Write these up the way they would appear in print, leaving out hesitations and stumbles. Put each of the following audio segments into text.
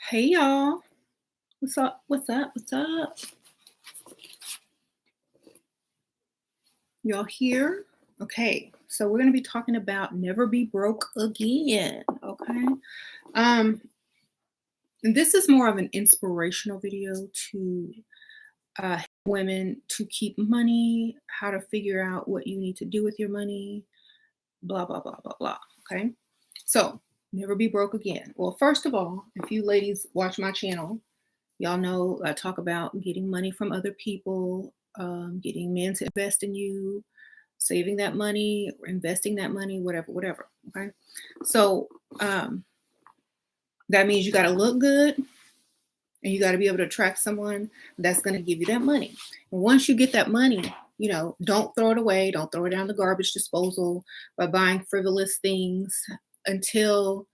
Hey y'all. What's up? What's up? What's up? Y'all here? Okay. So we're going to be talking about never be broke again, okay? Um and this is more of an inspirational video to women to keep money, how to figure out what you need to do with your money, blah blah blah blah blah, okay? So, never be broke again. Well, first of all, if you ladies watch my channel, y'all know I talk about getting money from other people, getting men to invest in you, saving that money, or investing that money, whatever, whatever. Okay. So that means you got to look good and you got to be able to attract someone that's going to give you that money. And once you get that money, don't throw it away. Don't throw it down the garbage disposal by buying frivolous things until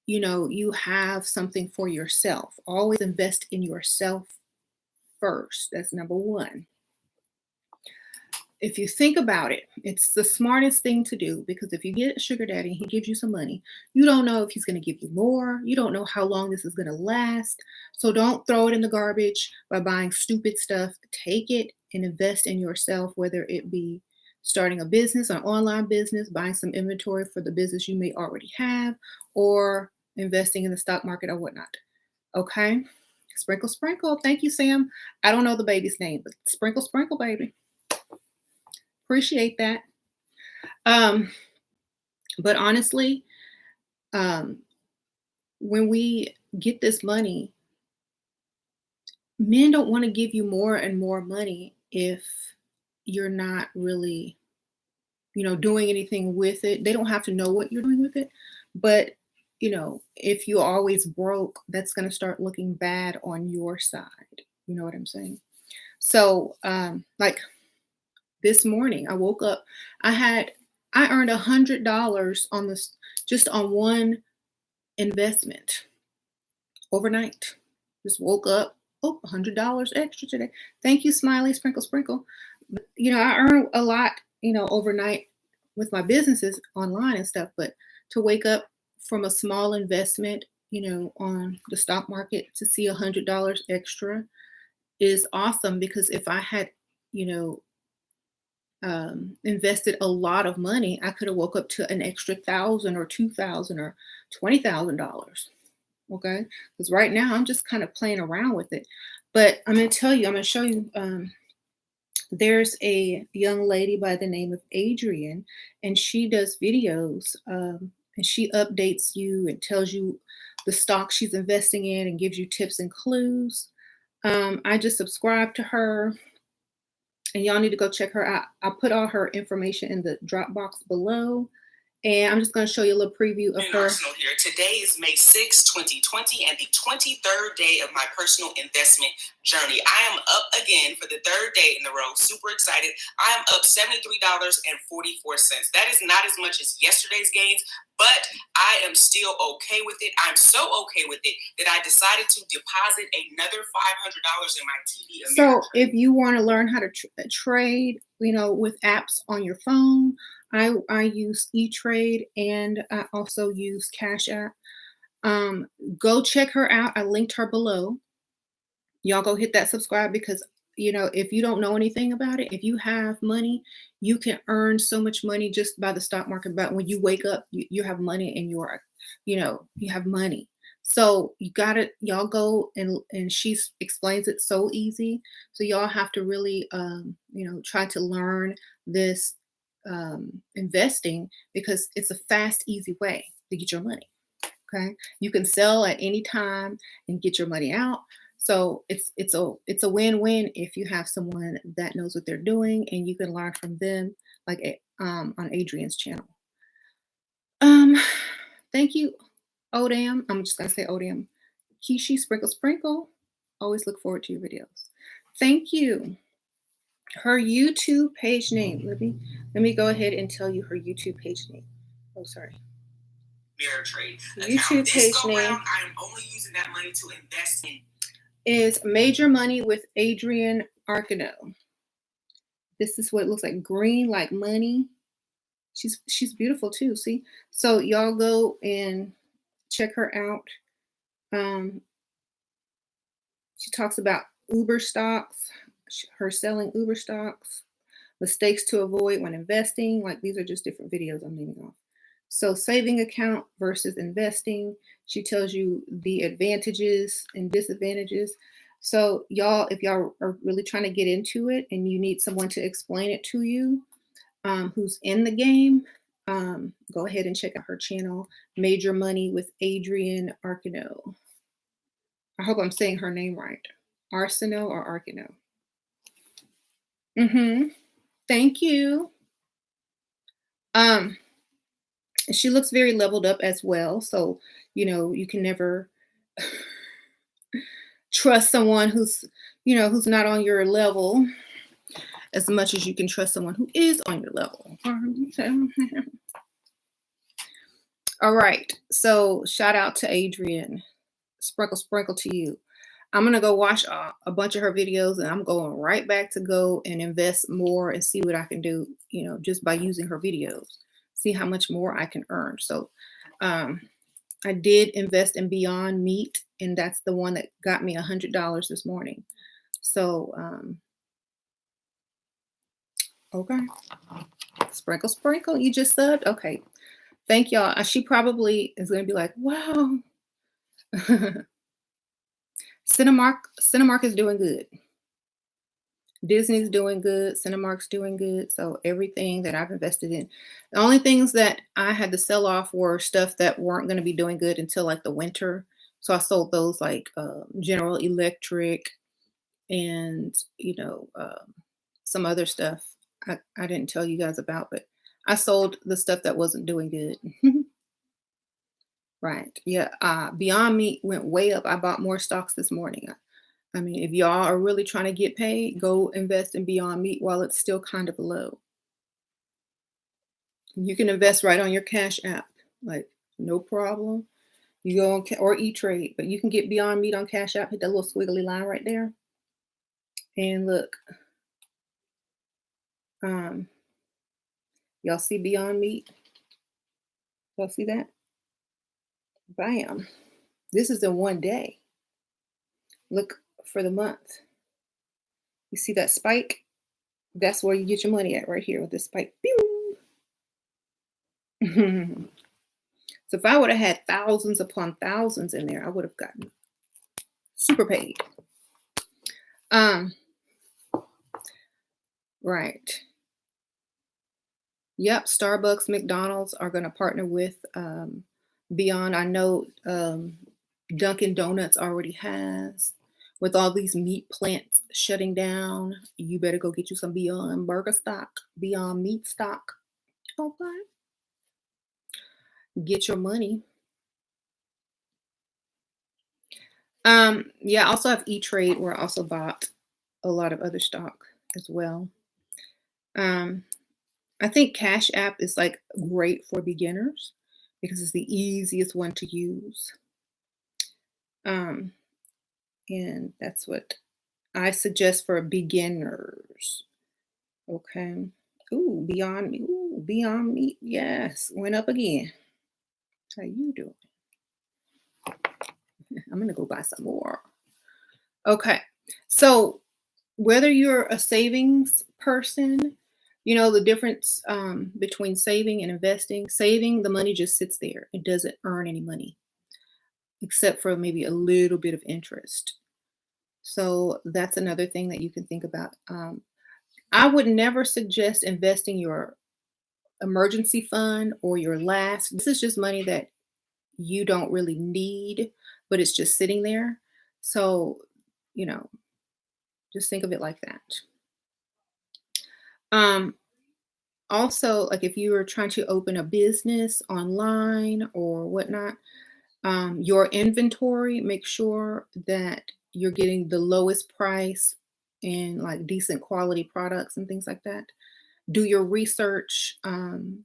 you have something for yourself. Always invest in yourself first. That's number one. If you think about it, it's the smartest thing to do, because if you get a sugar daddy and he gives you some money, you don't know if he's going to give you more. You don't know how long this is going to last. So don't throw it in the garbage by buying stupid stuff. Take it and invest in yourself, whether it be starting a business, an online business, buying some inventory for the business you may already have, or investing in the stock market or whatnot. Okay? Sprinkle, sprinkle. Thank you, Sam. I don't know the baby's name, but sprinkle, sprinkle, baby. Appreciate that. But honestly, when we get this money, men don't want to give you more and more money if you're not really, doing anything with it. They don't have to know what you're doing with it. But, if you're always broke, that's going to start looking bad on your side. You know what I'm saying? So, like this morning, I woke up, I earned $100 on this, just on one investment overnight. Just woke up, $100 extra today. Thank you, Smiley, sprinkle, sprinkle. I earn a lot, overnight with my businesses online and stuff, but to wake up from a small investment, on the stock market to see $100 extra is awesome, because if I had, invested a lot of money, I could have woke up to an extra $1,000 or $2,000 or $20,000. Okay, because right now I'm just kind of playing around with it. But I'm going to show you. There's a young lady by the name of Adrienne, and she does videos, and she updates you and tells you the stock she's investing in and gives you tips and clues. I just subscribe to her. And y'all need to go check her out. I'll put all her information in the drop box below. And I'm just going to show you a little preview of her. Arceneaux here. Today is May 6, 2020, and the 23rd day of my personal investment journey. I am up again for the third day in a row. Super excited. I am up $73.44. That is not as much as yesterday's gains, but I am still okay with it. I'm so okay with it that I decided to deposit another $500 in my TV America. So if you want to learn how to trade, with apps on your phone, I use E-Trade, and I also use Cash App. Go check her out. I linked her below. Y'all go hit that subscribe, because if you don't know anything about it, if you have money, you can earn so much money just by the stock market. But when you wake up, you have money, and you have money. So y'all go, and she explains it so easy. So y'all have to really, try to learn this investing, because it's a fast, easy way to get your money. Okay. You can sell at any time and get your money out. So it's a win-win if you have someone that knows what they're doing, and you can learn from them, like on Adrienne's channel. Thank you, Odam. I'm just gonna say Odam. Kishi, sprinkle, sprinkle. Always look forward to your videos. Thank you. Her YouTube page name. Let me go ahead and tell you her YouTube page name. Oh, sorry. Mirror trade. YouTube page name. I am only using that money to invest in. Is Major Money with Adrienne Arceneaux. This is what it looks like. Green like money. She's beautiful too. See, so y'all go and check her out. She talks about Uber stocks, her selling Uber stocks, mistakes to avoid when investing. Like these are just different videos I'm naming off. So saving account versus investing. She tells you the advantages and disadvantages. So y'all, if y'all are really trying to get into it and you need someone to explain it to you, who's in the game, go ahead and check out her channel, Major Money with Adrienne Arceneaux. I hope I'm saying her name right. Arceneaux or Arceneaux? Thank you. She looks very leveled up as well. So, you can never trust someone who's not on your level as much as you can trust someone who is on your level. All right. So shout out to Adrienne. Sprinkle, sprinkle to you. I'm going to go watch a bunch of her videos, and I'm going right back to go and invest more and see what I can do, just by using her videos, see how much more I can earn. So I did invest in Beyond Meat, and that's the one that got me $100 this morning. So, okay. Sprinkle, sprinkle. You just subbed? Okay. Thank y'all. She probably is going to be like, wow. Cinemark is doing good. Disney's doing good. Cinemark's doing good. So everything that I've invested in, the only things that I had to sell off were stuff that weren't going to be doing good until like the winter. So I sold those, like General Electric and some other stuff I didn't tell you guys about, but I sold the stuff that wasn't doing good. Right. Yeah. Beyond Meat went way up. I bought more stocks this morning. I mean, if y'all are really trying to get paid, go invest in Beyond Meat while it's still kind of low. You can invest right on your Cash app, like no problem. You go on or E-Trade, but you can get Beyond Meat on Cash App. Hit that little squiggly line right there, and look. Y'all see Beyond Meat? Y'all see that? Bam. This is in one day. Look for the month. You see that spike? That's where you get your money at, right here with this spike. So if I would have had thousands upon thousands in there, I would have gotten super paid. Right. Yep, Starbucks, McDonald's are going to partner with Beyond. I know Dunkin' Donuts already has. With all these meat plants shutting down, you better go get you some Beyond Burger stock, Beyond Meat stock. Okay. Get your money. Yeah, I also have E-Trade, where I also bought a lot of other stock as well. I think Cash App is like great for beginners because it's the easiest one to use. And that's what I suggest for beginners. Okay. Ooh, Beyond Meat. Ooh, Beyond Meat. Yes, went up again. How you doing? I'm gonna go buy some more. Okay. So whether you're a savings person, the difference between saving and investing. Saving, the money just sits there. It doesn't earn any money, except for maybe a little bit of interest. So that's another thing that you can think about. I would never suggest investing your emergency fund or your last. This is just money that you don't really need, but it's just sitting there. So, just think of it like that. Also, like if you are trying to open a business online or whatnot, your inventory, make sure that you're getting the lowest price and like decent quality products and things like that. Do your research, and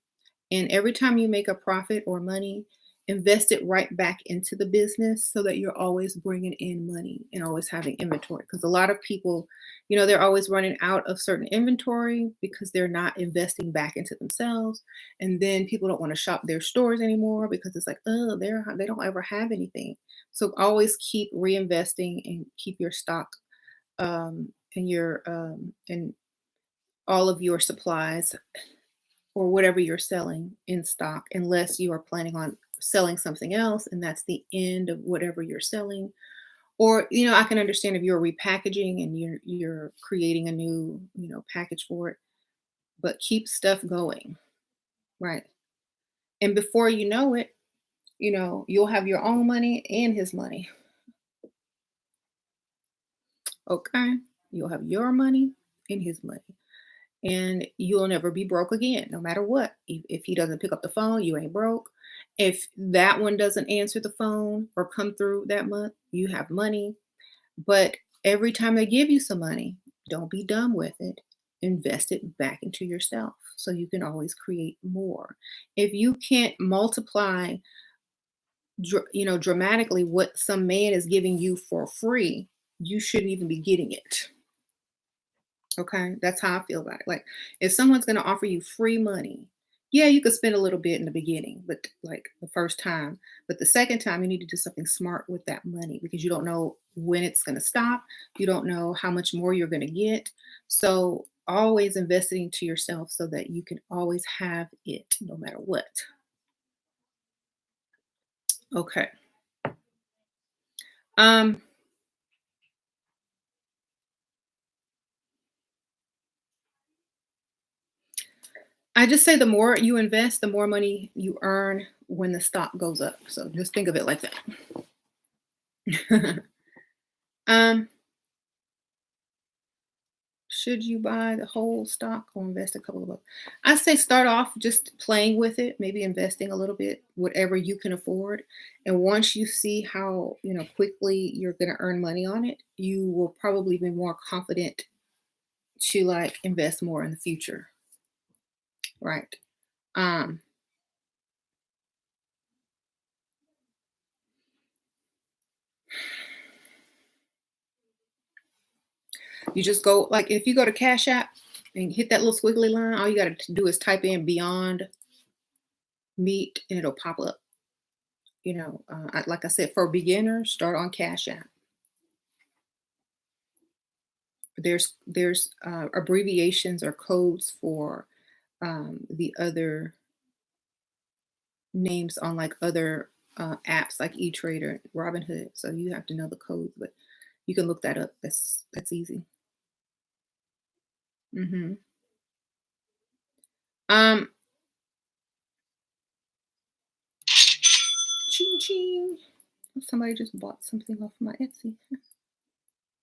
every time you make a profit or money, invest it right back into the business so that you're always bringing in money and always having inventory. Because a lot of people, they're always running out of certain inventory because they're not investing back into themselves. And then people don't want to shop their stores anymore because it's like, oh, they don't ever have anything. So always keep reinvesting and keep your stock and all of your supplies or whatever you're selling in stock, unless you are planning on selling something else and that's the end of whatever you're selling. Or, I can understand if you're repackaging and you're creating a new, package for it, but keep stuff going, right? And before you know it, you'll have your own money and his money. Okay? You'll have your money and his money. And you'll never be broke again, no matter what. If he doesn't pick up the phone, you ain't broke. If that one doesn't answer the phone or come through that month, you have money. But every time they give you some money, don't be dumb with it. Invest it back into yourself so you can always create more. If you can't multiply, dramatically what some man is giving you for free, you shouldn't even be getting it. Okay, that's how I feel about it. Like, if someone's going to offer you free money, yeah, you could spend a little bit in the beginning, but like the first time, but the second time, you need to do something smart with that money because you don't know when it's going to stop. You don't know how much more you're going to get. So, always investing into yourself so that you can always have it no matter what. Okay. Um, I just say the more you invest, the more money you earn when the stock goes up. So just think of it like that. um, should you buy the whole stock or invest a couple of bucks? I say start off just playing with it, maybe investing a little bit, whatever you can afford. And once you see how, quickly you're going to earn money on it, you will probably be more confident to like invest more in the future. Right. Um, You just go, like, if you go to Cash App and hit that little squiggly line, all you got to do is type in Beyond Meat and it'll pop up. Like I said, for beginners, start on Cash App. There's abbreviations or codes for the other names on like other apps like E-Trader, Robinhood. So you have to know the codes, but you can look that up. That's easy. hmm Um, ching ching. Somebody just bought something off my Etsy.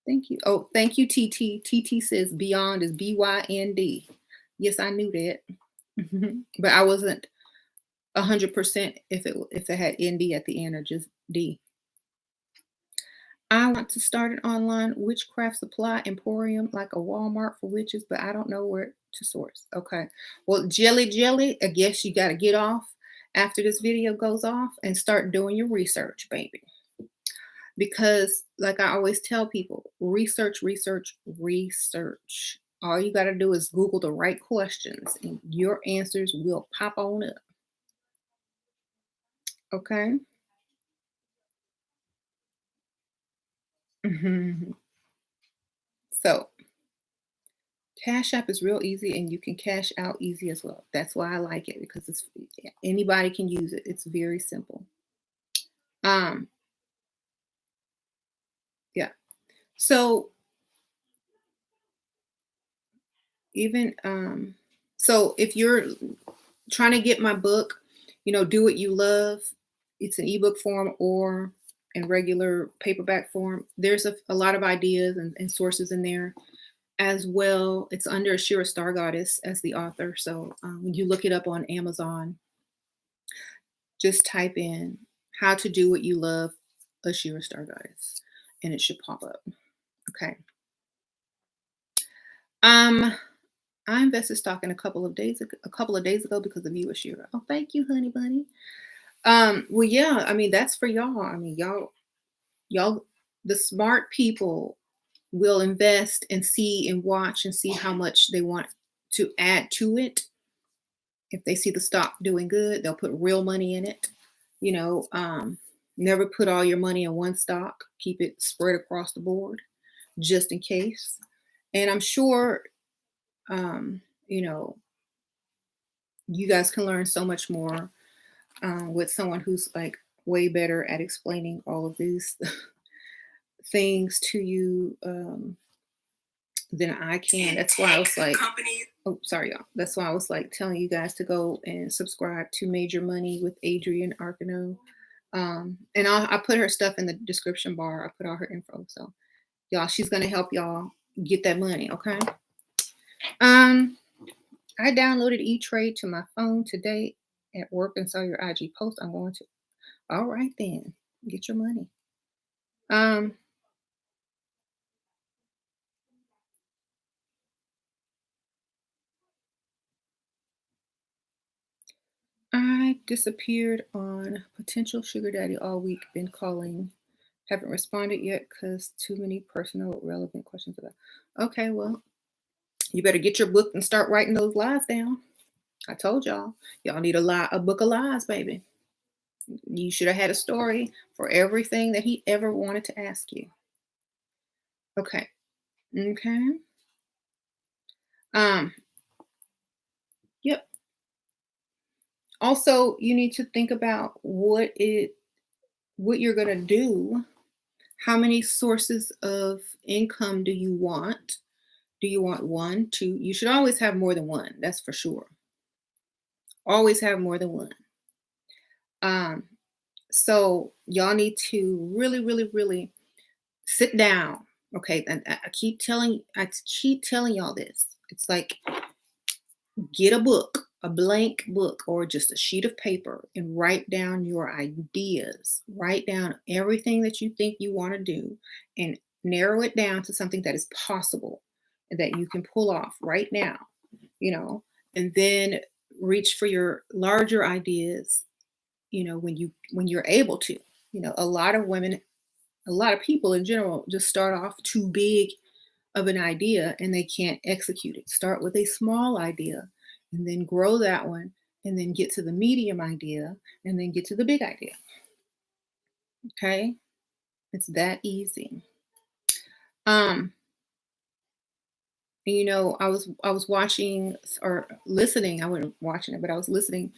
Thank you. Oh, thank you, TT. TT says Beyond is BYND. Yes, I knew that, but I wasn't 100% if it had ND at the end or just D. I want to start an online witchcraft supply emporium like a Walmart for witches, but I don't know where to source. Okay. Well, Jelly, I guess you got to get off after this video goes off and start doing your research, baby. Because, like I always tell people, research, research, research. All you got to do is Google the right questions and your answers will pop on up. Okay. So, Cash App is real easy and you can cash out easy as well. That's why I like it because anybody can use it. It's very simple. Um, yeah. So even so if you're trying to get my book, Do What You Love, it's an ebook form or in regular paperback form. There's a lot of ideas and sources in there as well. It's under Shira Star Goddess as the author. So when you look it up on Amazon, just type in How to Do What You Love, a Shira Star Goddess, and it should pop up. Okay. I invested stock in a couple of days ago because of you, Ashira. Oh, thank you, honey bunny. Well, yeah, I mean, that's for y'all. I mean, y'all, the smart people will invest and see and watch and see how much they want to add to it. If they see the stock doing good, they'll put real money in it. You know, never put all your money in one stock. Keep it spread across the board, just in case. And I'm sure, you know, you guys can learn so much more with someone who's like way better at explaining all of these things to you than I can. That's why I was like, oh, sorry, y'all. That's why I was like telling you guys to go and subscribe to Major Money with Adrienne Arceneaux. And I put her stuff in the description bar. I put all her info. So y'all, she's gonna help y'all get that money. Okay. Um, I downloaded E-Trade to my phone today at work and saw your IG post. I'm going to. All right then, get your money. Um, I disappeared on potential sugar daddy all week. Been calling. Haven't responded yet because too many personal relevant questions about. Okay, well, you better get your book and start writing those lies down. I told y'all need a book of lies, baby. You should have had a story for everything that he ever wanted to ask you. Okay. Okay. Um, yep. Also, you need to think about what you're gonna do. How many sources of income do you want? Do you want one, two? You should always have more than one, that's for sure. Always have more than one. Um, so y'all need to really, really, really sit down. Okay. And I keep telling y'all this. It's like get a book, a blank book, or just a sheet of paper and write down your ideas. Write down everything that you think you want to do and narrow it down to something that is possible and that you can pull off right now, you know, and then reach for your larger ideas, when you're able to. A lot of women, a lot of people in general just start off too big of an idea and they can't execute it. Start with a small idea and then grow that one and then get to the medium idea and then get to the big idea. Okay? It's that easy. Um and I was watching or listening. I wasn't watching it, but I was listening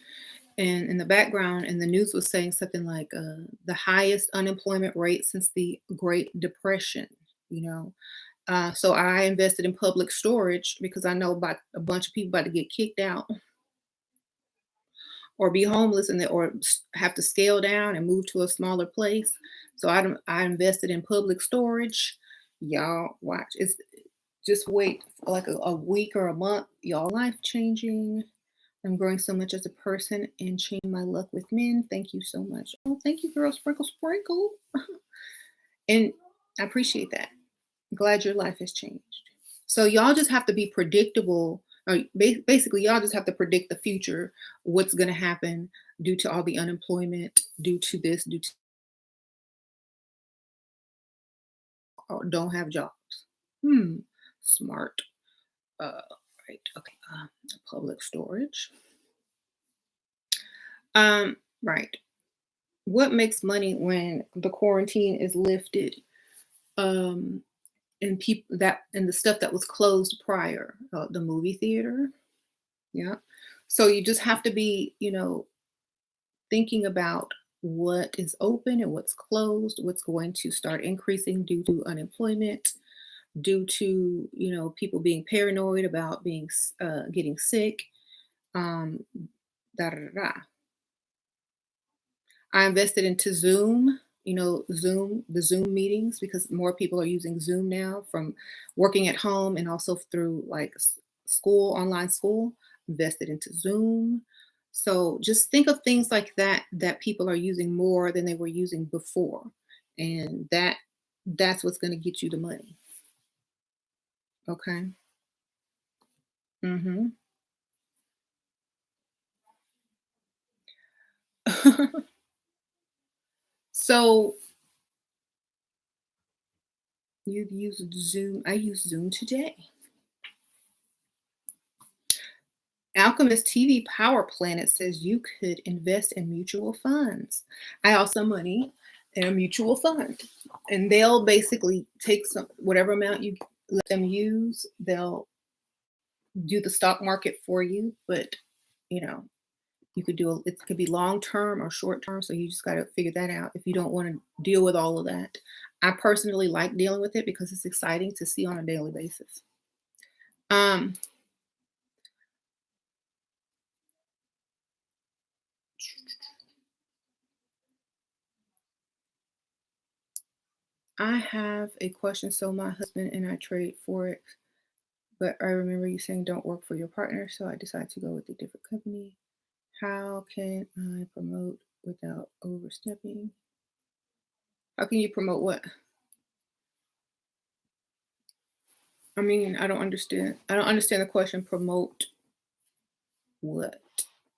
and in the background and the news was saying something like the highest unemployment rate since the Great Depression, you know. So I invested in public storage because I know about a bunch of people about to get kicked out or be homeless or have to scale down and move to a smaller place. So I invested in public storage. Y'all watch. It's just wait like a week or a month. Y'all life changing. I'm growing so much as a person and changing my luck with men. Thank you so much. Oh, thank you, girl. Sprinkle, sprinkle. And I appreciate that. Glad your life has changed. So y'all just have to be predictable. Or basically, y'all just have to predict the future, what's going to happen due to all the unemployment, due to this, due to or don't have jobs. Smart. Right. Okay. Public storage. Right. What makes money when the quarantine is lifted? Um, and people that and the stuff that was closed prior, the movie theater. Yeah. So you just have to be, thinking about what is open and what's closed, what's going to start increasing due to unemployment, due to, people being paranoid about getting sick. Um, da, da, da, da. I invested into Zoom, the Zoom meetings because more people are using Zoom now from working at home and also through like school, online school, invested into Zoom. So just think of things like that people are using more than they were using before. And that's what's going to get you the money. Okay. Mhm. So you've used Zoom. I used Zoom today. Alchemist TV Power Planet says you could invest in mutual funds. I also money in a mutual fund, and they'll basically take some whatever amount you let them use. They'll do the stock market for you, but you know you could do it could be long term or short term. So you just got to figure that out if you don't want to deal with all of that. I personally like dealing with it because it's exciting to see on a daily basis. Um, I have a question. So my husband and I trade forex, but I remember you saying don't work for your partner, so I decided to go with a different company. How can I promote without overstepping? How can you promote what? I mean, I don't understand. I don't understand the question. Promote what?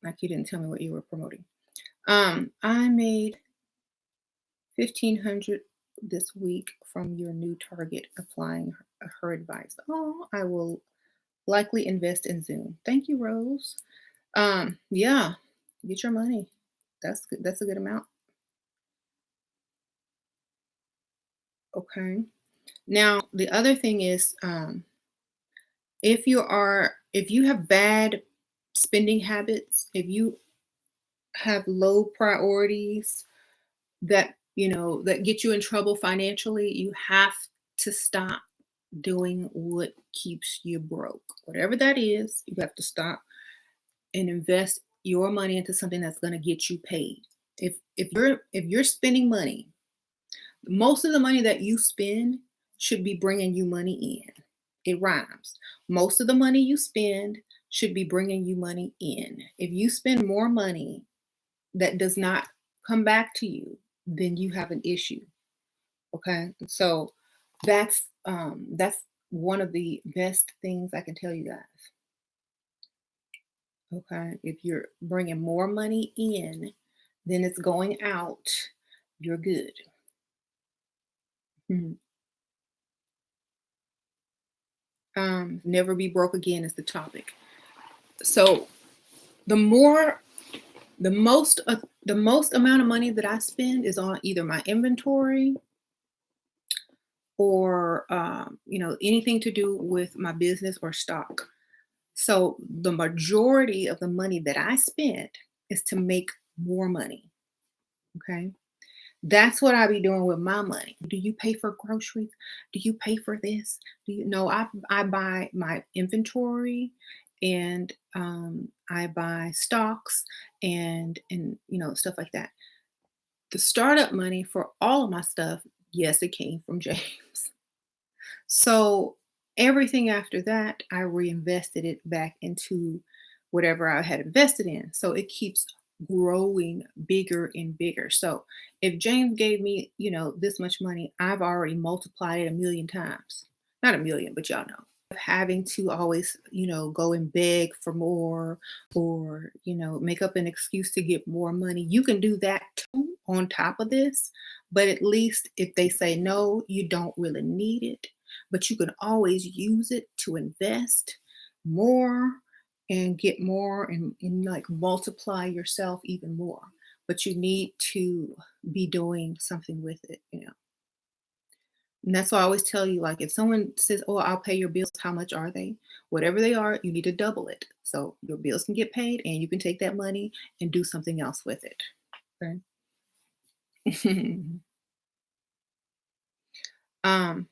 Like you didn't tell me what you were promoting. I made 1,500 this week from your new target applying her advice. Oh, I will likely invest in Zoom. Thank you, Rose. Yeah, get your money. That's good. That's a good amount. Okay. Now the other thing is, if you have bad spending habits, if you have low priorities that that get you in trouble financially, you have to stop doing what keeps you broke. Whatever that is, you have to stop and invest your money into something that's going to get you paid. If you're spending money, most of the money that you spend should be bringing you money in. It rhymes. Most of the money you spend should be bringing you money in. If you spend more money that does not come back to you, then you have an issue. Okay, so that's one of the best things I can tell you guys. Okay, if you're bringing more money in than it's going out, you're good. Mhm. Never be broke again is the topic. So the more, the most amount of money that I spend is on either my inventory or anything to do with my business or stock. So the majority of the money that I spend is to make more money. Okay. That's what I be doing with my money. Do you pay for groceries? Do you pay for this? Do you know I buy my inventory and I buy stocks and stuff like that. The startup money for all of my stuff, yes, it came from James. So everything after that, I reinvested it back into whatever I had invested in. So it keeps growing bigger and bigger. So if James gave me, this much money, I've already multiplied it a million times. Not a million, but y'all know. Having to always, go and beg for more or, make up an excuse to get more money. You can do that too on top of this. But at least if they say no, you don't really need it. But you can always use it to invest more and get more and like multiply yourself even more. But you need to be doing something with it. And that's why I always tell you, like, if someone says, "Oh, I'll pay your bills," how much are they? Whatever they are, you need to double it. So your bills can get paid and you can take that money and do something else with it. Okay. um,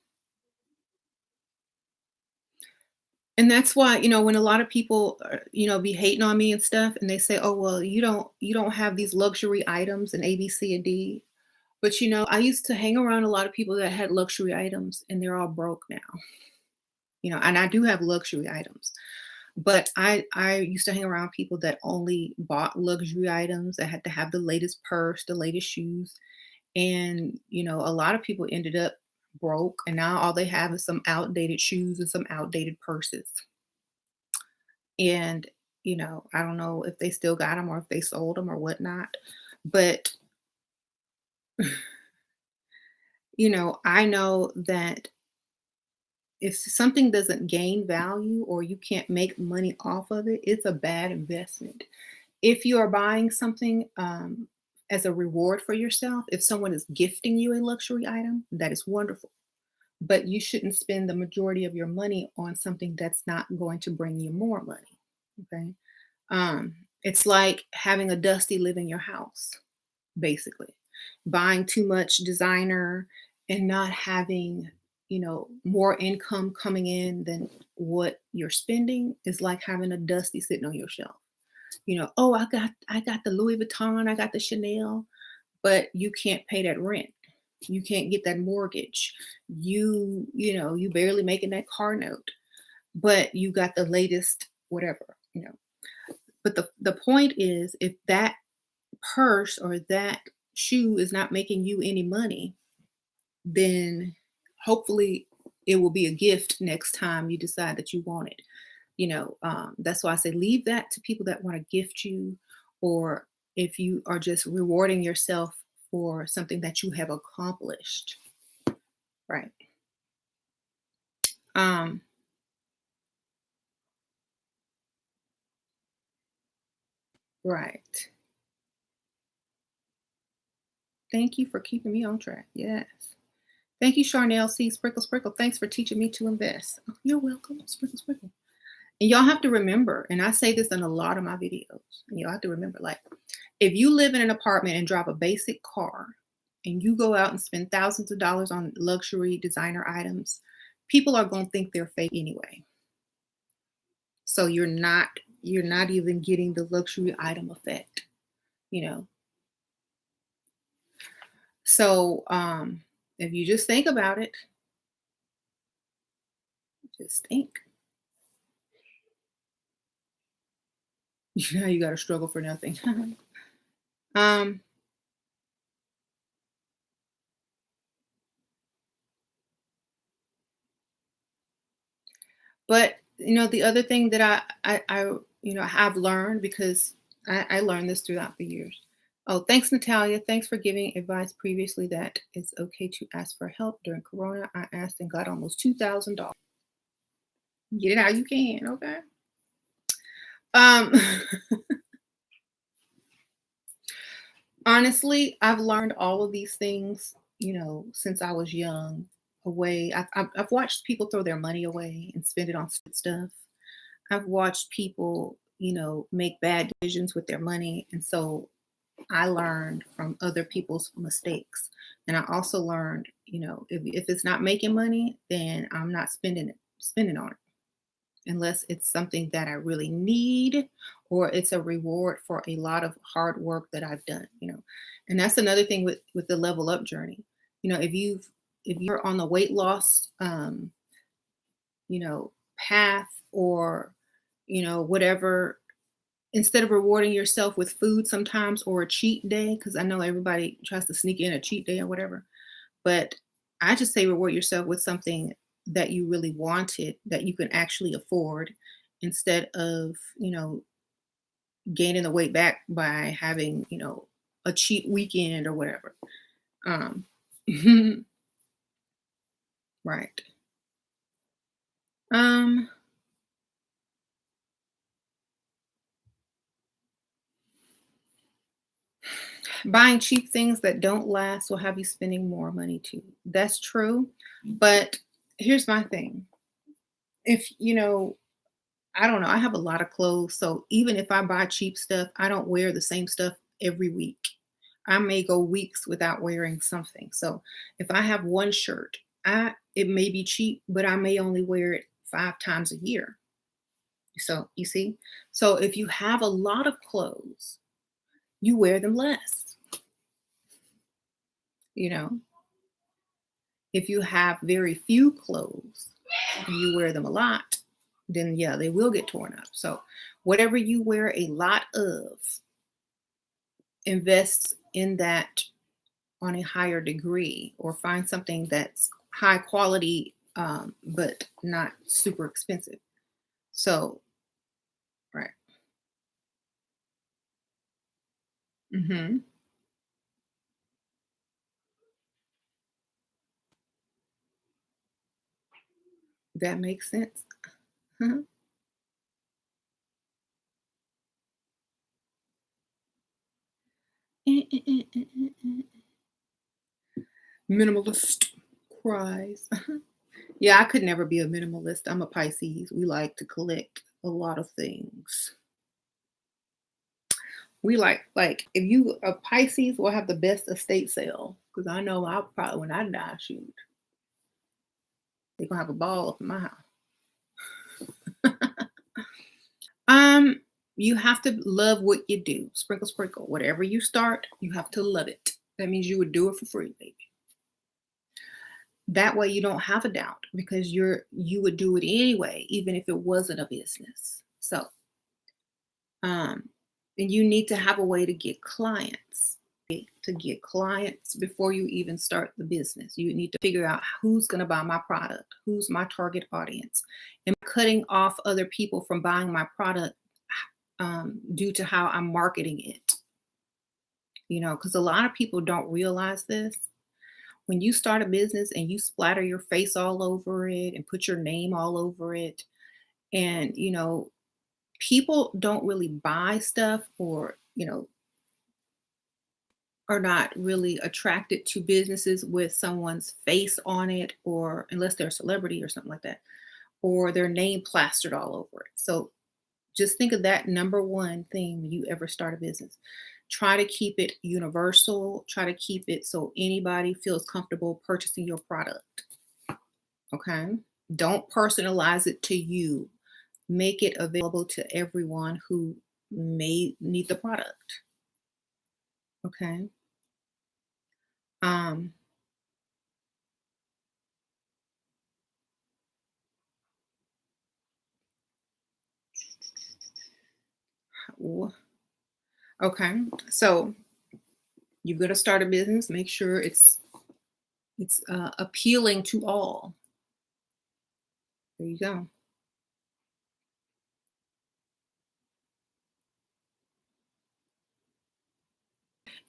and that's why, when a lot of people, be hating on me and stuff, and they say, "Oh, well, you don't have these luxury items and A, B, C, and D." But I used to hang around a lot of people that had luxury items, and they're all broke now. And I do have luxury items. But I used to hang around people that only bought luxury items, that had to have the latest purse, the latest shoes, and a lot of people ended up broke, and now all they have is some outdated shoes and some outdated purses. And I don't know if they still got them or if they sold them or whatnot. But I know that if something doesn't gain value or you can't make money off of it, it's a bad investment. If you are buying something as a reward for yourself, if someone is gifting you a luxury item, that is wonderful. But you shouldn't spend the majority of your money on something that's not going to bring you more money. Okay. It's like having a dusty live in your house, basically. Buying too much designer and not having, more income coming in than what you're spending is like having a dusty sitting on your shelf. Oh, I got the Louis Vuitton, I got the Chanel, but you can't pay that rent. You can't get that mortgage. You barely making that car note, but you got the latest whatever. But the point is, if that purse or that shoe is not making you any money, then hopefully it will be a gift next time you decide that you want it. That's why I say leave that to people that want to gift you, or if you are just rewarding yourself for something that you have accomplished. Right. Um, right. Thank you for keeping me on track. Yes. Thank you, Charnel C. Sprinkle Sprinkle. Thanks for teaching me to invest. Oh, you're welcome. Sprinkle Sprinkle. And y'all have to remember, and I say this in a lot of my videos, and y'all have to remember, like, if you live in an apartment and drive a basic car and you go out and spend thousands of dollars on luxury designer items, people are going to think they're fake anyway. So you're not even getting the luxury item effect, you know. So if you just think about it, just think. You got to struggle for nothing. um But the other thing that I have learned, because I learned this throughout the years. Oh, thanks, Natalia. Thanks for giving advice previously that it's okay to ask for help during Corona. I asked and got almost $2,000. Get it how you can, okay? Um, Honestly, I've learned all of these things, since I was young. Away, I've watched people throw their money away and spend it on stupid stuff. I've watched people, make bad decisions with their money. And so I learned from other people's mistakes. And I also learned, if it's not making money, then I'm not spending on it unless it's something that I really need or it's a reward for a lot of hard work that I've done. And that's another thing with the level up journey. If you're on the weight loss path, or whatever, instead of rewarding yourself with food sometimes or a cheat day, because I know everybody tries to sneak in a cheat day or whatever, but I just say reward yourself with something that you really wanted, that you can actually afford, instead of gaining the weight back by having a cheat weekend or whatever. um right. um Buying cheap things that don't last will have you spending more money too. That's true. But here's my thing. If, I don't know, I have a lot of clothes. So even if I buy cheap stuff, I don't wear the same stuff every week. I may go weeks without wearing something. So if I have one shirt, it may be cheap, but I may only wear it 5 times a year. So you see? So if you have a lot of clothes, you wear them less, you know. If you have very few clothes and you wear them a lot, then yeah, they will get torn up. So whatever you wear a lot of, invest in that on a higher degree, or find something that's high quality, but not super expensive. So, right. Hmm. That makes sense. Minimalist cries. Yeah, I could never be a minimalist. I'm a Pisces. We like to collect a lot of things. We like if you a Pisces will have the best estate sale because I know I'll probably when I die, shoot, they're gonna have a ball up in my house. Um, you have to love what you do. Sprinkle, sprinkle. Whatever you start, you have to love it. That means you would do it for free, baby. That way you don't have a doubt because you would do it anyway, even if it wasn't a business. So, um, and you need to have a way to get clients. To get clients before you even start the business. You need to figure out who's going to buy my product, who's my target audience, and cutting off other people from buying my product due to how I'm marketing it. Because a lot of people don't realize this. When you start a business and you splatter your face all over it and put your name all over it, and people don't really buy stuff or are not really attracted to businesses with someone's face on it, or unless they're a celebrity or something like that, or their name plastered all over it. So just think of that number one thing when you ever start a business. Try to keep it universal. Try to keep it so anybody feels comfortable purchasing your product. Okay. Don't personalize it to you. Make it available to everyone who may need the product. Okay. Um, okay. So you're going to start a business. Make sure it's appealing to all. There you go.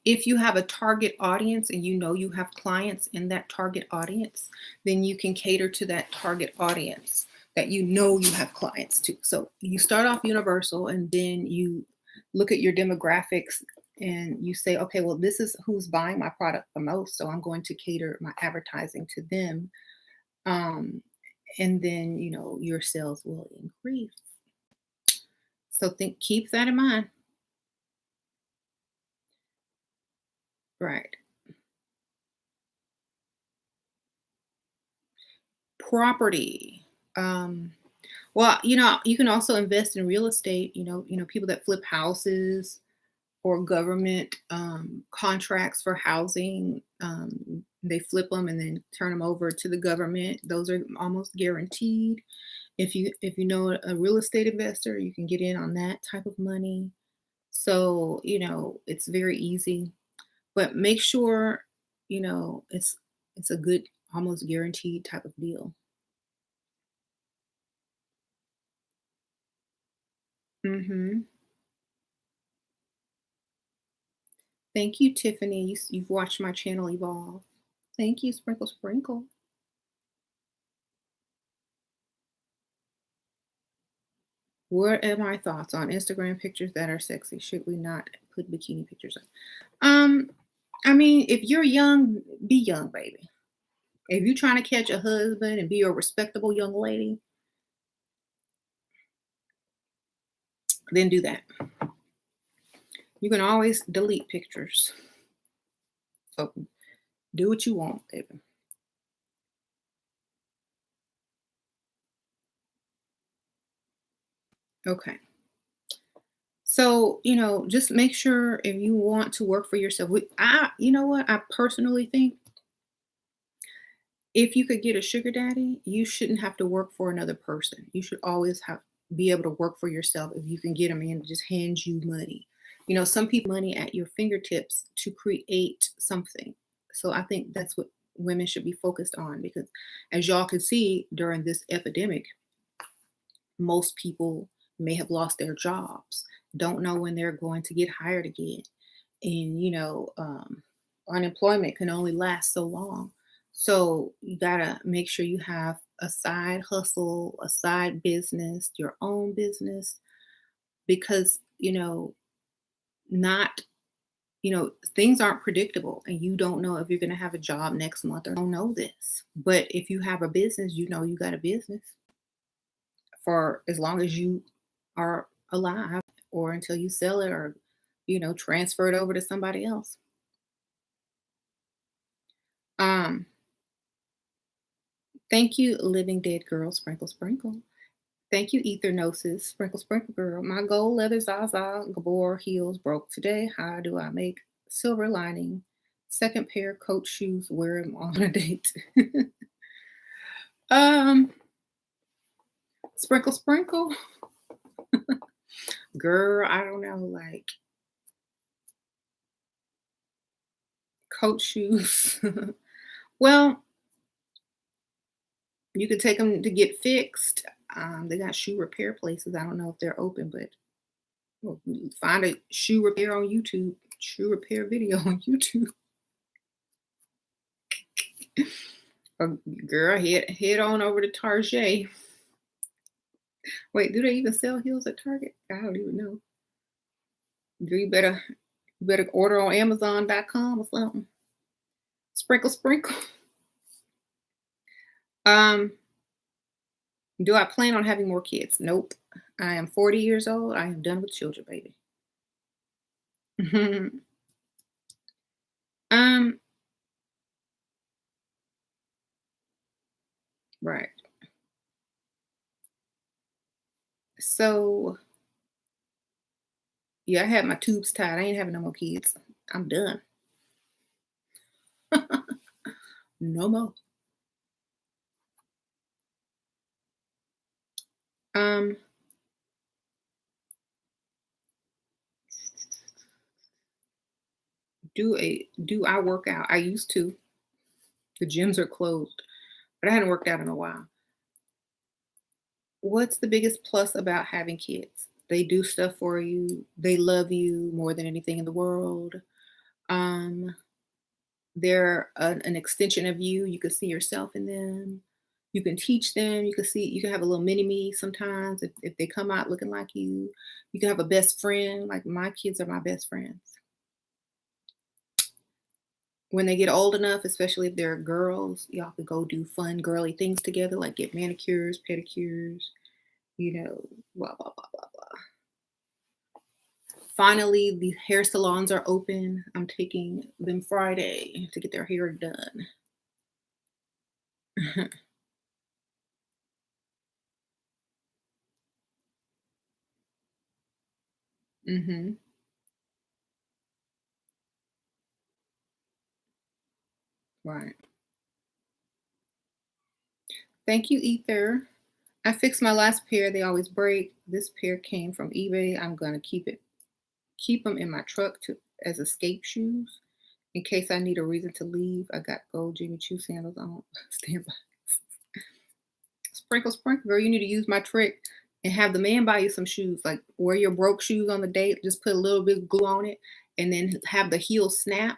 If you have a target audience and you have clients in that target audience, then you can cater to that target audience that you have clients to. So you start off universal and then you look at your demographics and you say, okay, well, this is who's buying my product the most. So I'm going to cater my advertising to them. Um, and then, your sales will increase. So keep that in mind. Right. Property. Well, you can also invest in real estate, people that flip houses or government contracts for housing. They flip them and then turn them over to the government. Those are almost guaranteed. If you know a real estate investor, you can get in on that type of money. So, it's very easy. But make sure, it's a good, almost guaranteed type of deal. Hmm. Thank you, Tiffany. You've watched my channel evolve. Thank you, Sprinkle Sprinkle. What are my thoughts on Instagram pictures that are sexy? Should we not put bikini pictures up? I mean, if you're young, be young, baby. If you're trying to catch a husband and be a respectable young lady, then do that. You can always delete pictures. So do what you want, baby. Okay. So, just make sure if you want to work for yourself. You know what? I personally think if you could get a sugar daddy, you shouldn't have to work for another person. You should always be able to work for yourself if you can get a man to just hand you money. Some people money at your fingertips to create something. So I think that's what women should be focused on because as y'all can see during this epidemic, most people may have lost their jobs, don't know when they're going to get hired again. And, unemployment can only last so long. So you got to make sure you have a side hustle, a side business, your own business, because, not, things aren't predictable and you don't know if you're going to have a job next month or don't know this. But if you have a business, you got a business for as long as you are alive or until you sell it or, transfer it over to somebody else. Um, Thank you, Living Dead Girl, Sprinkle Sprinkle. Thank you, Ethernosis, Sprinkle Sprinkle Girl. My gold leather Zaza Gabor heels broke today. How do I make silver lining? Second pair coach shoes, wear them on a date. um, Sprinkle Sprinkle. Girl, I don't know, like coach shoes. Well, you could take them to get fixed. They got shoe repair places. I don't know if they're open, but find a shoe repair on YouTube, shoe repair video on YouTube. Or girl, head on over to Target. Wait, do they even sell heels at Target? I don't even know. You better order on Amazon.com or something. Sprinkle, sprinkle. Do I plan on having more kids? Nope. I am 40 years old. I am done with children, baby. Right. So yeah, I had my tubes tied. I ain't having no more kids. I'm done. No more. Do I work out? I used to. The gyms are closed, but I hadn't worked out in a while. What's the biggest plus about having kids? They do stuff for you. They love you more than anything in the world. Um, they're an extension of you. You can see yourself in them. You can teach them. You can have a little mini me sometimes if they come out looking like you. You can have a best friend. Like my kids are my best friends. When they get old enough, especially if they're girls, y'all could go do fun girly things together, like get manicures, pedicures, blah, blah, blah, blah, blah. Finally, the hair salons are open. I'm taking them Friday to get their hair done. Mm-hmm. Right. Thank you, Ether. I fixed my last pair. They always break. This pair came from eBay. I'm gonna keep them in my truck as escape shoes in case I need a reason to leave. I got gold Jimmy Choo sandals on standby. Sprinkle, sprinkle, girl. You need to use my trick and have the man buy you some shoes. Like wear your broke shoes on the date. Just put a little bit of glue on it, and then have the heel snap,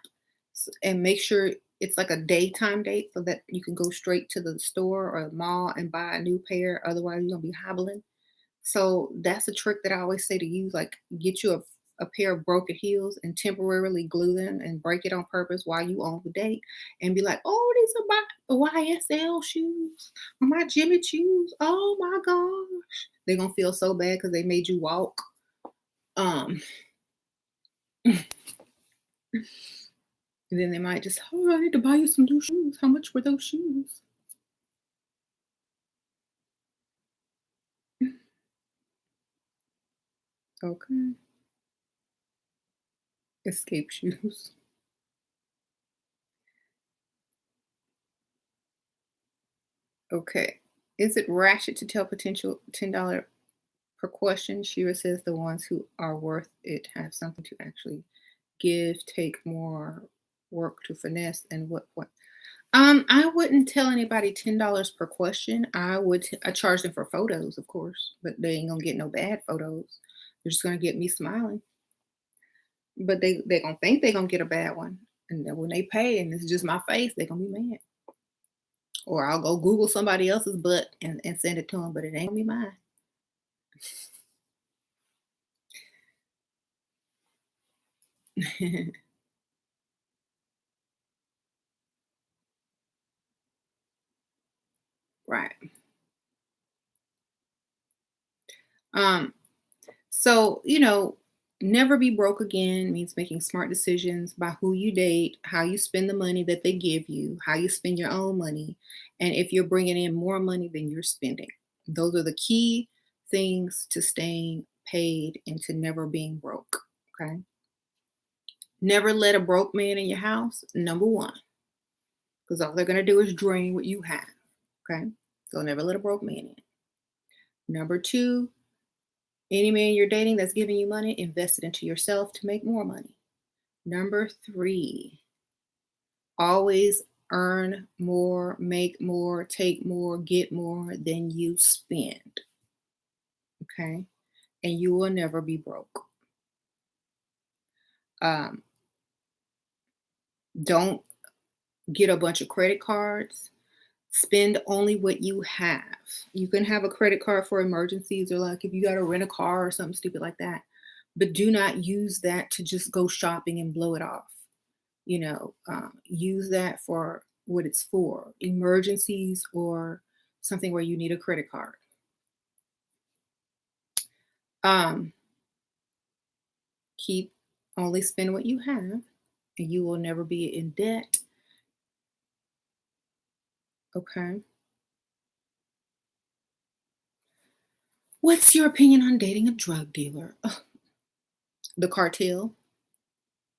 and make sure it's like a daytime date so that you can go straight to the store or the mall and buy a new pair. Otherwise, you're gonna be hobbling. So that's a trick that I always say to use. Like get you a pair of broken heels and temporarily glue them and break it on purpose while you on the date and be like, oh, these are my YSL shoes or my Jimmy Choos. Oh my gosh. They're gonna feel so bad because they made you walk. And then they might just, oh, I need to buy you some new shoes. How much were those shoes? Okay. Escape shoes. Okay. Is it ratchet to tell potential $10 per question? Shira says the ones who are worth it have something to actually give, take more work to finesse, and what? I wouldn't tell anybody $10 per question. I charge them for photos, of course, but they ain't gonna get no bad photos. They're just gonna get me smiling. But they gonna think they gonna get a bad one. And then when they pay and it's just my face, they gonna be mad. Or I'll go Google somebody else's butt and send it to them, but it ain't gonna be mine. Right. Um, so, never be broke again means making smart decisions by who you date, how you spend the money that they give you, how you spend your own money, and if you're bringing in more money than you're spending. Those are the key things to staying paid and to never being broke. Okay. Never let a broke man in your house, number one, because all they're going to do is drain what you have. Okay. So never let a broke man in. Number two, any man you're dating that's giving you money, invest it into yourself to make more money. Number three, always earn more, make more, take more, get more than you spend. Okay. And you will never be broke. Um, don't get a bunch of credit cards. Spend only what you have. You can have a credit card for emergencies or like if you got to rent a car or something stupid like that. But do not use that to just go shopping and blow it off. Use that for what it's for, emergencies or something where you need a credit card. Um, keep only spend what you have, and you will never be in debt. Okay. What's your opinion on dating a drug dealer? Ugh, the cartel.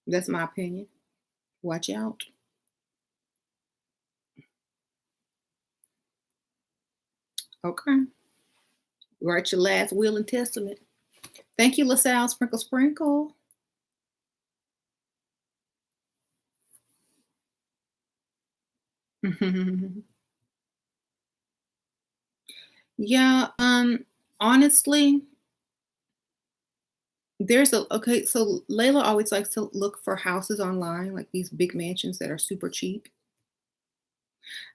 That's my opinion. Watch out. Okay. Write your last will and testament. Thank you, LaSalle Sprinkle Sprinkle. Yeah, honestly, so Layla always likes to look for houses online, like these big mansions that are super cheap.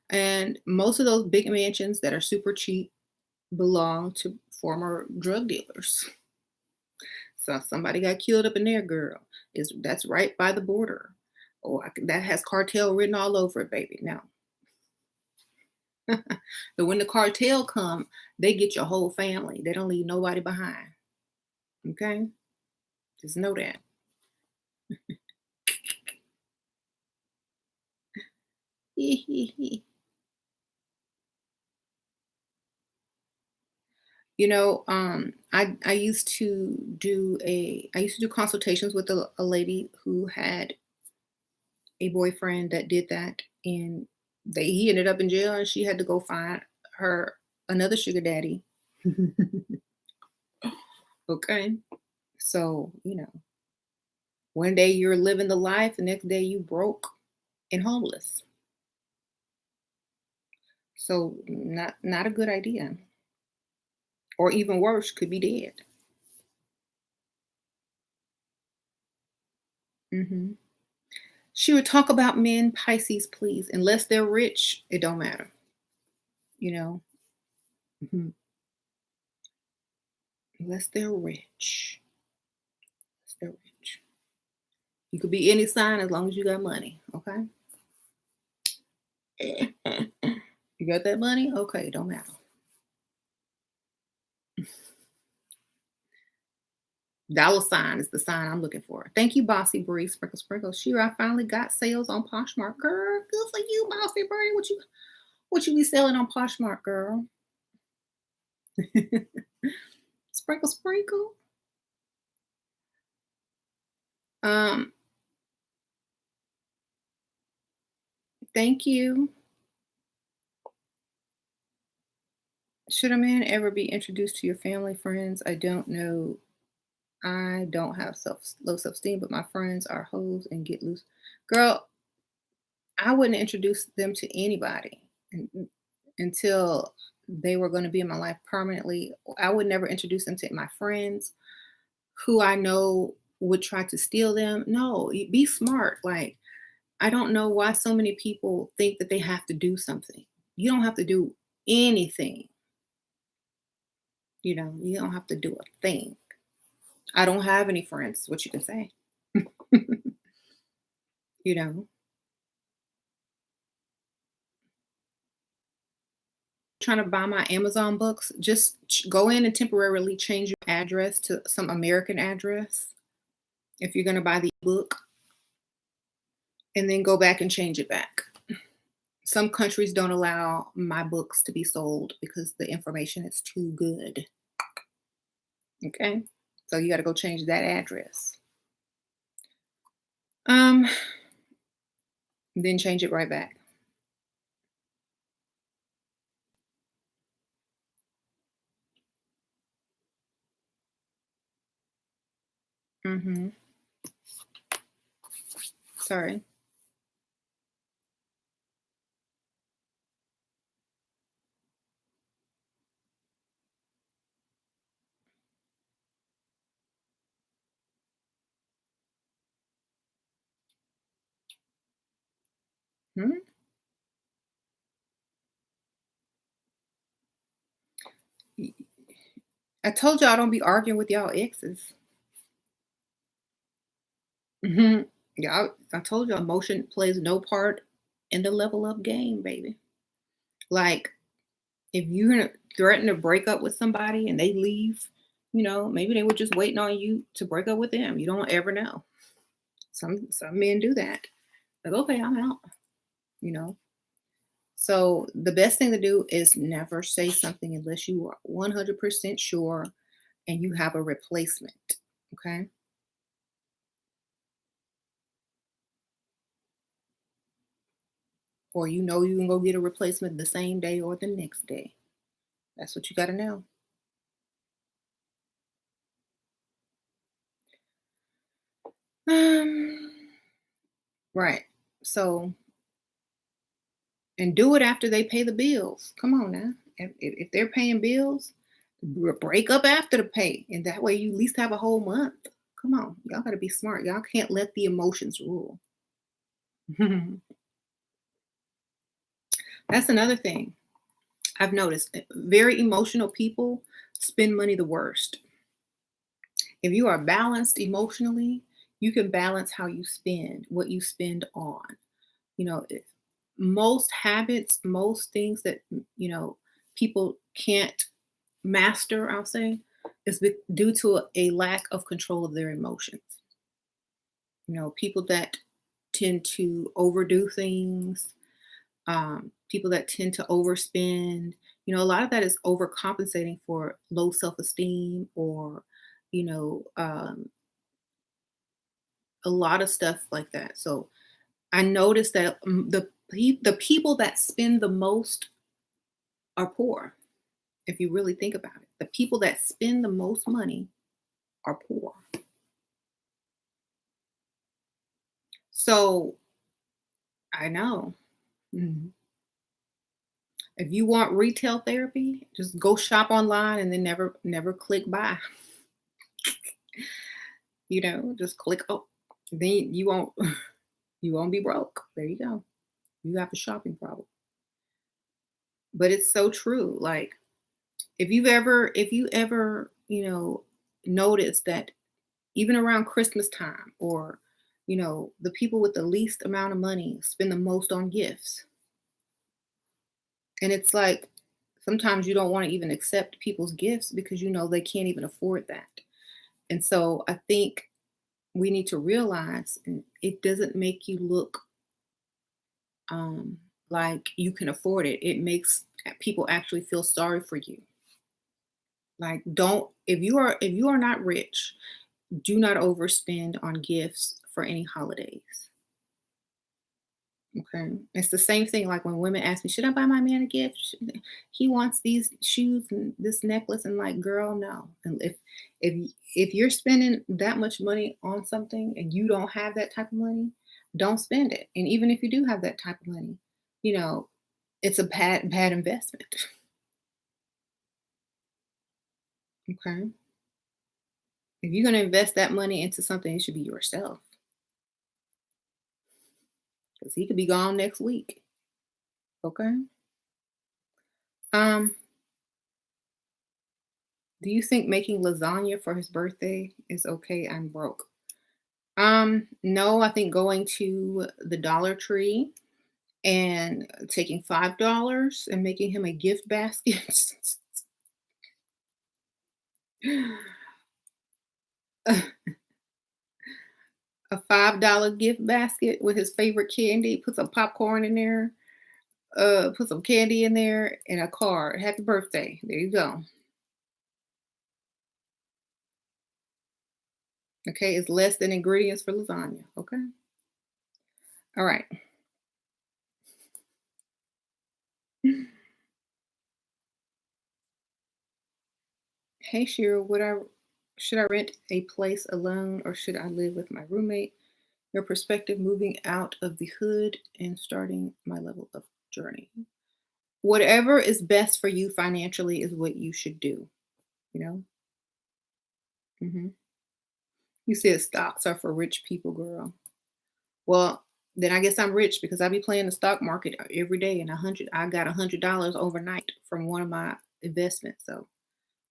And most of those big mansions that are super cheap belong to former drug dealers. So somebody got killed up in there, girl. That's right by the border. Oh, that has cartel written all over it, baby. Now, but when the cartel come, they get your whole family. They don't leave nobody behind. Okay, just know that. I used to do consultations with a lady who had a boyfriend that did that, and he ended up in jail, and she had to go find her another sugar daddy. Okay, so one day you're living the life, the next day you broke and homeless. So not a good idea, or even worse, could be dead. Hmm. She would talk about men, Pisces, please. Unless they're rich, it don't matter. You know, Mhm. Unless they're rich. Unless they're rich. You could be any sign as long as you got money. Okay. You got that money? Okay, it don't matter. Dollar sign is the sign I'm looking for. Thank you, Bossy Bree. Sprinkle, sprinkle. Shira, I finally got sales on Poshmark. Girl, good for you, Bossy Bree. What you be selling on Poshmark, girl? Sprinkle, sprinkle. Um, Thank you. Should a man ever be introduced to your family, friends? I don't know. I don't have low self-esteem, but my friends are hoes and get loose. Girl, I wouldn't introduce them to anybody until they were going to be in my life permanently. I would never introduce them to my friends who I know would try to steal them. No, be smart. Like, I don't know why so many people think that they have to do something. You don't have to do anything. You don't have to do a thing. I don't have any friends, what you can say. you know, Trying to buy my Amazon books, just go in and temporarily change your address to some American address if you're going to buy the book, and then go back and change it back. Some countries don't allow my books to be sold because the information is too good. Okay? So you got to go change that address. Um, then change it right back. Mhm. Sorry. Hmm? I told y'all I don't be arguing with y'all exes. Mhm. Y'all, I told y'all emotion plays no part in the level up game, baby. Like, if you're gonna threaten to break up with somebody and they leave, maybe they were just waiting on you to break up with them. You don't ever know. Some men do that. Like, okay, I'm out, you know. So the best thing to do is never say something unless you are 100% sure and you have a replacement. Okay. Or you can go get a replacement the same day or the next day. That's what you got to know. Um, right. So, and do it after they pay the bills. Come on now. If they're paying bills, break up after the pay. And that way you at least have a whole month. Come on. Y'all got to be smart. Y'all can't let the emotions rule. That's another thing I've noticed. Very emotional people spend money the worst. If you are balanced emotionally, you can balance how you spend, what you spend on. You know, most habits, most things that, people can't master, I'll say, is due to a lack of control of their emotions. People that tend to overdo things, people that tend to overspend, a lot of that is overcompensating for low self-esteem or, you know, um, a lot of stuff like that. So I noticed that the people that spend the most are poor. If you really think about it, the people that spend the most money are poor. So I know. Mhm. If you want retail therapy, just go shop online and then never click buy. Just click, oh, then you won't you won't be broke. There you go. You have a shopping problem. But it's so true. Like, if you ever, notice that even around Christmas time, or the people with the least amount of money spend the most on gifts. And it's like sometimes you don't want to even accept people's gifts because they can't even afford that. And so I think we need to realize, and it doesn't make you look um, like you can afford it. It makes people actually feel sorry for you. Like, don't if you are not rich, do not overspend on gifts for any holidays. Okay. It's the same thing like when women ask me, should I buy my man a gift? He wants these shoes and this necklace, and like, girl, no. And if you're spending that much money on something and you don't have that type of money, don't spend it. And even if you do have that type of money, you know, it's a bad investment. Okay. If you're gonna invest that money into something, it should be yourself. Because he could be gone next week. Okay. Um, do you think making lasagna for his birthday is okay? I'm broke. No, I think going to the Dollar Tree and taking $5 and making him a gift basket, a $5 gift basket with his favorite candy, put some popcorn in there, put some candy in there, and a card. Happy birthday. There you go. Okay, it's less than ingredients for lasagna. Okay. All right. Hey Shira, would I should I rent a place alone or should I live with my roommate? Your perspective moving out of the hood and starting my level of journey. Whatever is best for you financially is what you should do, you know? Hmm. You said stocks are for rich people, girl. Well, then I guess I'm rich because I be playing the stock market every day and I got $100 overnight from one of my investments. So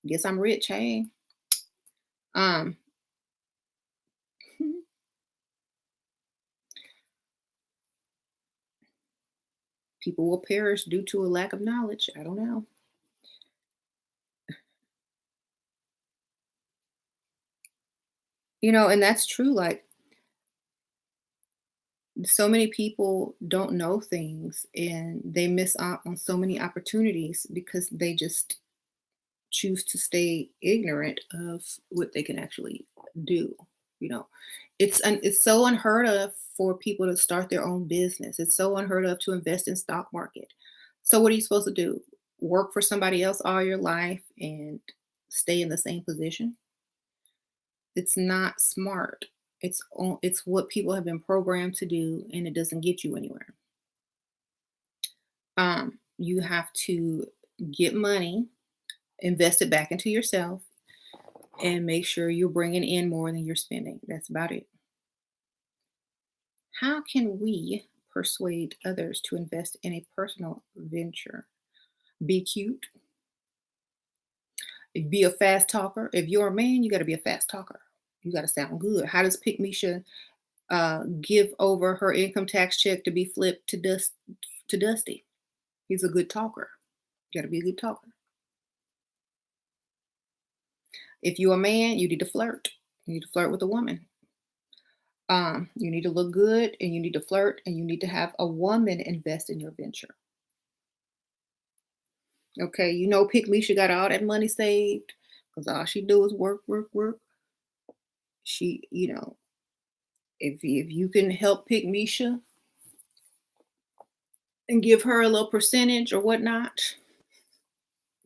I guess I'm rich. Hey. Um People will perish due to a lack of knowledge. I don't know. And that's true. Like so many people don't know things and they miss out on so many opportunities because they just choose to stay ignorant of what they can actually do. You know, it's so unheard of for people to start their own business. It's so unheard of to invest in stock market. So what are you supposed to do? Work for somebody else all your life and stay in the same position? It's not smart. It's what people have been programmed to do, and it doesn't get you anywhere. You have to get money, invest it back into yourself, and make sure you're bringing in more than you're spending. That's about it. How can we persuade others to invest in a personal venture? Be cute, be a fast talker. If you're a man, you got to be a fast talker. You got to sound good. How does Pick Misha give over her income tax check to be flipped to Dusty? He's a good talker. You got to be a good talker. If you're a man, you need to flirt. You need to flirt with a woman. You need to look good and you need to flirt and you need to have a woman invest in your venture. Okay, Pick Misha got all that money saved because all she do is work, work, work. If you can help Pick Misha and give her a little percentage or whatnot,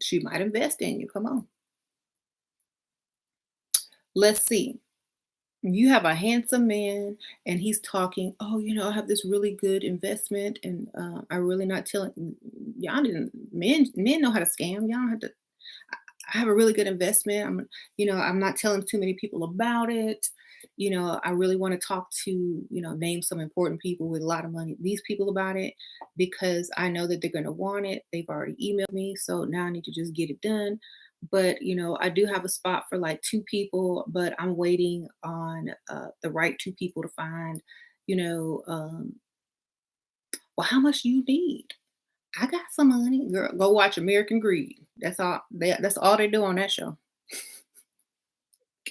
she might invest in you. Come on. Let's see. You have a handsome man and he's talking, oh, I have this really good investment and I really not telling y'all didn't men know how to scam. Y'all don't have to. I have a really good investment. I'm not telling too many people about it. I really want to talk to, name some important people with a lot of money, these people about it, because I know that they're going to want it. They've already emailed me. So now I need to just get it done. But, I do have a spot for like two people, but I'm waiting on the right two people to find, you know, um, well, how much you need? I got some money. Girl, go watch American Greed. That's all they do on that show.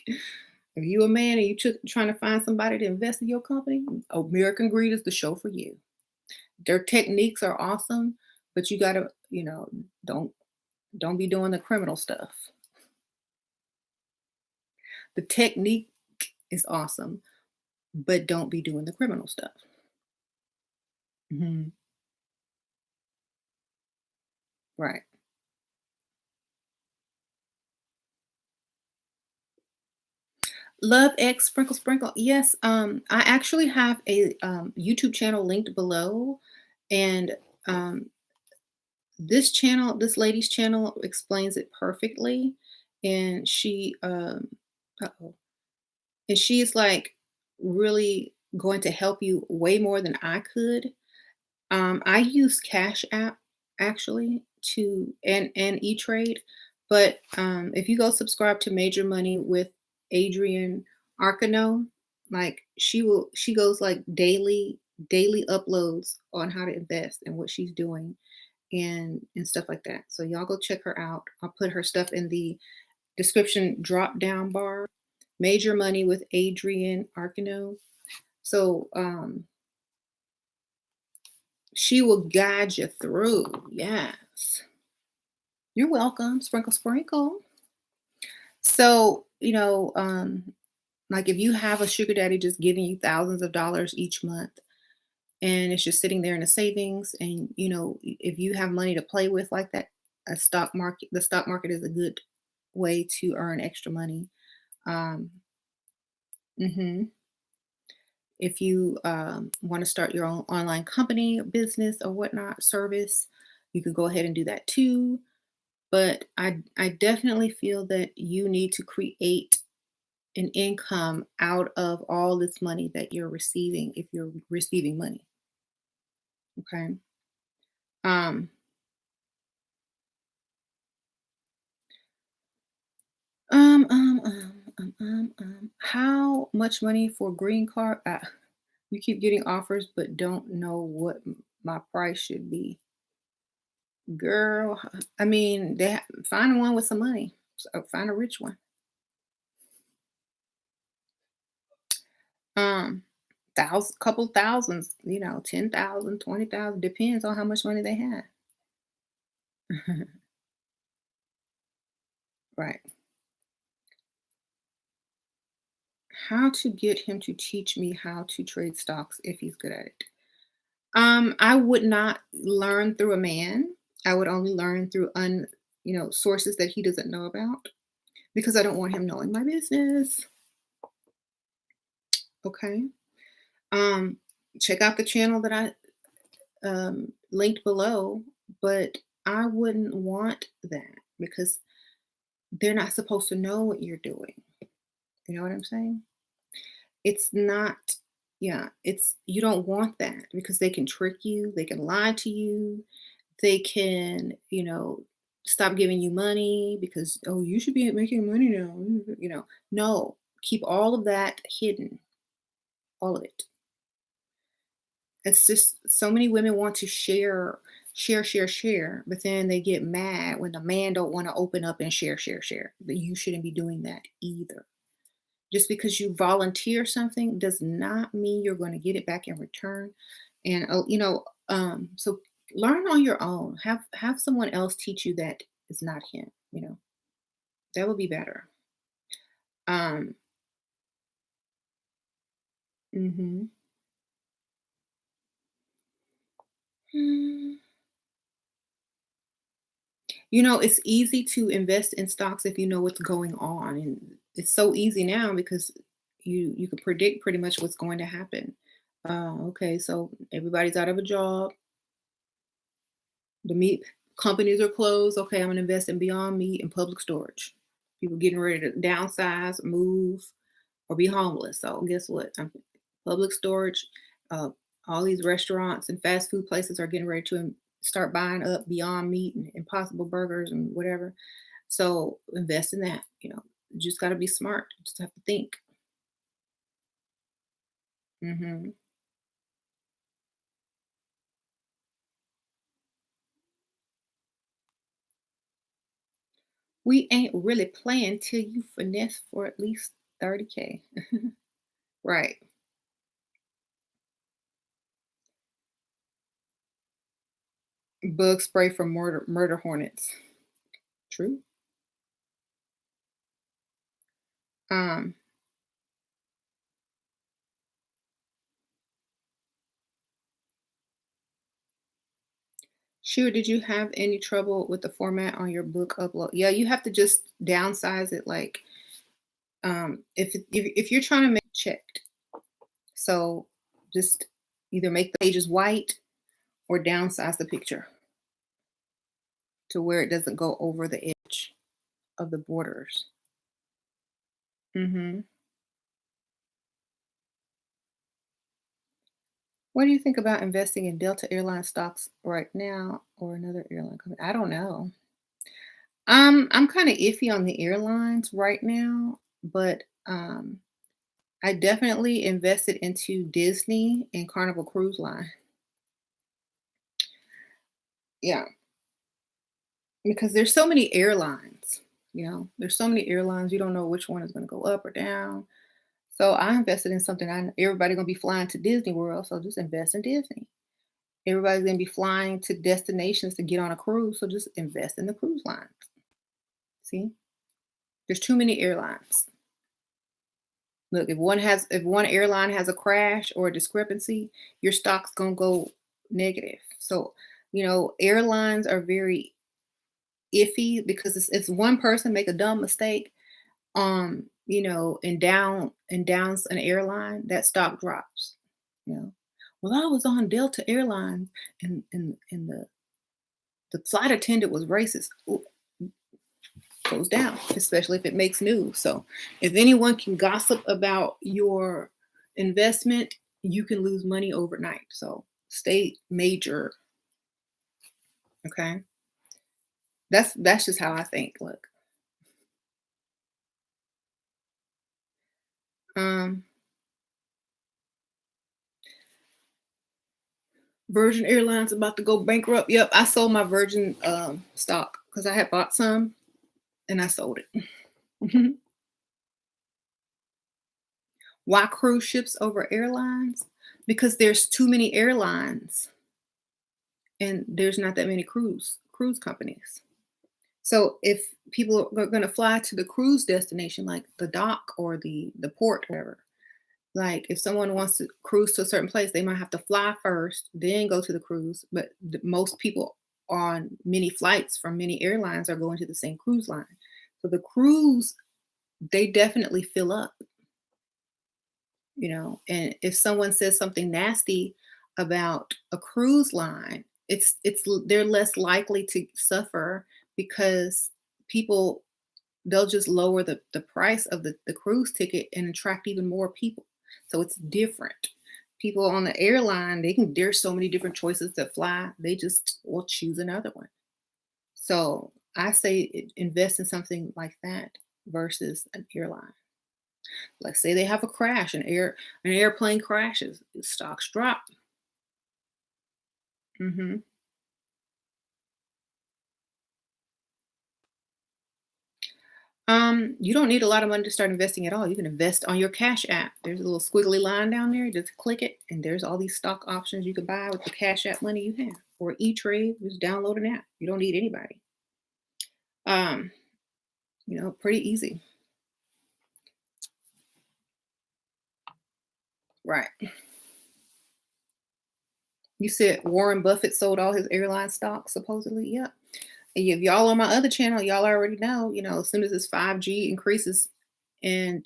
If you a man and trying to find somebody to invest in your company, American Greed is the show for you. Their techniques are awesome, but you gotta, don't don't be doing the criminal stuff. The technique is awesome, but don't be doing the criminal stuff. Mhm. Right. Love X Sprinkle Sprinkle. Yes, I actually have a YouTube channel linked below, and um, this lady's channel explains it perfectly, and uh-oh, and she's like really going to help you way more than I could. I use Cash App actually to and E-Trade, but if you go subscribe to Major Money with Adrienne Arceneaux, like she goes like daily uploads on how to invest and what she's doing and stuff like that. So y'all go check her out. I'll put her stuff in the description drop down bar. Major Money with Adrienne Arceneaux. So she will guide you through. Yes. You're welcome. Sprinkle, sprinkle. So, like if you have a sugar daddy just giving you thousands of dollars each month and it's just sitting there in a savings, and if you have money to play with like that, the stock market is a good way to earn extra money. Um, mhm. If you want to start your own online company, business, or whatnot, service, you could go ahead and do that too. But I definitely feel that you need to create an income out of all this money that you're receiving if you're receiving money. Okay. Um, how much money for green card? You keep getting offers, but don't know what my price should be. Girl, I mean, find one with some money. So find a rich one. Um, couple thousands, 10,000, 20,000, depends on how much money they have. Right. How to get him to teach me how to trade stocks if he's good at it. I would not learn through a man. I would only learn through sources that he doesn't know about because I don't want him knowing my business. Okay. Um, check out the channel that I linked below, but I wouldn't want that because they're not supposed to know what you're doing. You know what I'm saying? It's not, yeah, you don't want that because they can trick you, they can lie to you, they can, stop giving you money because, oh, you should be making money now. No, keep all of that hidden, all of it. It's just so many women want to share, but then they get mad when the man don't want to open up and share. But you shouldn't be doing that either. Just because you volunteer something does not mean you're going to get it back in return. And so learn on your own. Have someone else teach you that is not him. That would be better. Um, mhm. Mm. It's easy to invest in stocks if you know what's going on, and it's so easy now because you can predict pretty much what's going to happen. Okay, so everybody's out of a job. The meat companies are closed. Okay, I'm gonna invest in Beyond Meat and Public Storage. People getting ready to downsize, move, or be homeless. So guess what? Public storage. Uh, all these restaurants and fast food places are getting ready to start buying up Beyond Meat and Impossible Burgers and whatever. So invest in that. You just got to be smart. You just have to think. Hmm. We ain't really playing till you finesse for at least 30K. Right. Bug spray for murder hornets. True. Um, sure. Did you have any trouble with the format on your book upload? Yeah, you have to just downsize it. Like, if you're trying to make it checked, so just either make the pages white or downsize the picture to where it doesn't go over the edge of the borders. Hmm. What do you think about investing in Delta Airlines stocks right now or another airline company? I don't know. I'm kind of iffy on the airlines right now, but I definitely invested into Disney and Carnival Cruise Line. Yeah, because there's so many airlines. There's so many airlines. You don't know which one is going to go up or down. So I invested in something. Everybody gonna be flying to Disney World, so just invest in Disney. Everybody's gonna be flying to destinations to get on a cruise, so just invest in the cruise lines. See, there's too many airlines. Look, if one airline has a crash or a discrepancy, your stock's gonna go negative. So, airlines are very iffy because it's one person make a dumb mistake, and downs an airline, that stock drops. You know. Well, I was on Delta Airlines and the flight attendant was racist. Ooh, goes down, especially if it makes news. So if anyone can gossip about your investment, you can lose money overnight. So stay major. Okay. That's just how I think. Look. Um Virgin Airlines about to go bankrupt. Yep, I sold my Virgin stock because I had bought some and I sold it. Mhm. Why cruise ships over airlines? Because there's too many airlines and there's not that many cruise companies. So if people are going to fly to the cruise destination, like the dock or the port, whatever, like if someone wants to cruise to a certain place, they might have to fly first, then go to the cruise. But most people on many flights from many airlines are going to the same cruise line. So the cruise, they definitely fill up. And if someone says something nasty about a cruise line, they're less likely to suffer because people, they'll just lower the price of the cruise ticket and attract even more people. So it's different. People on the airline, there's so many different choices to fly, they just will choose another one. So I say invest in something like that versus an airline. Like say they have a crash, an airplane crashes, stocks drop. hmm you don't need a lot of money to start investing at all. You can invest on your Cash app. There's a little squiggly line down there. Just click it, and there's all these stock options you can buy with the Cash app money you have. Or E-Trade, just download an app. You don't need anybody. Um, pretty easy. Right. You said Warren Buffett sold all his airline stocks, supposedly. Yep. And if y'all on my other channel, y'all already know, as soon as this 5G increases and,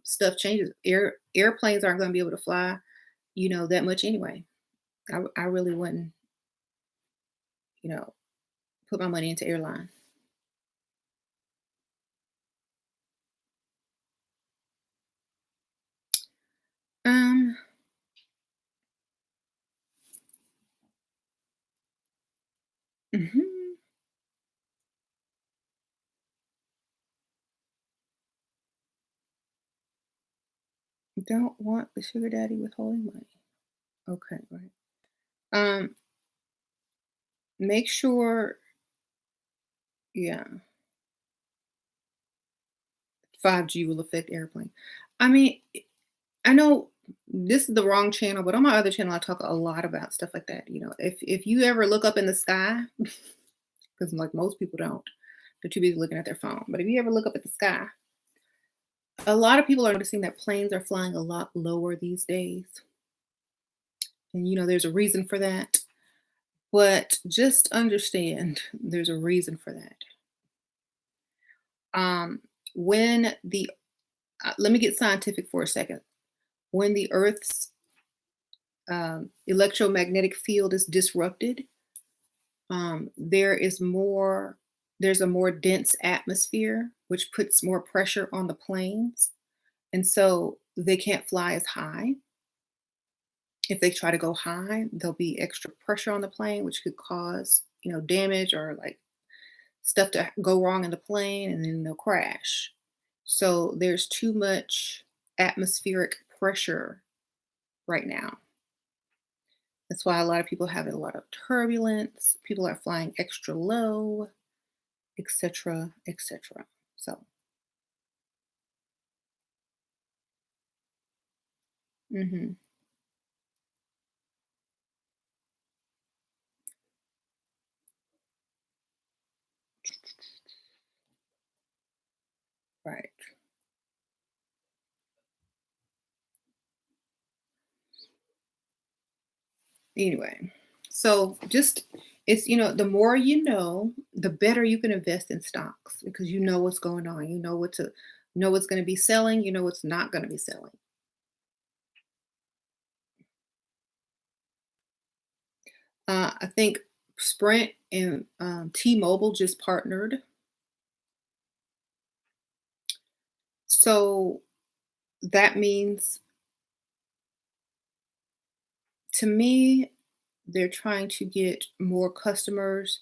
stuff changes, airplanes aren't going to be able to fly, that much anyway. I really wouldn't, you know, put my money into airline. Um, mhm. Don't want the sugar daddy withholding money. Okay, right. Um, Make sure, yeah, 5G will affect airplane. I mean, I know this is the wrong channel, but on my other channel, I talk a lot about stuff like that. If you ever look up in the sky, because like most people don't, they're too busy looking at their phone. But if you ever look up at the sky, a lot of people are noticing that planes are flying a lot lower these days. And there's a reason for that. But just understand there's a reason for that. Um, when the Let me get scientific for a second. When the Earth's electromagnetic field is disrupted, there's a more dense atmosphere, which puts more pressure on the planes, and so they can't fly as high. If they try to go high, there'll be extra pressure on the plane, which could cause, damage or like stuff to go wrong in the plane and then they'll crash. So there's too much atmospheric pressure right now. That's why a lot of people having a lot of turbulence. People are flying extra low, etc., etc. So, hmm right. Anyway, so just it's the more you know, the better you can invest in stocks because you know what's going on. You know what's going to be selling. You know what's not going to be selling. I think Sprint and T-Mobile just partnered. So that means to me, they're trying to get more customers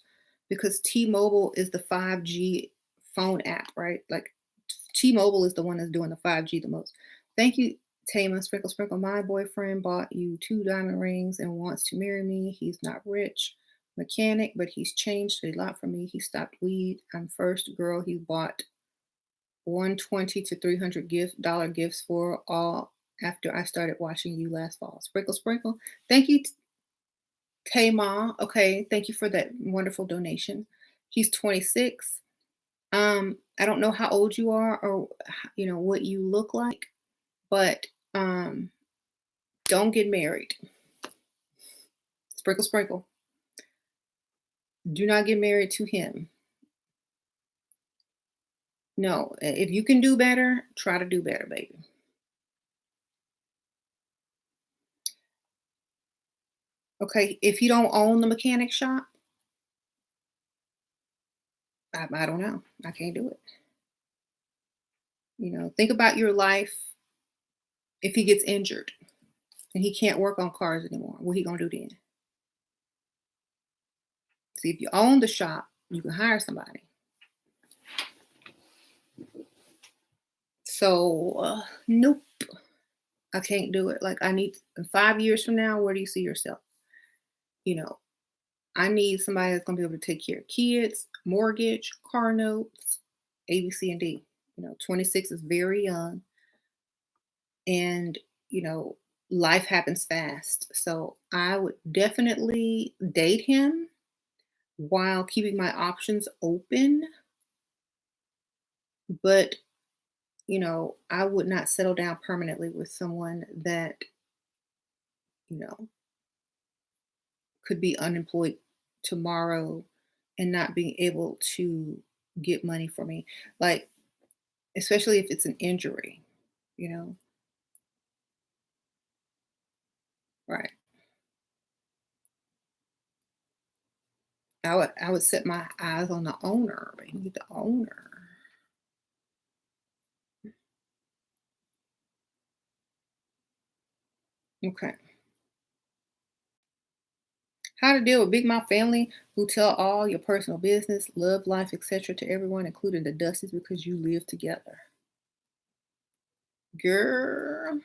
because T-Mobile is the 5G phone app, right? Like T-Mobile is the one that's doing the 5G the most. Thank you, Tama. Sprinkle, sprinkle. My boyfriend bought you 2 diamond rings and wants to marry me. He's not rich, mechanic, but he's changed a lot for me. He stopped weed. I'm first girl he bought 120 to 300 dollar gifts for all after I started watching you last fall. Sprinkle, sprinkle. Thank you, Tama. Okay, thank you for that wonderful donation. He's 26. I don't know how old you are or what you look like, but don't get married. Sprinkle, sprinkle. Do not get married to him. No, if you can do better, try to do better, baby. Okay, if you don't own the mechanic shop, I don't know. I can't do it. Think about your life if he gets injured and he can't work on cars anymore. What he gonna do then? See, if you own the shop, you can hire somebody. So, nope, I can't do it. Like, I need 5 years from now, where do you see yourself? You know, I need somebody that's gonna be able to take care of kids, mortgage, car notes, A, B, C, and D. 26 is very young, and you know, life happens fast. So I would definitely date him while keeping my options open, but I would not settle down permanently with someone that, you know, could be unemployed tomorrow and not being able to get money for me. Like, especially if it's an injury, you know. Right. I would set my eyes on the owner, baby, the owner. Okay. How to deal with big mouth family who tell all your personal business, love life, etc. to everyone, including the Dusties, because you live together. Girl,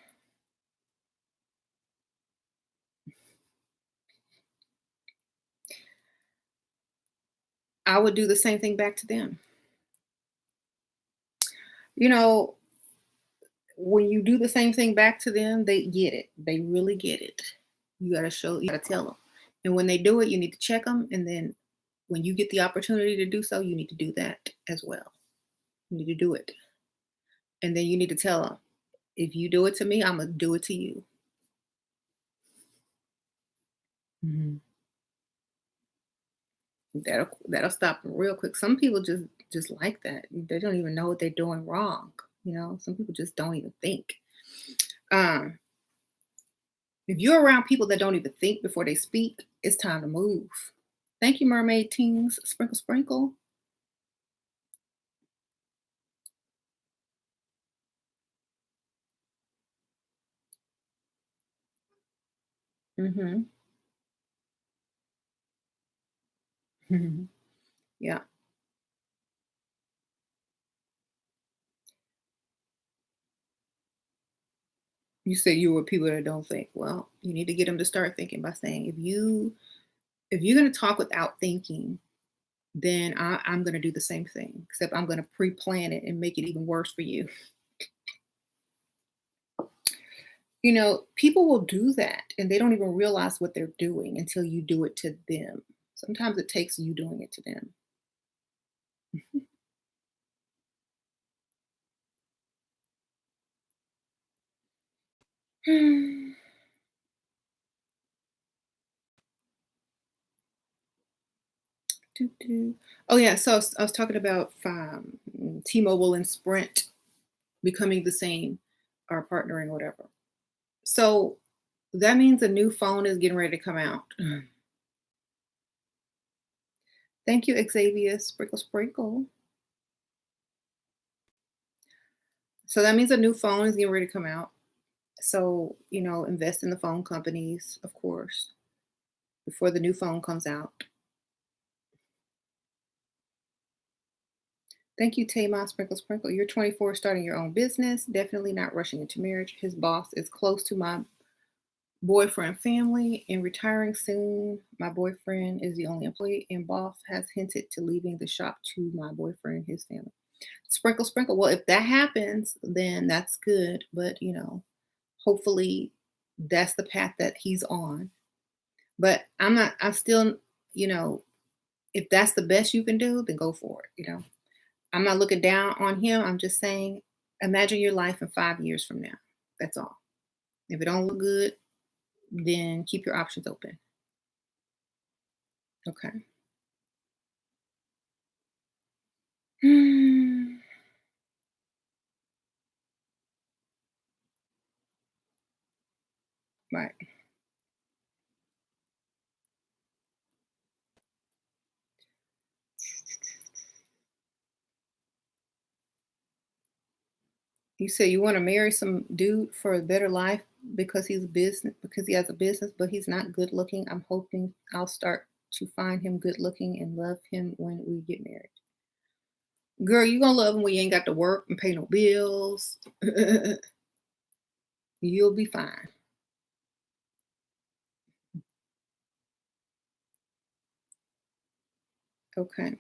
I would do the same thing back to them. You know, when you do the same thing back to them, they get it. They really get it. You gotta tell them. And when they do it, you need to check them. And then when you get the opportunity to do so, you need to do that as well. You need to do it. And then you need to tell them, if you do it to me, I'm going to do it to you. Mhm. That'll stop them real quick. Some people just like that. They don't even know what they're doing wrong. Some people just don't even think. Um, if you're around people that don't even think before they speak, it's time to move. Thank you, Mermaid Teens. Sprinkle, sprinkle. Mhm. Yeah. You say you were people that don't think. Well, you need to get them to start thinking by saying, if you're gonna talk without thinking, then I'm gonna do the same thing, except I'm gonna pre-plan it and make it even worse for you. People will do that and they don't even realize what they're doing until you do it to them. Sometimes it takes you doing it to them. Doo, doo. Oh yeah, so I was talking about T-Mobile and Sprint becoming the same or partnering, whatever. So that means a new phone is getting ready to come out. Thank you, Xavier. Sprinkle, sprinkle. So that means a new phone is getting ready to come out. So, invest in the phone companies, of course, before the new phone comes out. Thank you, Tama. Sprinkle, sprinkle. You're 24, starting your own business. Definitely not rushing into marriage. His boss is close to my boyfriend family and retiring soon. My boyfriend is the only employee, and boss has hinted to leaving the shop to my boyfriend, his family. Sprinkle, sprinkle. Well, if that happens, then that's good. But, hopefully that's the path that he's on. But I'm still, you know, if that's the best you can do, then go for it. I'm not looking down on him. I'm just saying, imagine your life in 5 years from now. That's all. If it don't look good, then keep your options open. Okay. Right. You say you want to marry some dude for a better life because he has a business, but he's not good looking. I'm hoping I'll start to find him good looking and love him when we get married. Girl, you gonna love him when you ain't got to work and pay no bills. You'll be fine. Okay.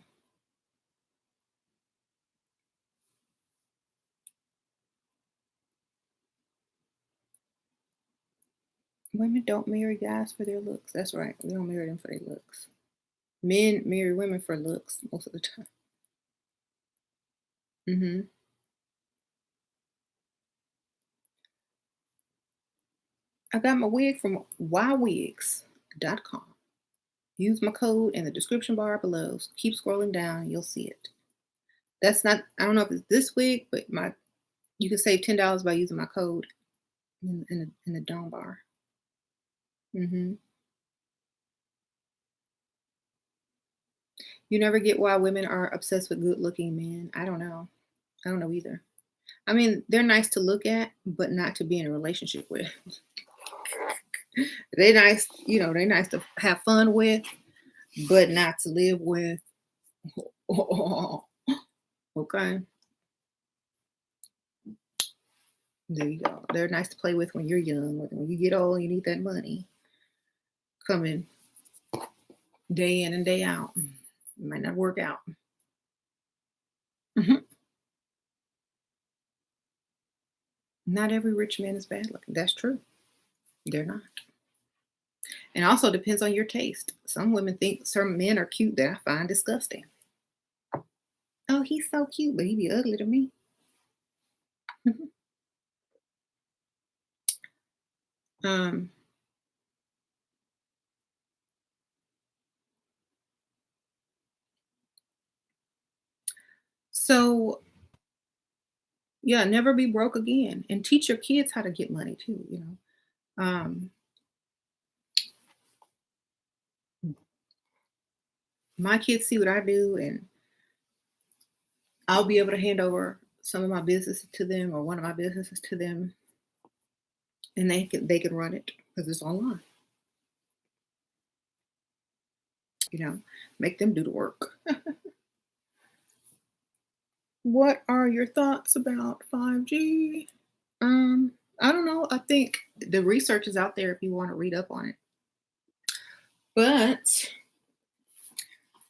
Women don't marry guys for their looks. That's right. We don't marry them for their looks. Men marry women for looks most of the time. Hmm. I got my wig from ywigs.com. Use my code in the description bar below. So keep scrolling down, you'll see it. That's not, I don't know if it's this wig, but you can save $10 by using my code in the down bar. Hmm. You never get why women are obsessed with good looking men. I don't know. I don't know either. I mean, they're nice to look at, but not to be in a relationship with. They're nice to have fun with, but not to live with. Okay. There you go. They're nice to play with when you're young. When you get old, you need that money coming day in and day out. It might not work out. Mhm. Not every rich man is bad looking. That's true. They're not. And also depends on your taste. Some women think certain men are cute that I find disgusting. Oh, he's so cute, but he be ugly to me. um, so yeah, never be broke again. And teach your kids how to get money too. Um, my kids see what I do and I'll be able to hand over some of my business to them or one of my businesses to them and they can run it because it's online. Make them do the work. What are your thoughts about 5G? I don't know. I think the research is out there if you want to read up on it. But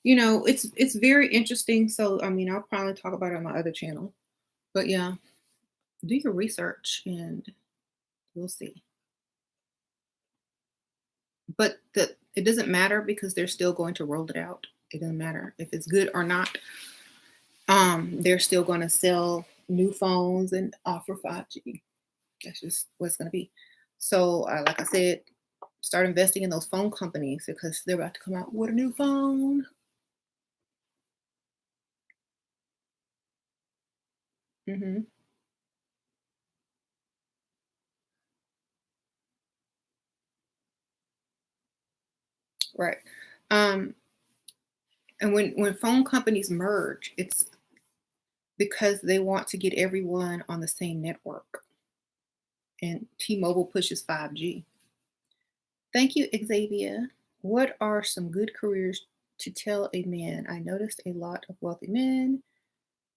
it's very interesting. So I mean, I'll probably talk about it on my other channel. But yeah, do your research and you'll see. But it doesn't matter because they're still going to roll it out. It doesn't matter if it's good or not. They're still going to sell new phones and offer 5G. That's just what it's going to be. So, like I said, start investing in those phone companies because they're about to come out with a new phone. hmm Right. Um, and when phone companies merge, it's because they want to get everyone on the same network. And T-Mobile pushes 5G. Thank you, Xavier. What are some good careers to tell a man? I noticed a lot of wealthy men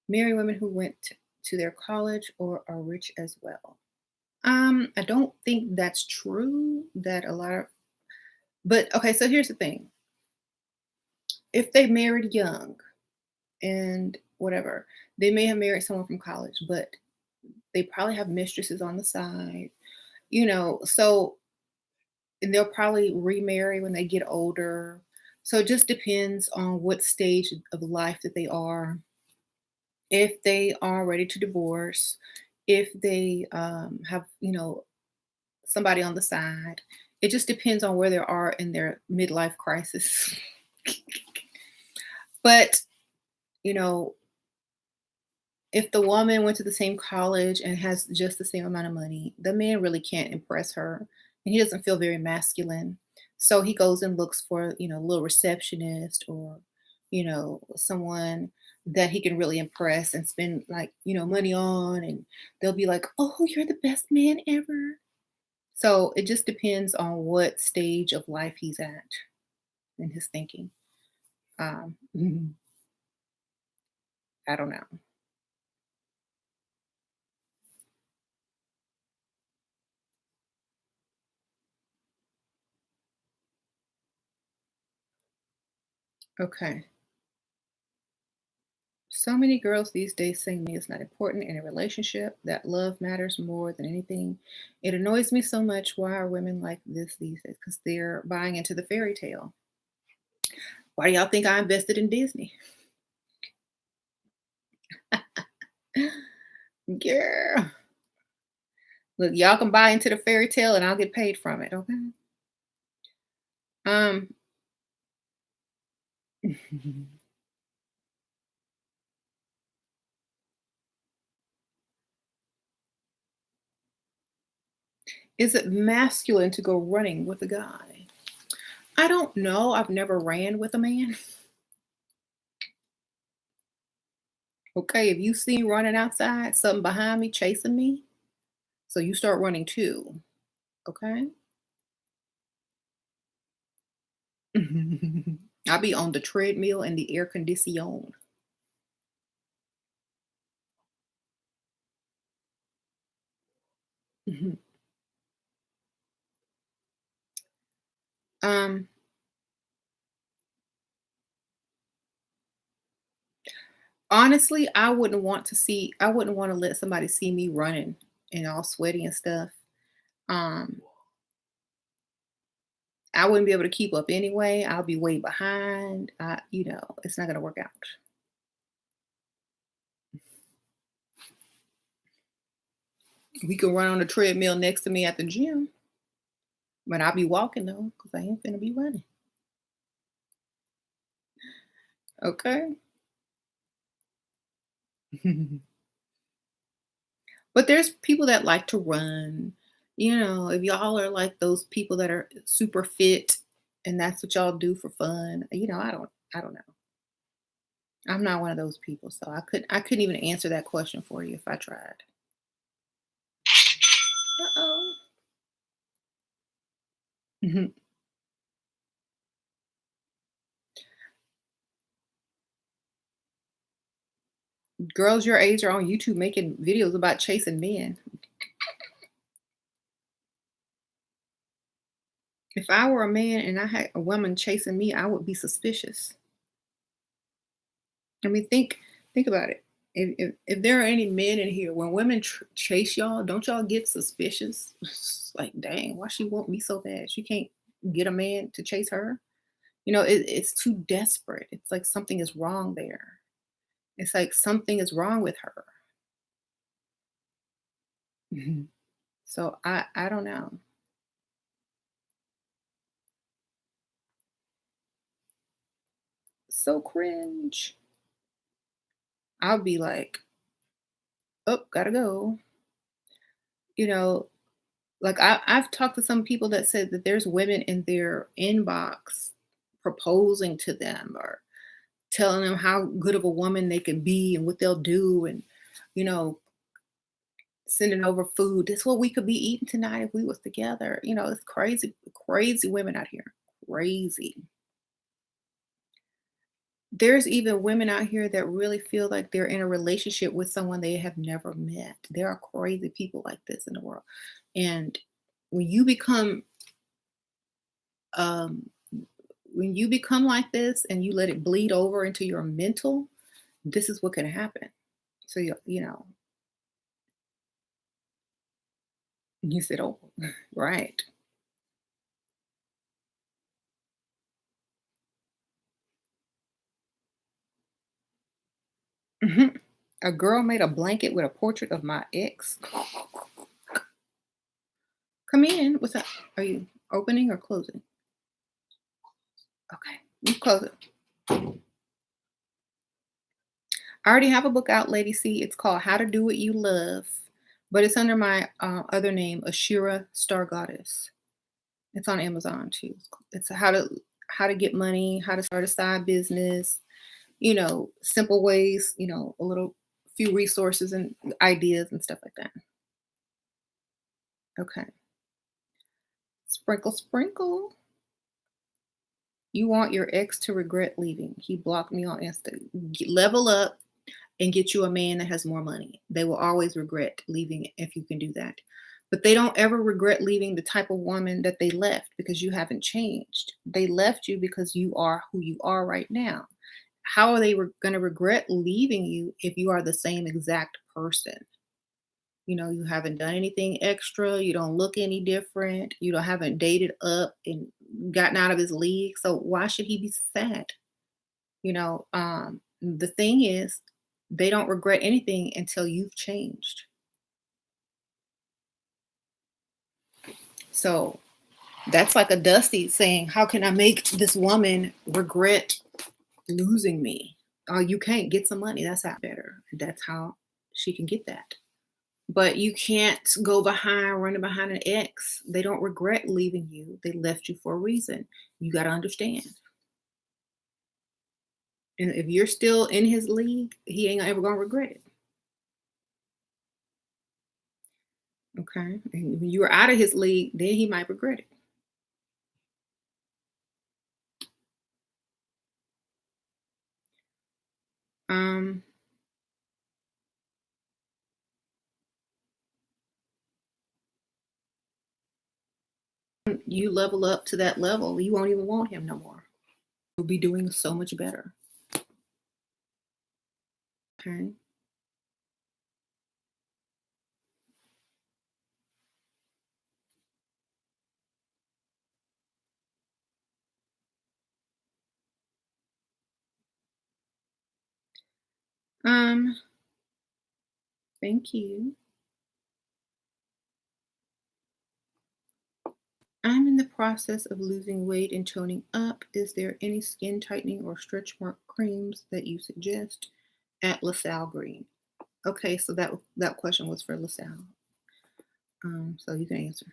marry women who went to their college or are rich as well. I don't think that's true. That a lot of, but okay. So here's the thing: if they married young and whatever, they may have married someone from college, but they probably have mistresses on the side. So and they'll probably remarry when they get older. So it just depends on what stage of life that they are. If they are ready to divorce, if they have, somebody on the side. It just depends on where they are in their midlife crisis. But, you know, if the woman went to the same college and has just the same amount of money, the man really can't impress her. And he doesn't feel very masculine. So he goes and looks for, a little receptionist or, someone that he can really impress and spend like, money on. And they'll be like, oh, you're the best man ever. So it just depends on what stage of life he's at in his thinking. Um, I don't know. Okay. So many girls these days say money is not important in a relationship, that love matters more than anything. It annoys me so much. Why are women like this these days? Because they're buying into the fairy tale. Why do y'all think I invested in Disney? Girl. Look, y'all can buy into the fairy tale and I'll get paid from it, okay? Um is it masculine to go running with a guy? I don't know. I've never ran with a man. Okay, if you see me running outside, something behind me chasing me, so you start running too. Okay? I'll be on the treadmill and the air condition. Mhm. Um, Honestly, I wouldn't want to let somebody see me running and all sweaty and stuff. Um, I wouldn't be able to keep up anyway. I'll be way behind. It's not gonna work out. We can run on the treadmill next to me at the gym, but I'll be walking though, because I ain't gonna be running. Okay. But there's people that like to run. If y'all are like those people that are super fit and that's what y'all do for fun, I don't know. I'm not one of those people, so I couldn't even answer that question for you if I tried. Uh-oh. Mhm. Girls your age are on YouTube making videos about chasing men. If I were a man and I had a woman chasing me, I would be suspicious. I mean, think about it. If there are any men in here, when women chase y'all, don't y'all get suspicious? It's like, dang, why she want me so bad? She can't get a man to chase her. It's too desperate. It's like something is wrong there. It's like something is wrong with her. Mhm. So I don't know. So cringe. I'll be like, oh, gotta go. You know, like I've talked to some people that said that there's women in their inbox proposing to them or telling them how good of a woman they can be and what they'll do and you know sending over food. This is what we could be eating tonight if we was together. It's crazy, crazy women out here. Crazy. There's even women out here that really feel like they're in a relationship with someone they have never met. There are crazy people like this in the world. And when you become um when you become like this and you let it bleed over into your mental, this is what can happen. So you said, oh, right. Mhm. A girl made a blanket with a portrait of my ex. Come in. What's up? Are you opening or closing? Okay, you close it. I already have a book out, Lady C. It's called How to Do What You Love, but it's under my other name, Ashira Star Goddess. It's on Amazon too. It's how to get money, how to start a side business, simple ways, a little few resources and ideas and stuff like that. Okay. Sprinkle, sprinkle. You want your ex to regret leaving. He blocked me on Insta. Level up and get you a man that has more money. They will always regret leaving if you can do that. But they don't ever regret leaving the type of woman that they left because you haven't changed. They left you because you are who you are right now. How are they going to regret leaving you if you are the same exact person? You haven't done anything extra. You don't look any different. Haven't dated up and gotten out of his league. So why should he be sad? The thing is, they don't regret anything until you've changed. So that's like a Dusty saying, how can I make this woman regret losing me? Oh, you can't get some money. That's how better. That's how she can get that. But you can't go running behind an ex. They don't regret leaving you. They left you for a reason. You got to understand. And if you're still in his league, he ain't ever gonna regret it. Okay. And when you're out of his league, then he might regret it. Um, you level up to that level, you won't even want him no more. You'll be doing so much better. Okay. Um, thank you. I'm in the process of losing weight and toning up. Is there any skin tightening or stretch mark creams that you suggest at LaSalle Green? Okay, so that question was for LaSalle. So you can answer.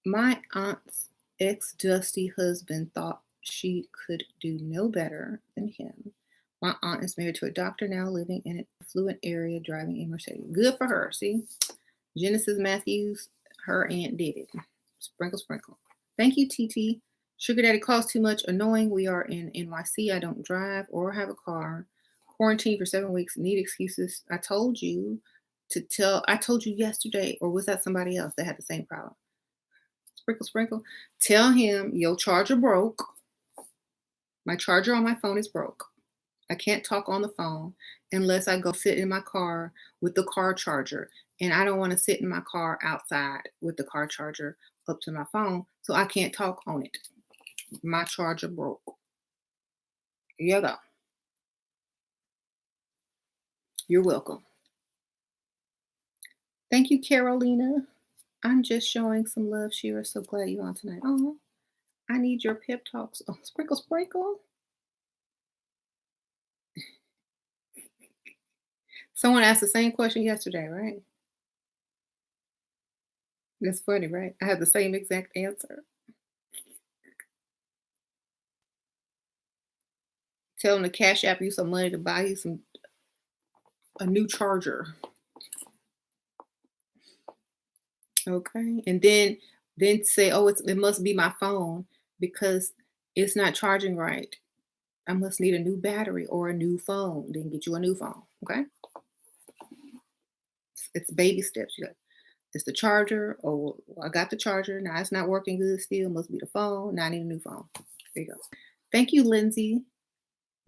My aunt's ex-dusty husband thought she could do no better than him. My aunt is married to a doctor now, living in an affluent area, driving a Mercedes. Good for her. See, Genesis Matthews, her aunt did it. Sprinkle, sprinkle. Thank you, TT. Sugar daddy costs too much. Annoying. We are in NYC. I don't drive or have a car. Quarantine for 7 weeks. Need excuses. I told you yesterday, or was that somebody else that had the same problem? Sprinkle, sprinkle. Tell him your charger broke. My charger on my phone is broke. I can't talk on the phone unless I go sit in my car with the car charger. And I don't want to sit in my car outside with the car charger up to my phone, so I can't talk on it. My charger broke. Here you go. You're welcome. Thank you, Carolina. I'm just showing some love, Shira. So glad you're on tonight. Oh, I need your pep talks. Oh, sprinkle, sprinkle. Someone asked the same question yesterday, right? That's funny, right? I have the same exact answer. Tell them to cash app you some money to buy you a new charger. Okay. And then say, oh, it must be my phone because it's not charging right. I must need a new battery or a new phone. Then get you a new phone. Okay. It's baby steps. It's the charger. Oh, I got the charger. Now it's not working good still. Must be the phone. Now I need a new phone. There you go. Thank you, Lindsay.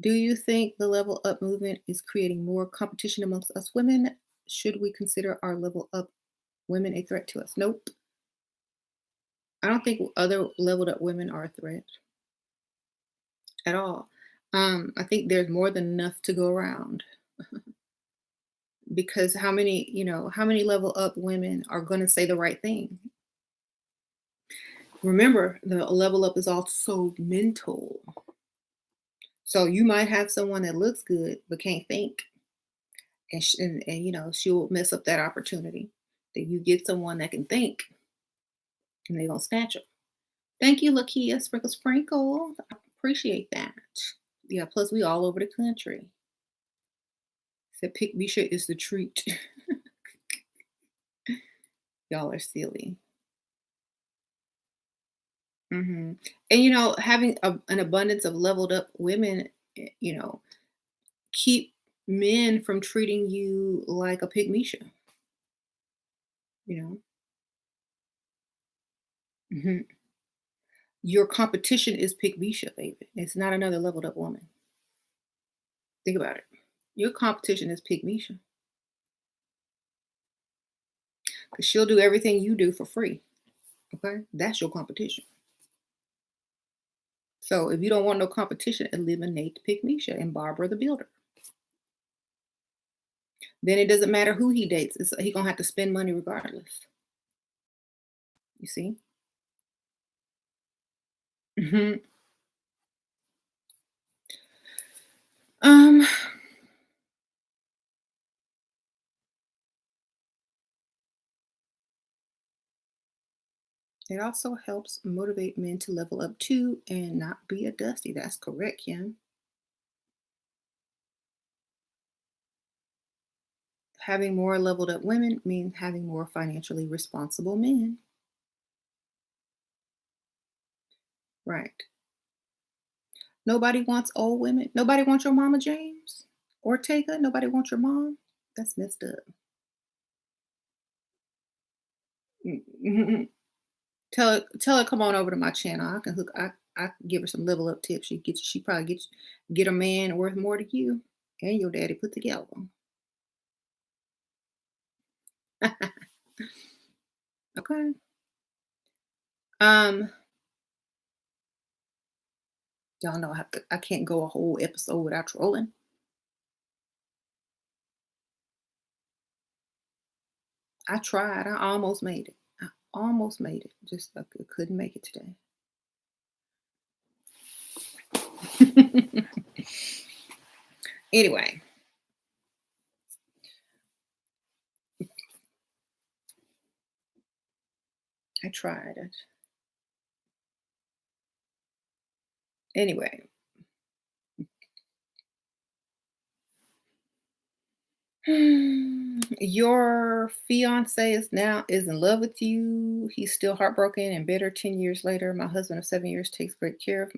Do you think the level up movement is creating more competition amongst us women? Should we consider our level up women a threat to us? Nope. I don't think other leveled up women are a threat at all. I think there's more than enough to go around because how many level up women are going to say the right thing? Remember, the level up is also mental. So you might have someone that looks good but can't think, and she'll mess up that opportunity. That you get someone that can think, and they're gonna snatch them. Thank you, Lakia Sprinkle Sprinkle. I appreciate that. Yeah. Plus, we all over the country. Said pick Misha is the treat. Y'all are silly. Hmm. And having an abundance of leveled up women, you know, keep men from treating you like a pygmisha. You know, Mhm. Your competition is pygmisha, baby. It's not another leveled up woman. Think about it. Your competition is pygmisha because she'll do everything you do for free. Okay, that's your competition. So if you don't want no competition, eliminate pygmisha and Barbara the Builder. Then it doesn't matter who he dates. He gonna have to spend money regardless. You see? Hmm. Um, it also helps motivate men to level up too and not be a dusty. That's correct, Kim. Having more leveled up women means having more financially responsible men. Right. Nobody wants old women. Nobody wants your mama, James. Ortega. Nobody wants your mom. That's messed up. Mm. Tell her come on over to my channel. I can give her some level up tips. She probably get a man worth more to you and your daddy put together. Okay. Um, y'all know I can't go a whole episode without trolling. I tried. I almost made it. I almost made it. Just I couldn't make it today. Anyway, I tried. Anyway, your fiance is in love with you. He's still heartbroken and bitter 10 years later. My husband of 7 years takes great care of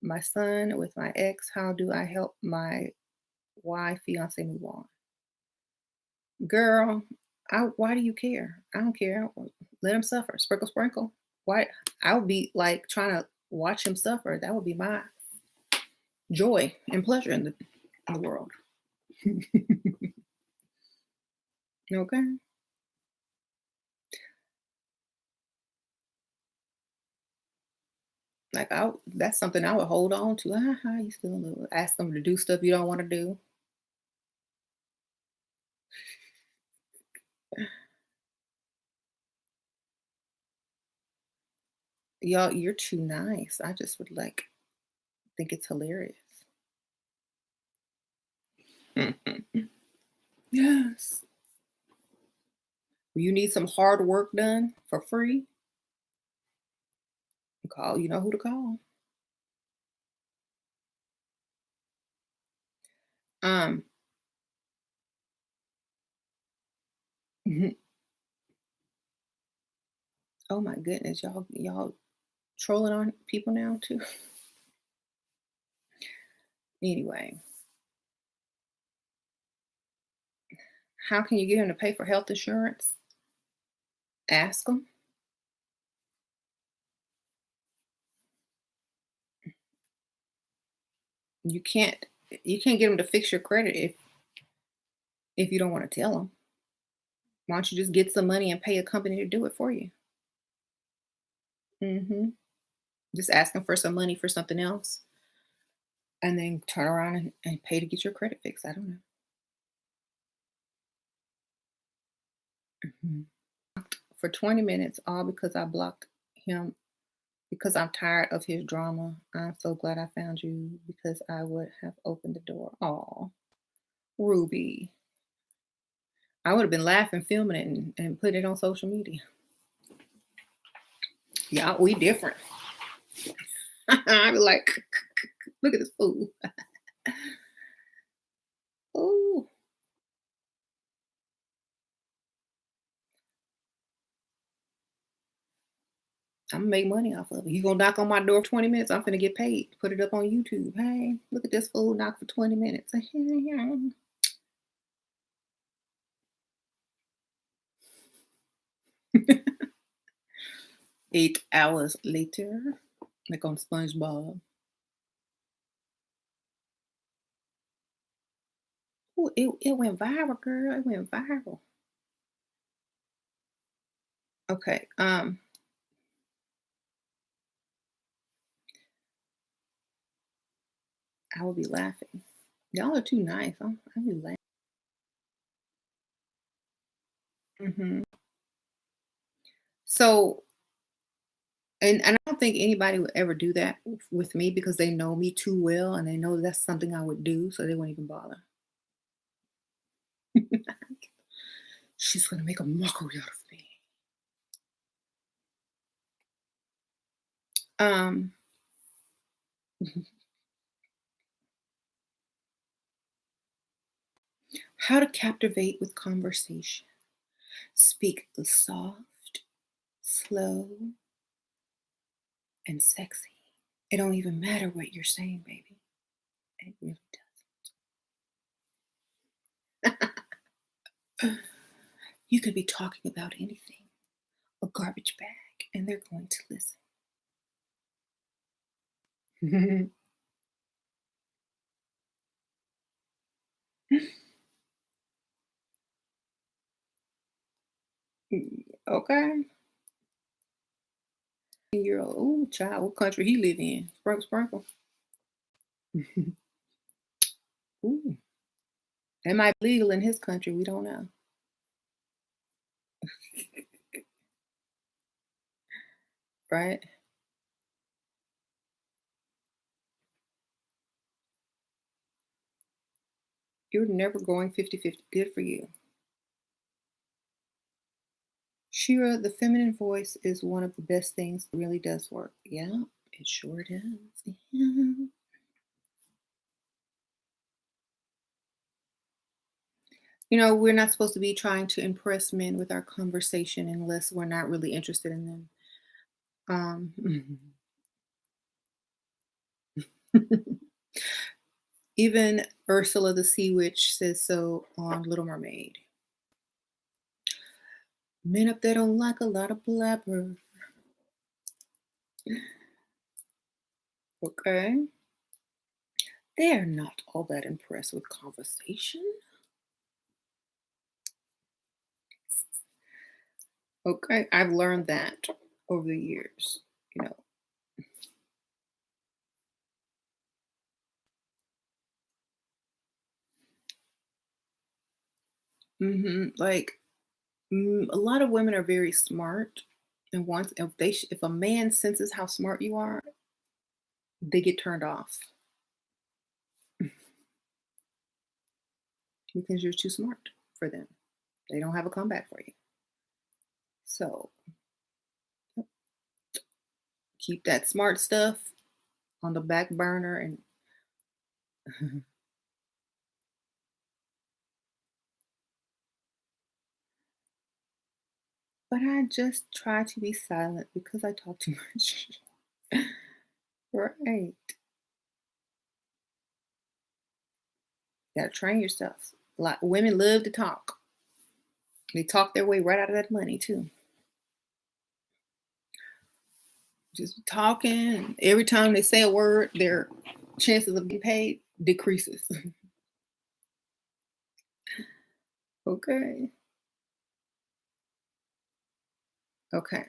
my son with my ex. How do I help my why fiance move on? Girl, why do you care? I don't care. Let him suffer. Sprinkle, sprinkle. Why? I would be like trying to watch him suffer. That would be my joy and pleasure in the world. Okay. Like that's something I would hold on to. How you still ask them to do stuff you don't want to do. Y'all, you're too nice. I just would like think it's hilarious. Mhm. Yes. You need some hard work done for free? Call, you know who to call. Um, mhm. Oh my goodness, y'all trolling on people now too. Anyway, how can you get him to pay for health insurance? Ask him. You can't you can't get him to fix your credit if you don't want to tell him. Why don't you just get some money and pay a company to do it for you? Hmm. Just ask him for some money for something else, and then turn around and pay to get your credit fixed. I don't know. Mhm. For 20 minutes, all because I blocked him because I'm tired of his drama. I'm so glad I found you because I would have opened the door. Oh, Ruby. I would have been laughing, filming it, and putting it on social media. Yeah, we different. I'd be like, look at this fool. Oh, I'm gonna make money off of it. You gonna knock on my door for 20 minutes? I'm gonna get paid. Put it up on YouTube. Hey, look at this fool knock for 20 minutes. 8 hours later, like on SpongeBob. Ooh, it went viral, girl. It went viral. Okay. I will be laughing. Y'all are too nice. I'll be laughing. Hmm. So, and I don't think anybody would ever do that with me because they know me too well and they know that's something I would do, so they won't even bother. She's gonna make a mockery out of me. Um, how to captivate with conversation. Speak soft, slow, and sexy. It don't even matter what you're saying, baby. It really does. You could be talking about anything, a garbage bag, and they're going to listen. Okay. You're oh child, what country he live in? Sprinkle, sprinkle. Ooh, it might be legal in his country. We don't know. Right? You're never going 50-50. Good for you. Shira, the feminine voice is one of the best things that really does work. Yeah, it sure does. Yeah. You know, we're not supposed to be trying to impress men with our conversation unless we're not really interested in them. Um, Even Ursula the Sea Witch says so on Little Mermaid. Men up there don't like a lot of blabber. Okay. They're not all that impressed with conversation. Okay. I've learned that over the years, you know. Like a lot of women are very smart, and once if a man senses how smart you are, they get turned off because you're too smart for them. They don't have a comeback for you. So keep that smart stuff on the back burner and but I just try to be silent because I talk too much. Right. Gotta train yourself. A lot women love to talk. They talk their way right out of that money too. Just talking. And every time they say a word, their chances of getting paid decreases. Okay. Okay.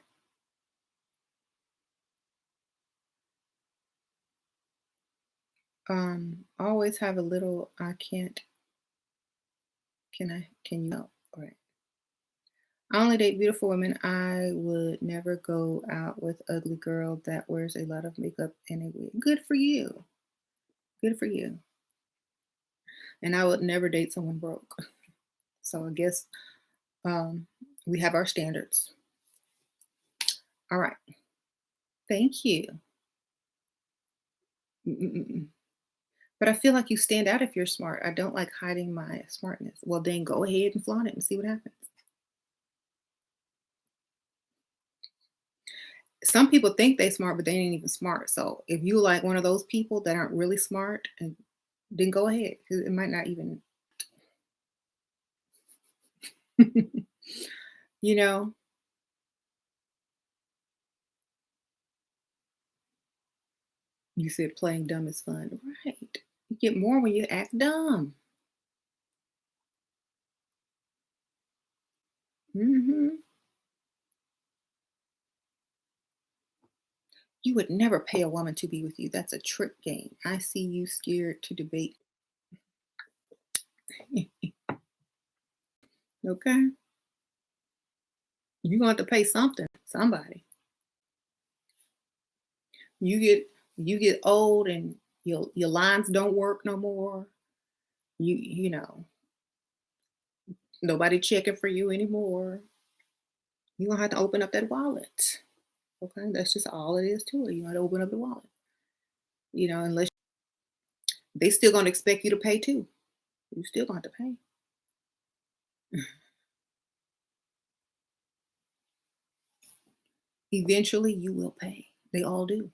Always have a little I can't can you help? All right. I only date beautiful women. I would never go out with ugly girl that wears a lot of makeup and a wig. Good for you. Good for you. And I would never date someone broke. So I guess um, we have our standards. All right. Thank you. Mm-mm-mm. But I feel like you stand out if you're smart. I don't like hiding my smartness. Well, then go ahead and flaunt it and see what happens. Some people think they smart, but they ain't even smart. So if you like one of those people that aren't really smart, and then go ahead because it might not even, you know, you said playing dumb is fun, right? You get more when you act dumb. hmm You would never pay a woman to be with you. That's a trick game. I see you scared to debate. Okay, you're gonna have to pay something, somebody. You get old and your lines don't work no more. You know nobody checking for you anymore. You're gonna have to open up that wallet. Okay, that's just all it is to it. You gotta open up the wallet. Unless they still gonna expect you to pay too. You still gonna have to pay. Eventually, you will pay. They all do.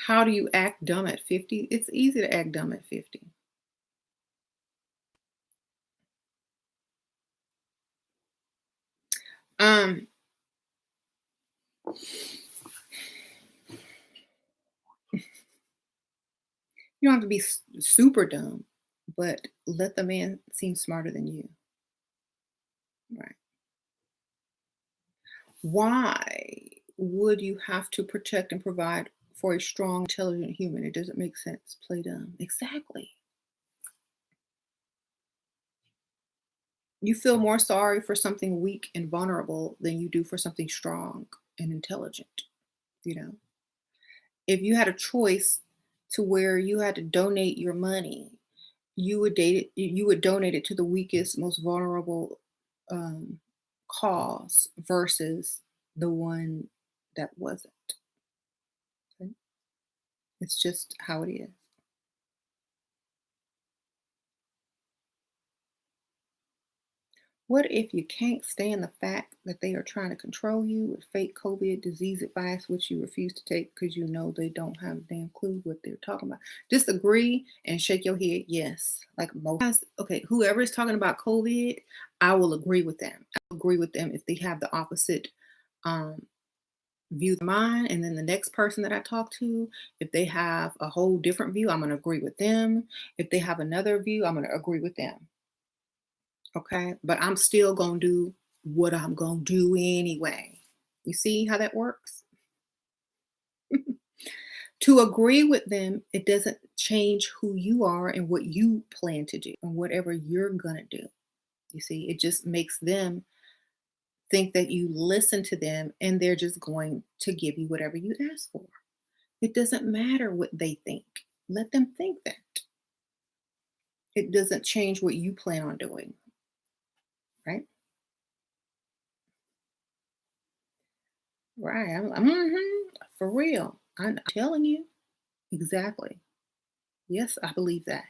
How do you act dumb at 50? It's easy to act dumb at 50. Um, you don't have to be super dumb, but let the man seem smarter than you. Right. Why would you have to protect and provide for a strong, intelligent human? It doesn't make sense. Play dumb. Exactly. You feel more sorry for something weak and vulnerable than you do for something strong and intelligent. You know, if you had a choice to where you had to donate your money, you would date it. You would donate it to the weakest, most vulnerable um, cause versus the one that wasn't. Okay? It's just how it is. What if you can't stand the fact that they are trying to control you with fake COVID disease advice, which you refuse to take because you know they don't have a damn clue what they're talking about? Just agree and shake your head, yes. Like most guys, okay, whoever is talking about COVID, I will agree with them. I will agree with them if they have the opposite um, view of mine. And then the next person that I talk to, if they have a whole different view, I'm going to agree with them. If they have another view, I'm going to agree with them. Okay. But I'm still going to do what I'm going to do anyway. You see how that works? To agree with them, it doesn't change who you are and what you plan to do and whatever you're going to do. You see, it just makes them think that you listen to them and they're just going to give you whatever you ask for. It doesn't matter what they think. Let them think that. It doesn't change what you plan on doing, right? Right. For real. I'm telling you. Exactly. Yes, I believe that.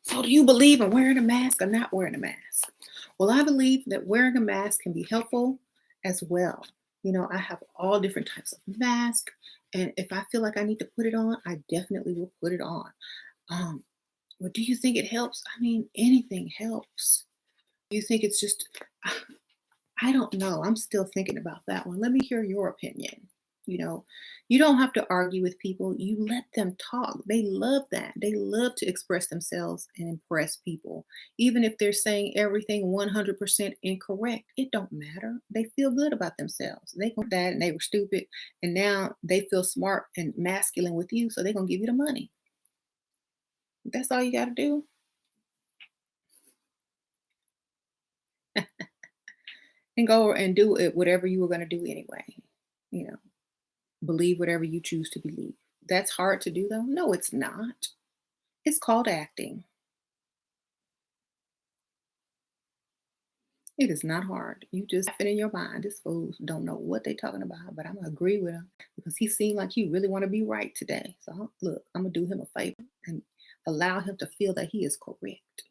So, do you believe in wearing a mask or not wearing a mask? Well, I believe that wearing a mask can be helpful as well. I have all different types of masks, and if I feel like I need to put it on, I definitely will put it on. Um, well, do you think it helps? I mean, anything helps. Do you think it's just, I don't know. I'm still thinking about that one. Let me hear your opinion. You know, you don't have to argue with people. You let them talk. They love that. They love to express themselves and impress people. Even if they're saying everything 100% incorrect, it don't matter. They feel good about themselves. They got that and they were stupid. And now they feel smart and masculine with you. So they're going to give you the money. That's all you got to do. And go and do it, whatever you were going to do anyway. You know, believe whatever you choose to believe. That's hard to do, though. No, it's not. It's called acting. It is not hard. You just have it in your mind. This fool don't know what they talking about, but I'm gonna agree with him because he seemed like he really want to be right today. So look, I'm gonna do him a favor and allow him to feel that he is correct.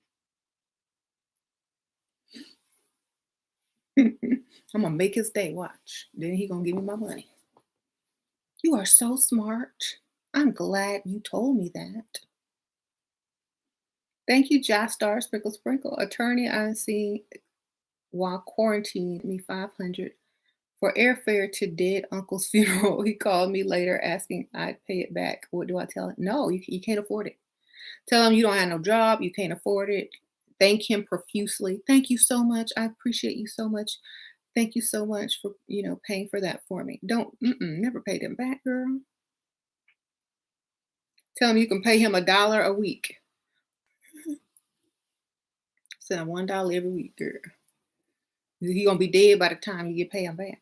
I'm gonna make his day. Watch. Then he gonna give me my money. You are so smart. I'm glad you told me that. Thank you, Josh Star Sprinkle Sprinkle. Attorney I see while quarantined me 500 for airfare to dead uncle's funeral. He called me later asking I'd pay it back. What do I tell him? No, you can't afford it. Tell him you don't have no job. You can't afford it. Thank him profusely. Thank you so much. I appreciate you so much. Thank you so much for paying for that for me. Don't never pay them back, girl. Tell him you can pay him $1 a week. Send him $1 every week, girl. He gonna be dead by the time you get pay him back.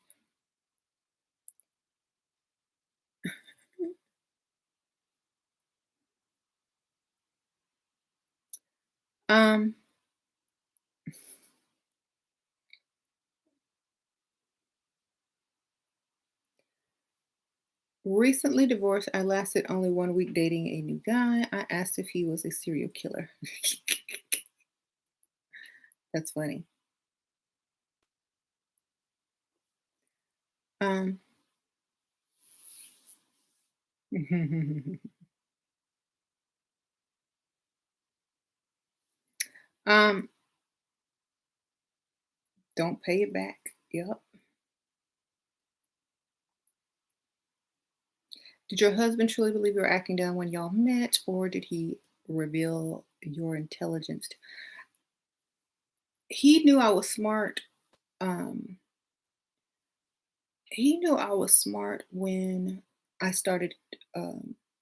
Um, Recently divorced. I lasted only 1 week dating a new guy. I asked if he was a serial killer. That's funny. Um, um, don't pay it back. Yep. Did your husband truly believe you were acting down when y'all met, or did he reveal your intelligence? He knew I was smart. Um, he knew I was smart when I started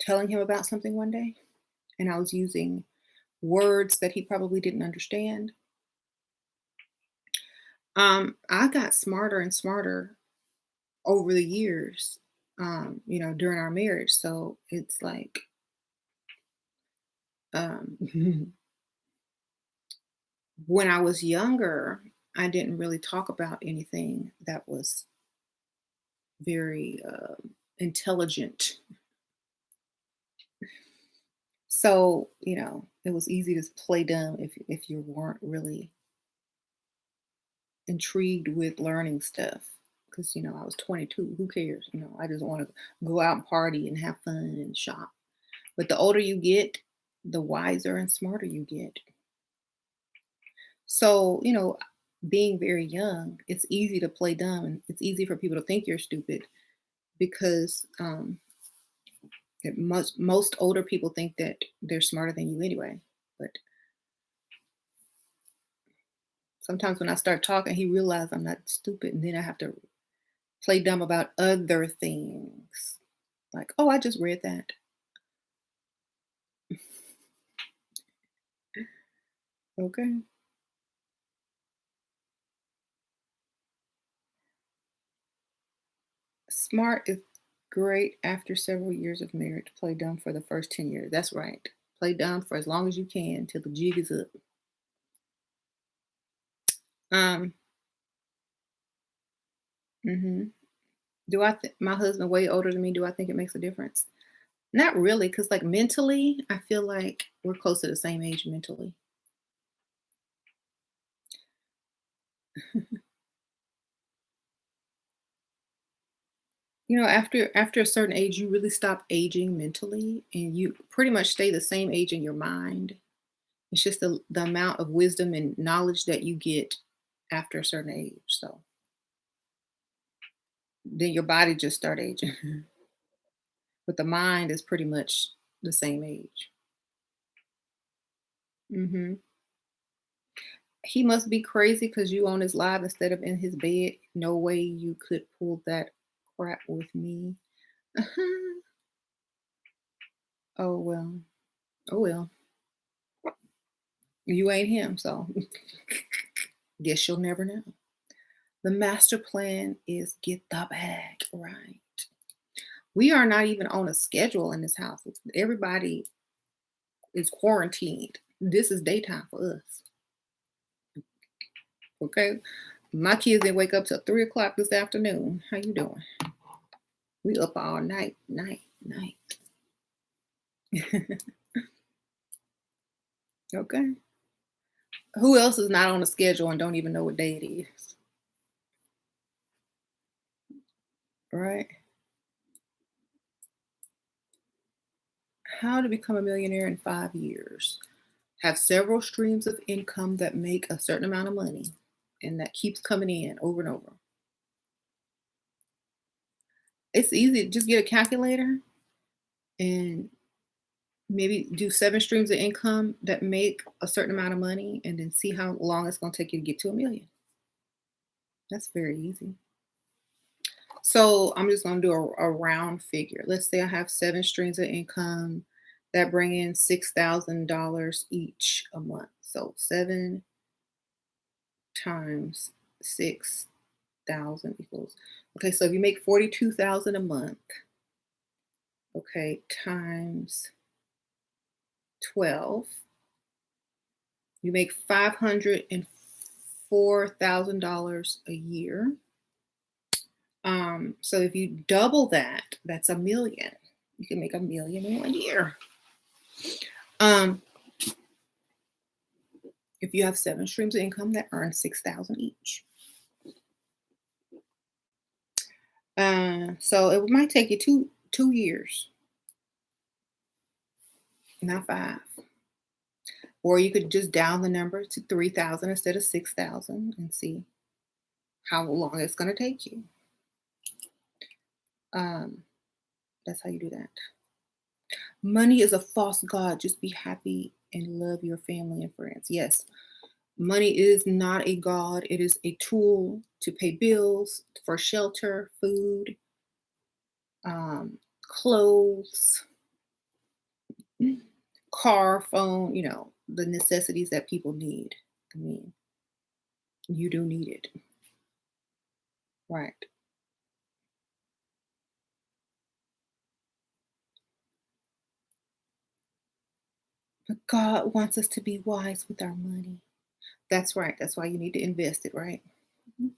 telling him about something one day, and I was using words that he probably didn't understand. I got smarter and smarter over the years, during our marriage. So it's like, um, when I was younger, I didn't really talk about anything that was very intelligent. So, it was easy to play dumb if you weren't really intrigued with learning stuff. Because, I was 22. Who cares? I just want to go out and party and have fun and shop. But the older you get, the wiser and smarter you get. So, being very young, it's easy to play dumb and it's easy for people to think you're stupid because most older people think that they're smarter than you anyway. But sometimes when I start talking, he realizes I'm not stupid, and then I have to play dumb about other things. Like, oh, I just read that. Okay. Smart is great after several years of marriage. Play dumb for the first 10 years. That's right. Play dumb for as long as you can till the jig is up. Um, mhm. Do I think my husband way older than me? Do I think it makes a difference? Not really, because like mentally, I feel like we're close to the same age mentally. After a certain age, you really stop aging mentally, and you pretty much stay the same age in your mind. It's just the amount of wisdom and knowledge that you get after a certain age. So then your body just start aging, but the mind is pretty much the same age. Hmm. He must be crazy because you on his live instead of in his bed. No way you could pull that crap with me. Oh well. Oh well. You ain't him, so guess you'll never know. The master plan is get the bag right. We are not even on a schedule in this house. Everybody is quarantined. This is daytime for us. Okay. My kids didn't wake up till 3 o'clock this afternoon. How you doing? We up all night, night, night. Okay. Who else is not on a schedule and don't even know what day it is? Right? How to become a millionaire in 5 years. Have several streams of income that make a certain amount of money and that keeps coming in over and over. It's easy. Just get a calculator and maybe do 7 streams of income that make a certain amount of money and then see how long it's going to take you to get to a million. That's very easy. So I'm just going to do a round figure. Let's say I have 7 streams of income that bring in $6,000 each a month. So 7 times 6,000 equals. Okay, so if you make 42,000 a month, okay, times 12, you make $504,000 a year. So if you double that, that's a million. You can make a million in 1 year. If you have 7 streams of income that earn 6,000 each. So it might take you two years, not 5. Or you could just down the number to 3,000 instead of 6,000 and see how long it's going to take you. That's how you do that. Money is a false god. Just be happy and love your family and friends. Yes, money is not a god. It is a tool to pay bills, for shelter, food, clothes, car, phone, the necessities that people need. I mean, you do need it. Right. But God wants us to be wise with our money. That's right. That's why you need to invest it, right? Mhm.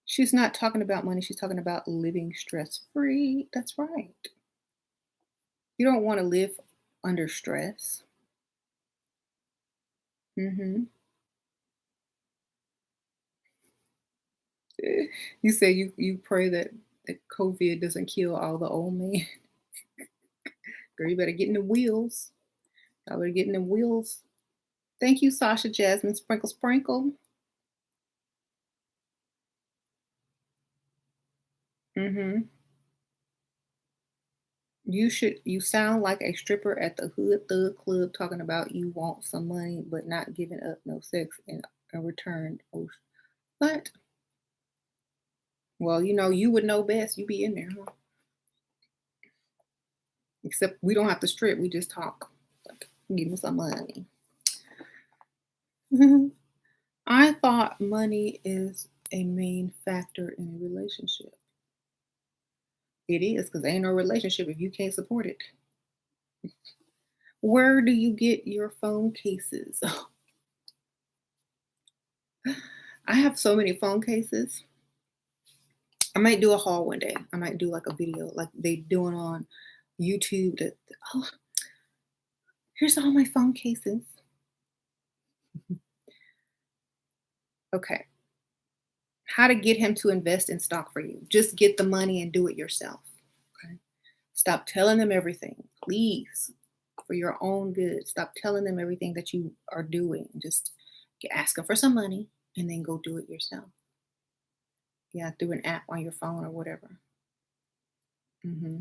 She's not talking about money. She's talking about living stress free. That's right. You don't want to live under stress. Hmm. You say you pray that COVID doesn't kill all the old men. Girl, you better get in the wheels. I better get in the wheels. Thank you, Sasha Jasmine Sprinkle Sprinkle. Hmm. You sound like a stripper at the Hood Thug Club talking about you want some money but not giving up no sex in return. Oh, what? Well, you would know best. You be in there, huh? Except we don't have to strip. We just talk. Like, give me some money. I thought money is a main factor in a relationship. It is because ain't no relationship if you can't support it. Where do you get your phone cases? I have so many phone cases. I might do a haul one day. I might do like a video like they doing on YouTube. Oh, here's all my phone cases. Okay. How to get him to invest in stock for you. Just get the money and do it yourself. Okay. Stop telling them everything, please, for your own good. Stop telling them everything that you are doing. Just ask them for some money and then go do it yourself. Yeah, through an app on your phone or whatever. Hmm.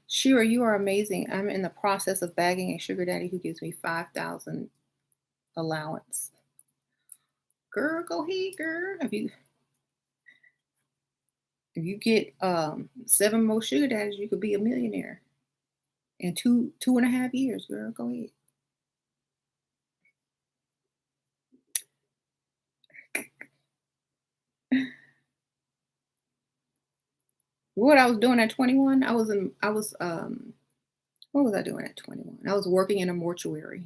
Sure, you are amazing. I'm in the process of bagging a sugar daddy who gives me 5,000 allowance. Girl, go ahead, girl. If you get 7 more sugar daddies, you could be a millionaire in 2.5 years, girl. Go ahead. What I was doing at 21, what was I doing at 21? I was working in a mortuary.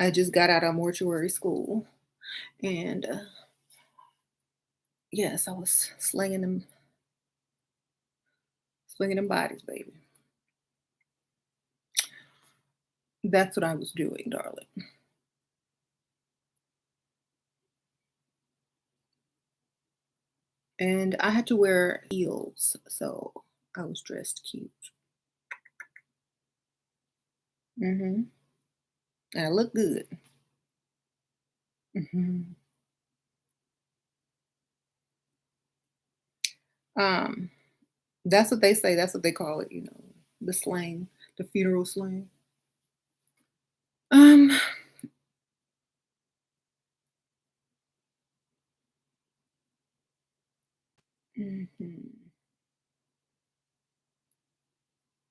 I just got out of mortuary school, and yes, I was slinging them bodies, baby. That's what I was doing, darling. And I had to wear heels, so I was dressed cute. Hmm. And I looked good. Hmm. Um, that's what they say. That's what they call it. The slang, the funeral slang. Um, mhm.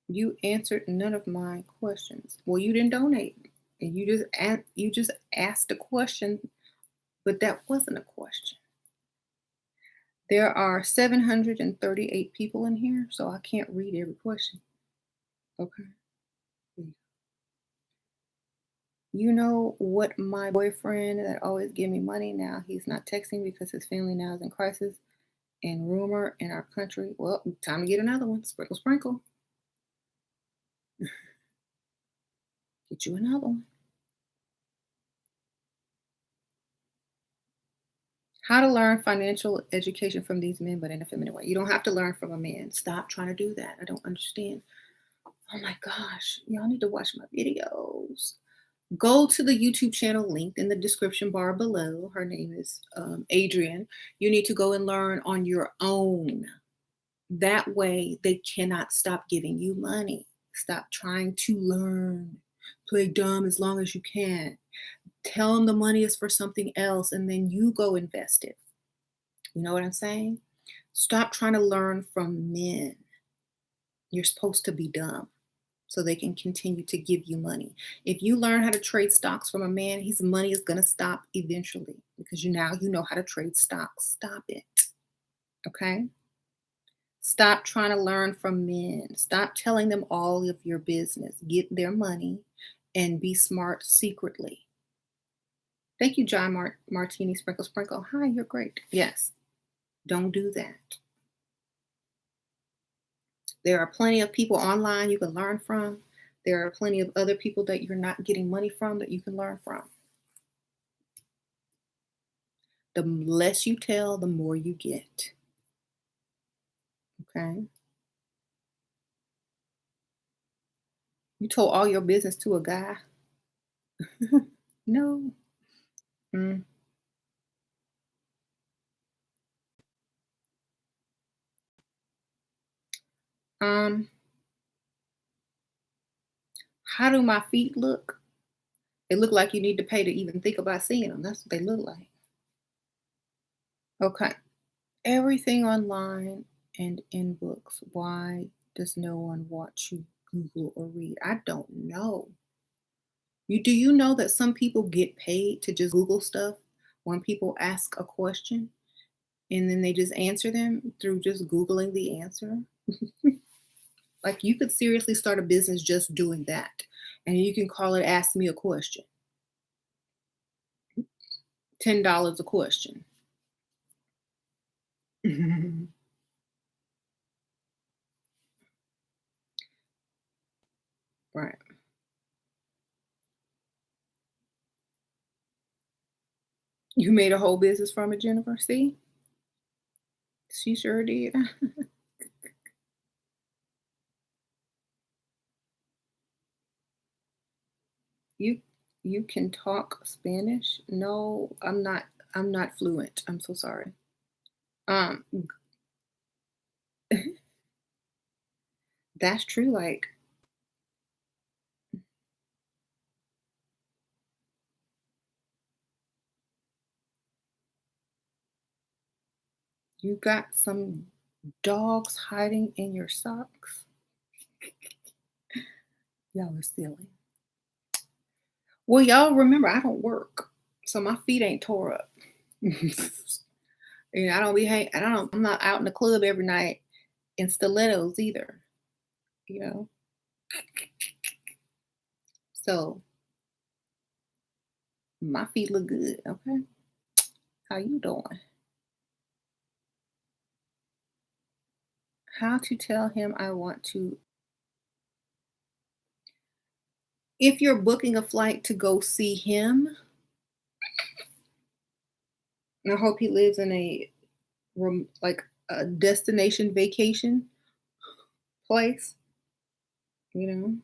You answered none of my questions. Well, you didn't donate, and you just asked a question, but that wasn't a question. There are 738 people in here, so I can't read every question. Okay. You know what, my boyfriend that always give me money now, he's not texting because his family now is in crisis and rumor in our country. Well, time to get another one. Sprinkle, sprinkle. Get you another one. How to learn financial education from these men, but in a feminine way. You don't have to learn from a man. Stop trying to do that. I don't understand. Oh my gosh. Y'all need to watch my videos. Go to the YouTube channel linked in the description bar below. Her name is Adrienne. You need to go and learn on your own. That way, they cannot stop giving you money. Stop trying to learn. Play dumb as long as you can. Tell them the money is for something else and then you go invest it. You know what I'm saying? Stop trying to learn from men. You're supposed to be dumb so they can continue to give you money. If you learn how to trade stocks from a man, his money is going to stop eventually because you know how to trade stocks. Stop it. Okay? Stop trying to learn from men. Stop telling them all of your business. Get their money and be smart secretly. Thank you, John Martini Sprinkle Sprinkle. Hi, you're great. Yes, don't do that. There are plenty of people online you can learn from. There are plenty of other people that you're not getting money from that you can learn from. The less you tell, the more you get. Okay. You told all your business to a guy? No. Mm. Um, how do my feet look? They look like you need to pay to even think about seeing them. That's what they look like. Okay. Everything online and in books. Why does no one want you Google or read? I don't know. Do you know that some people get paid to just Google stuff when people ask a question and then they just answer them through just Googling the answer? Like you could seriously start a business just doing that. And you can call it Ask Me a Question. $10 a question. Right. You made a whole business from it, Jennifer. See? She sure did. You you can talk Spanish? No, I'm not fluent. I'm so sorry. Um that's true. Like you got some dogs hiding in your socks. Y'all are silly. Well, y'all remember I don't work, so my feet ain't tore up. And I don't be I'm not out in the club every night in stilettos either, you know. So my feet look good, okay? How you doing? How to tell him I want to if you're booking a flight to go see him, I hope he lives in a like a destination vacation place, you know.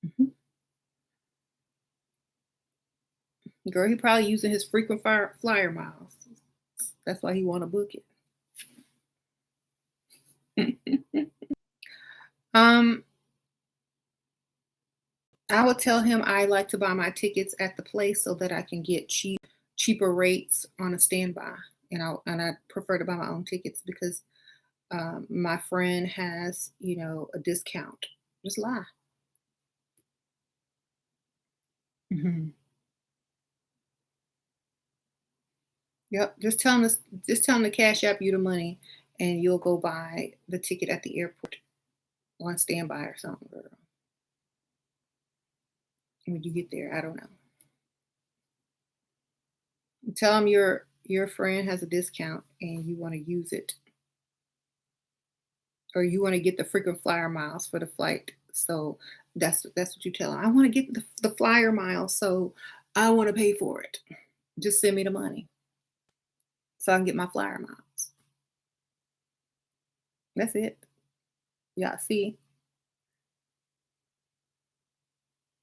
Mhm. Girl, he probably using his frequent flyer miles. That's why he want to book it. um, I would tell him I like to buy my tickets at the place so that I can get cheaper rates on a standby, and I prefer to buy my own tickets because my friend has a discount. Just lie. Mhm. Yep. Just tell him to cash app you the money, and you'll go buy the ticket at the airport on standby or something, girl. When you get there, I don't know. Tell him your friend has a discount and you want to use it, or you want to get the frequent flyer miles for the flight. So that's what you tell him. I want to get the flyer miles, so I want to pay for it. Just send me the money so I can get my flyer miles. That's it. Yeah, see,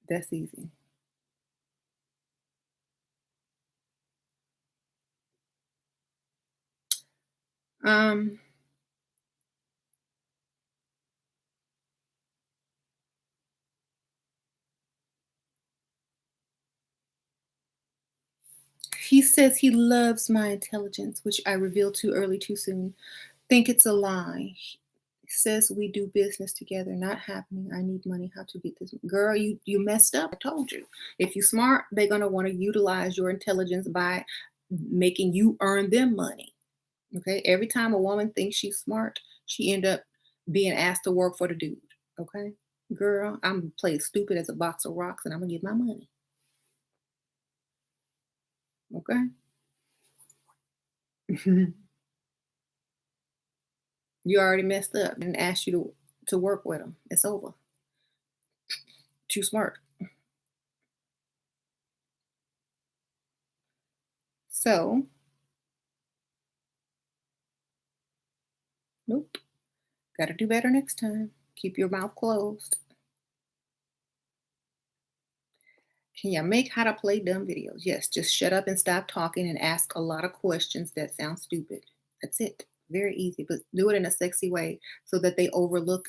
that's easy. Um, he says he loves my intelligence, which I revealed too early, too soon. Think it's a lie. Says we do business together. Not happening. I need money. How to get this? Girl, you messed up. I told you. If you smart, they're gonna want to utilize your intelligence by making you earn them money. Okay. Every time a woman thinks she's smart, she end up being asked to work for the dude. Okay. Girl, I'm gonna play stupid as a box of rocks and I'm gonna get my money. Okay. You already messed up and asked you to work with them. It's over. Too smart. So, nope. Got to do better next time. Keep your mouth closed. Can you make how to play dumb videos? Yes, just shut up and stop talking and ask a lot of questions that sound stupid. That's it. Very easy, but do it in a sexy way so that they overlook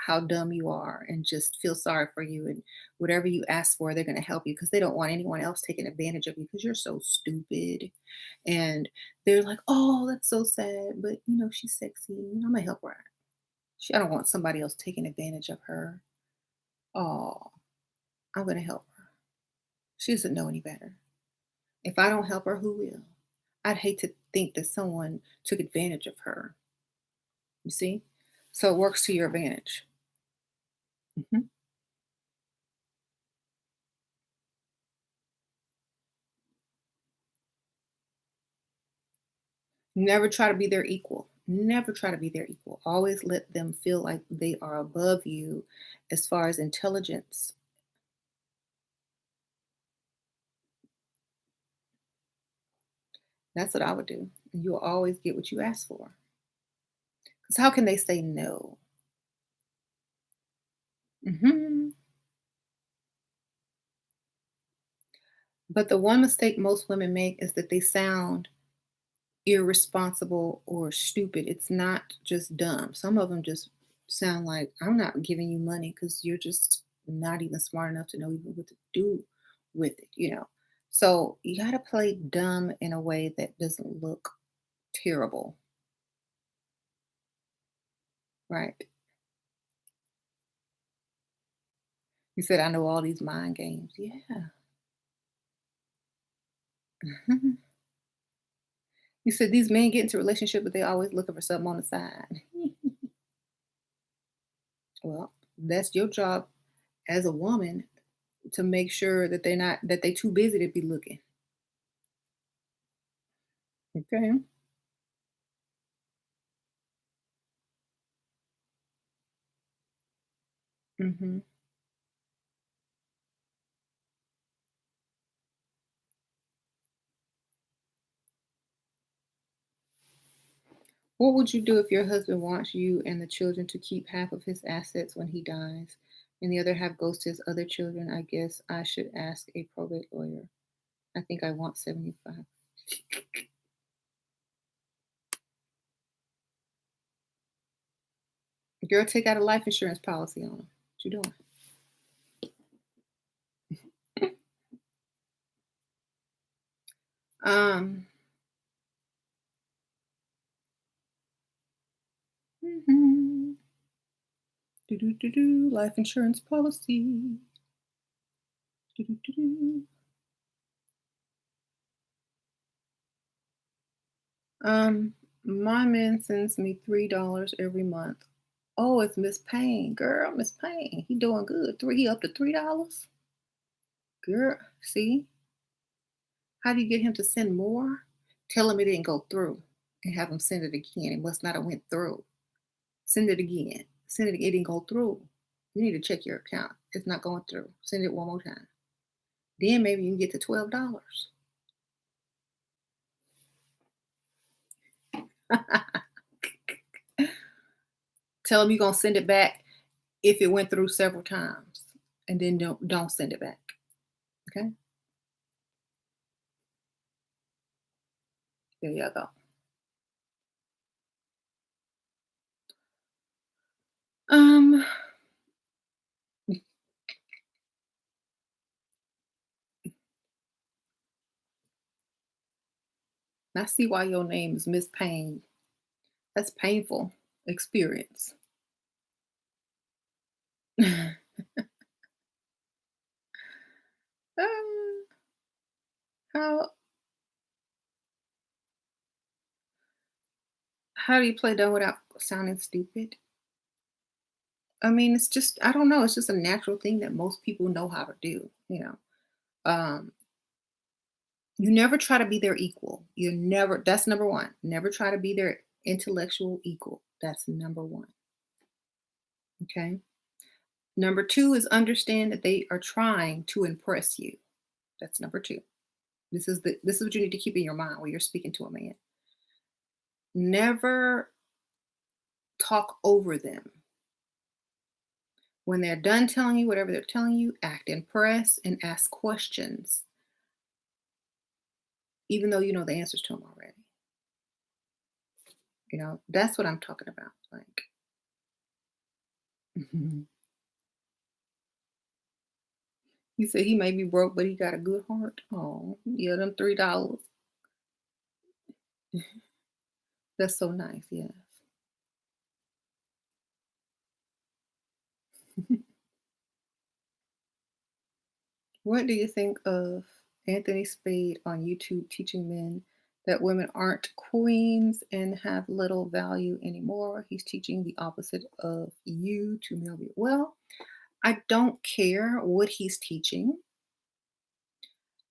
how dumb you are and just feel sorry for you. And whatever you ask for, they're going to help you because they don't want anyone else taking advantage of you because you're so stupid. And they're like, oh, that's so sad. But, she's sexy. I'm going to help her out. I don't want somebody else taking advantage of her. Oh, I'm going to help her. She doesn't know any better. If I don't help her, who will? I'd hate to think that someone took advantage of her. You see? So it works to your advantage. Mhm. Never try to be their equal. Never try to be their equal. Always let them feel like they are above you as far as intelligence. That's what I would do. And you'll always get what you ask for. Because how can they say no? Hmm. But the one mistake most women make is that they sound irresponsible or stupid. It's not just dumb. Some of them just sound like, I'm not giving you money because you're just not even smart enough to know even what to do with it. So you got to play dumb in a way that doesn't look terrible, right? You said, I know all these mind games. Yeah. You said these men get into a relationship, but they always looking for something on the side. Well, that's your job as a woman to make sure that they too busy to be looking. Okay. Mhm. What would you do if your husband wants you and the children to keep half of his assets when he dies and the other half goes to his other children? I guess I should ask a probate lawyer. I think I want 75. Girl, take out a life insurance policy on him. What you doing? Um, mhm. Do, life insurance policy. Do. My man sends me $3 every month. Oh, it's Miss Payne. Girl, Miss Payne. He doing good. He up to $3? Girl, see? How do you get him to send more? Tell him it didn't go through and have him send it again. It must not have went through. Send it again. Send it again. It didn't go through. You need to check your account. It's not going through. Send it one more time. Then maybe you can get to $12. Tell him you're gonna send it back if it went through several times. And then don't send it back. Okay? There you go. Um, I see why your name is Miss Pain. That's painful experience. Uh, how how do you play dumb without sounding stupid? I mean, it's just I don't know. It's just a natural thing that most people know how to do. Um, you never try to be their equal. You never. That's number one. Never try to be their intellectual equal. That's number one. Okay. Number two is understand that they are trying to impress you. That's number two. This is what you need to keep in your mind when you're speaking to a man. Never talk over them. When they're done telling you whatever they're telling you, act impressed and ask questions, even though you know the answers to them already. That's what I'm talking about. Like, he said he may be broke, but he got a good heart. Oh, yeah, them $3. That's so nice. Yes. What do you think of Anthony Spade on YouTube teaching men that women aren't queens and have little value anymore? He's teaching the opposite of you to male view. Well, I don't care what he's teaching.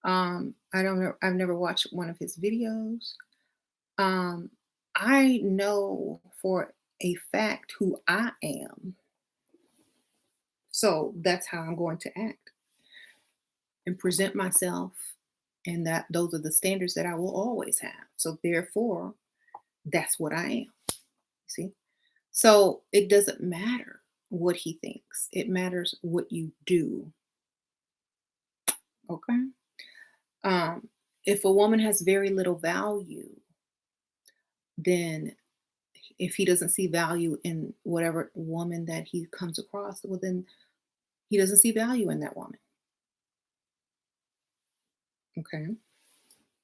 I don't know. I've never watched one of his videos. I know for a fact who I am. So that's how I'm going to act and present myself. And that those are the standards that I will always have. So therefore, that's what I am. See? So it doesn't matter what he thinks. It matters what you do. Okay? If a woman has very little value, then if he doesn't see value in whatever woman that he comes across, well, then he doesn't see value in that woman. Okay?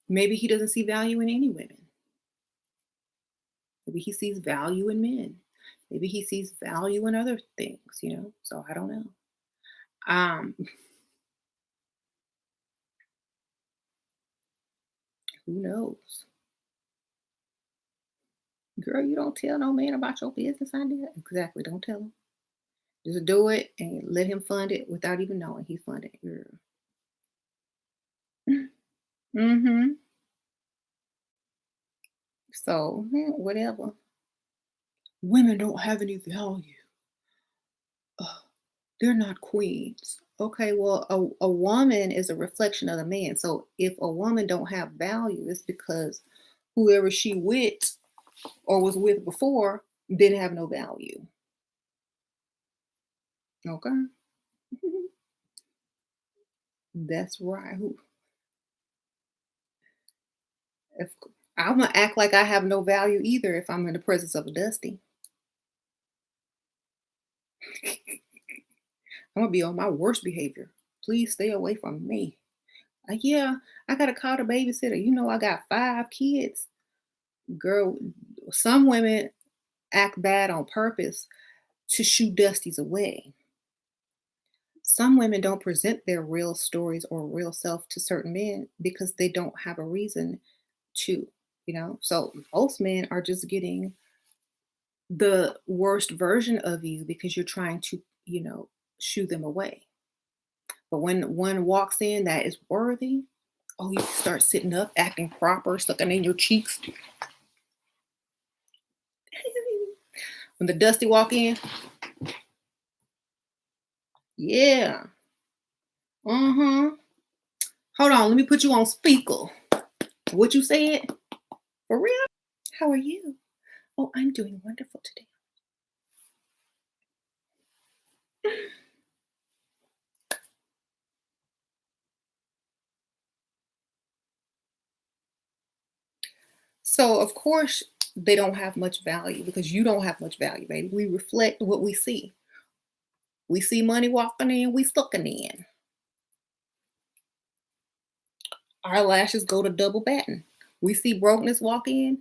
Maybe he doesn't see value in any women. Maybe he sees value in men. Maybe he sees value in other things. So I don't know. Who knows? Girl, you don't tell no man about your business idea. Exactly. Don't tell him. Just do it and let him fund it without even knowing he funded it. Girl. Mm-hmm. So, whatever. Women don't have any value. They're not queens. Okay, well, a woman is a reflection of the man. So if a woman don't have value, it's because whoever she with or was with before didn't have no value. Okay. That's right. If I'm gonna act like I have no value either if I'm in the presence of a Dusty. I'm gonna be on my worst behavior. Please stay away from me. Yeah, I gotta call the babysitter. I got 5 kids. Girl, some women act bad on purpose to shoo Dusties away. Some women don't present their real stories or real self to certain men because they don't have a reason to. So most men are just getting the worst version of you because you're trying to shoo them away. But when one walks in that is worthy, oh, you start sitting up, acting proper, sucking in your cheeks. When the Dusty walk in, yeah. Uh-huh. Hold on, let me put you on speaker. What you said? For real? How are you? Oh, I'm doing wonderful today. So, of course, they don't have much value because you don't have much value, baby. We reflect what we see. We see money walking in, we sucking in. Our lashes go to double batting. We see brokenness walk in.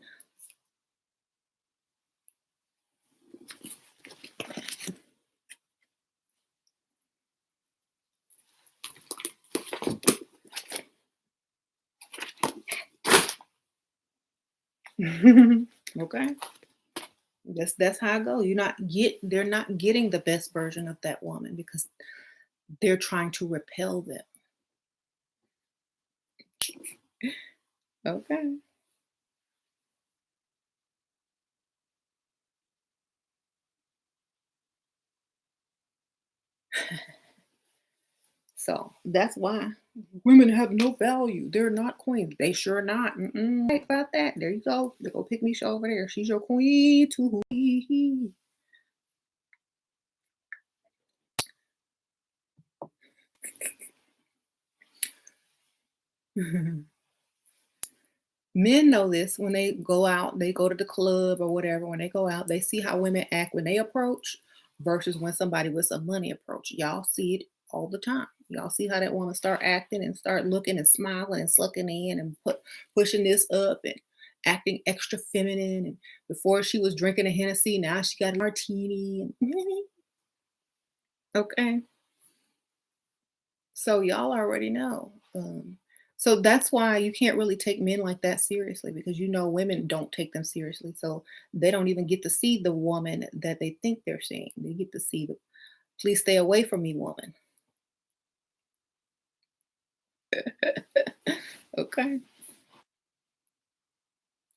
Okay. That's how it goes. They're not getting the best version of that woman because they're trying to repel them. Okay. So that's why women have no value. They're not queens. They sure not. Right about that. There you go. They go pick me show over there. She's your queen too. Men know this when they go out, they go to the club or whatever. When they go out, they see how women act when they approach versus when somebody with some money approach. Y'all see it all the time. Y'all see how that woman start acting and start looking and smiling and sucking in and pushing this up and acting extra feminine. And before she was drinking a Hennessy, now she got a martini. And okay. So y'all already know. So that's why you can't really take men like that seriously because women don't take them seriously. So they don't even get to see the woman that they think they're seeing. They get to see the please stay away from me woman. Okay.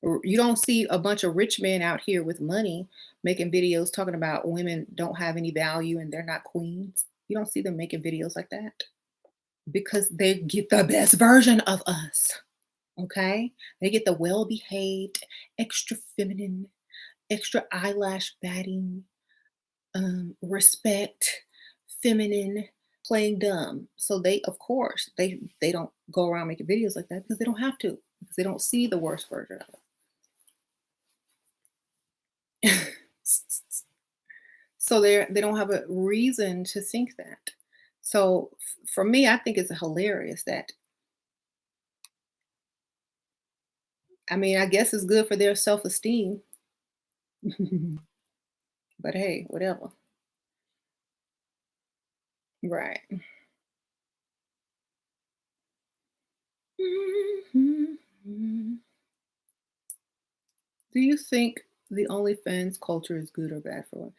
You don't see a bunch of rich men out here with money making videos talking about women don't have any value and they're not queens. You don't see them making videos like that because they get the best version of us. Okay? They get the well behaved, extra feminine, extra eyelash batting, respect, feminine, playing dumb. So they, of course, they don't go around making videos like that because they don't have to, because they don't see the worst version of it. So they don't have a reason to think that. So for me, I think it's hilarious that I guess it's good for their self-esteem. But hey, whatever. Right. Do you think the OnlyFans culture is good or bad for women?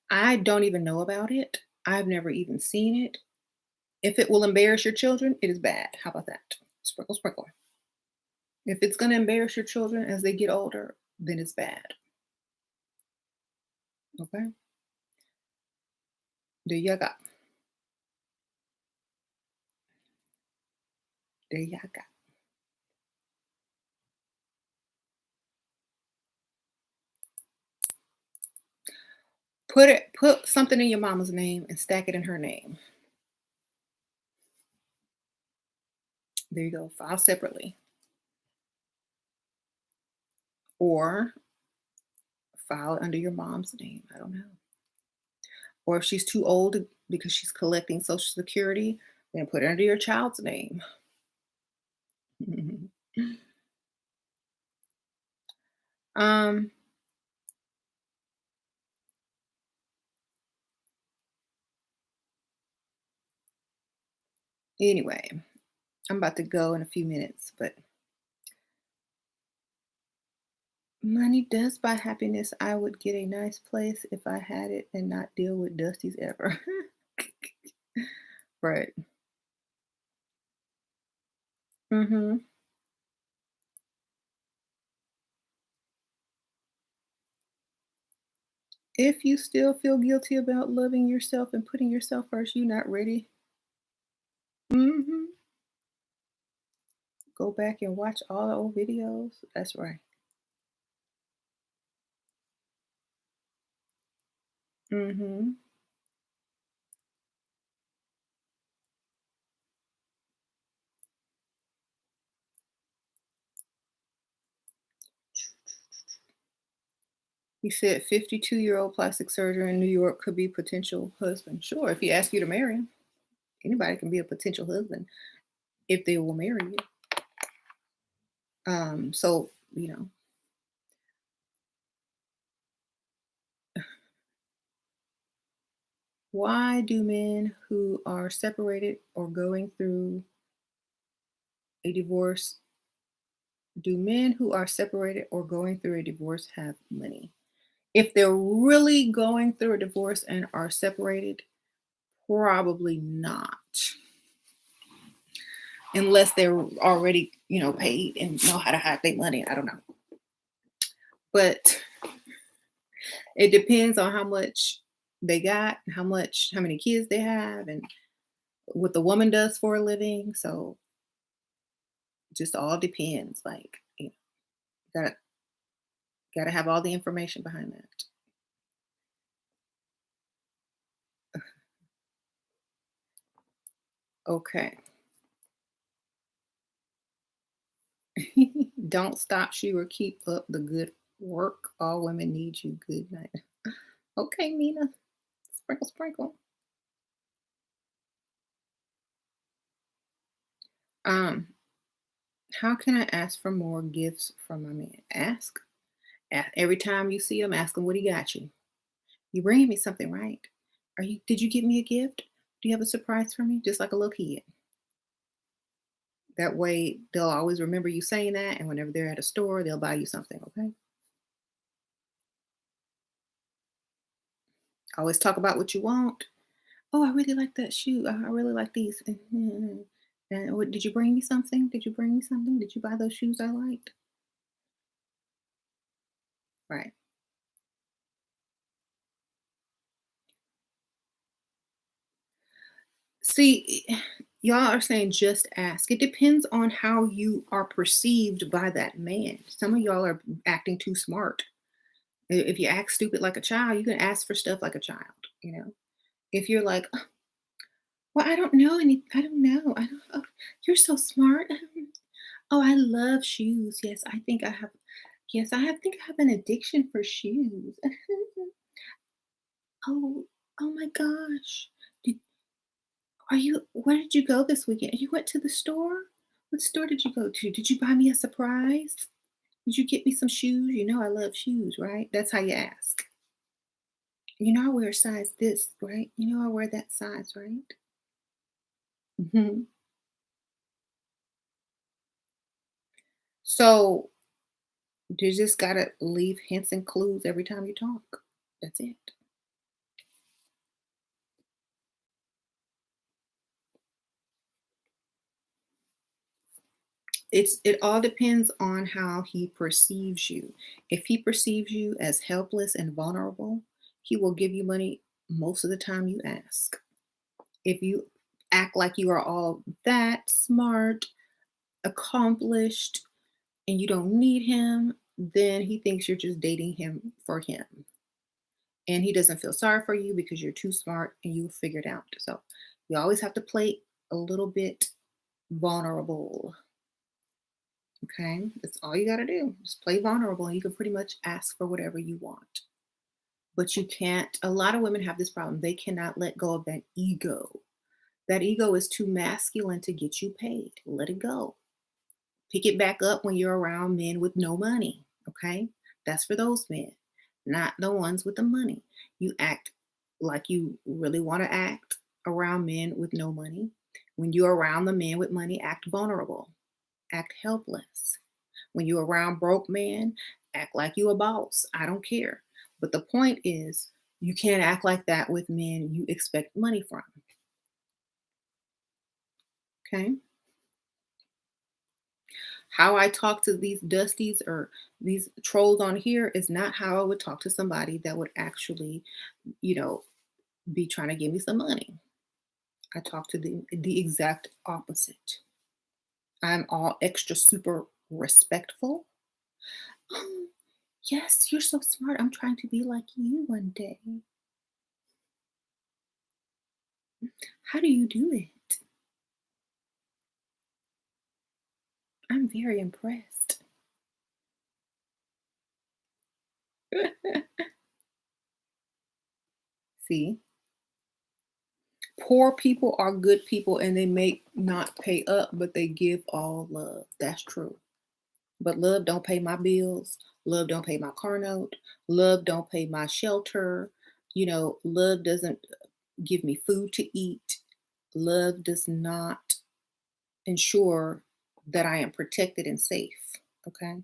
I don't even know about it. I've never even seen it. If it will embarrass your children, it is bad. How about that? Sprinkle, sprinkle. If it's going to embarrass your children as they get older, then it's bad. Okay? There you go. There you go. Put something in your mama's name and stack it in her name. There you go. File separately. Or file it under your mom's name. I don't know. Or if she's too old because she's collecting Social Security, then put it under your child's name. um, anyway, I'm about to go in a few minutes, but money does buy happiness. I would get a nice place if I had it and not deal with Dusty's ever. Right. Mm-hmm. If you still feel guilty about loving yourself and putting yourself first, you're not ready. Mm-hmm. Go back and watch all the old videos. That's right. Mm-hmm. You said 52-year-old plastic surgeon in New York could be potential husband. Sure, if he asks you to marry him, anybody can be a potential husband if they will marry you. So why do men who are separated or going through a divorce, do men who are separated or going through a divorce have money? If they're really going through a divorce and are separated, probably not. Unless they're already, paid and know how to hide their money. I don't know. But it depends on how much they got, how many kids they have, and what the woman does for a living. So just all depends. Like, gotta gotta have all the information behind that. Okay. Don't stop, she will keep up the good work. All women need you. Good night. Okay, Mina. Sprinkle, sprinkle. Um, how can I ask for more gifts from my man? Ask. Every time you see him, ask him what he got you. You bringing me something, right? Did you get me a gift? Do you have a surprise for me? Just like a little kid. That way they'll always remember you saying that, and whenever they're at a store, they'll buy you something, okay? Always talk about what you want. Oh, I really like that shoe. I really like these. And what, did you bring me something? Did you bring me something? Did you buy those shoes I liked? Right. See, y'all are saying just ask. It depends on how you are perceived by that man. Some of y'all are acting too smart. If you act stupid like a child, you can ask for stuff like a child, you know? If you're like, "Oh, well, I don't know any, I don't know. I don't, oh, you're so smart. Oh, I love shoes. Yes, I think I have, yes, think I have an addiction for shoes. Oh, oh my gosh. Did, where did you go this weekend? You went to the store? What store did you go to? Did you buy me a surprise? Did you get me some shoes? You know I love shoes, right? That's how you ask. You know I wear size this, right? You know I wear that size, right? Mhm. So you just gotta leave hints and clues every time you talk. That's it. It all depends on how he perceives you. If he perceives you as helpless and vulnerable, he will give you money most of the time you ask. If you act like you are all that smart, accomplished, and you don't need him, then he thinks you're just dating him for him. And he doesn't feel sorry for you because you're too smart and you'll figure it out. So you always have to play a little bit vulnerable. Okay, that's all you got to do. Just play vulnerable, and you can pretty much ask for whatever you want. But you can't, a lot of women have this problem. They cannot let go of that ego. That ego is too masculine to get you paid. Let it go. Pick it back up when you're around men with no money. Okay, that's for those men, not the ones with the money. You act like you really want to act around men with no money. When you're around the men with money, act vulnerable, act helpless. When you're around broke men, act like you a boss. I don't care. But the point is, you can't act like that with men you expect money from. Okay. How I talk to these dusties or these trolls on here is not how I would talk to somebody that would actually, you know, be trying to give me some money. I talk to the exact opposite. I'm all extra super respectful. Oh, yes, you're so smart. I'm trying to be like you one day. How do you do it? I'm very impressed. See, poor people are good people and they may not pay up, but they give all love. That's true. But love don't pay my bills. Love don't pay my car note. Love don't pay my shelter. Love doesn't give me food to eat. Love does not ensure that I am protected and safe. Okay.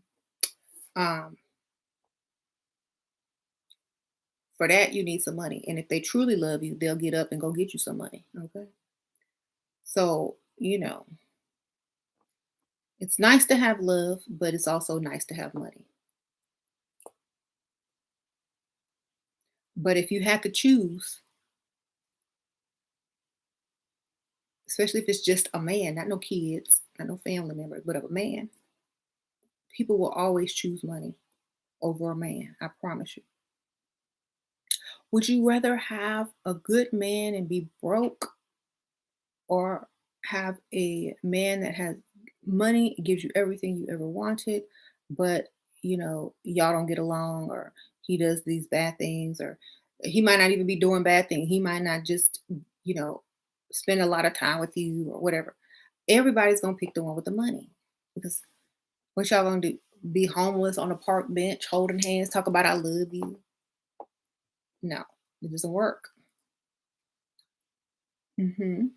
Um, for that, you need some money. And if they truly love you, they'll get up and go get you some money. Okay. So, it's nice to have love, but it's also nice to have money. But if you had to choose, especially if it's just a man, not no kids, not no family members, but a man, people will always choose money over a man. I promise you. Would you rather have a good man and be broke, or have a man that has money, gives you everything you ever wanted, but y'all don't get along, or he does these bad things, or he might not even be doing bad things. He might not just, you know, spend a lot of time with you or whatever. Everybody's gonna pick the one with the money because what y'all gonna do? Be homeless on a park bench, holding hands, talk about I love you? No, it doesn't work. Hmm.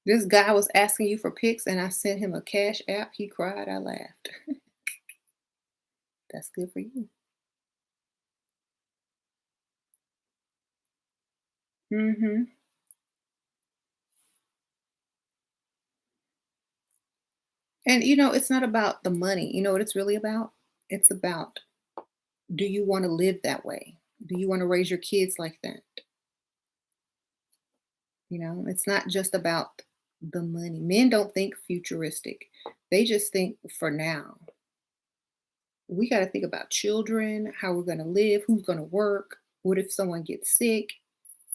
This guy was asking you for pics, and I sent him a cash app. He cried. I laughed. That's good for you. Hmm. And it's not about the money. You know what it's really about? It's about, do you want to live that way? Do you want to raise your kids like that? It's not just about the money. Men don't think futuristic. They just think for now. We got to think about children, how we're going to live, who's going to work, what if someone gets sick,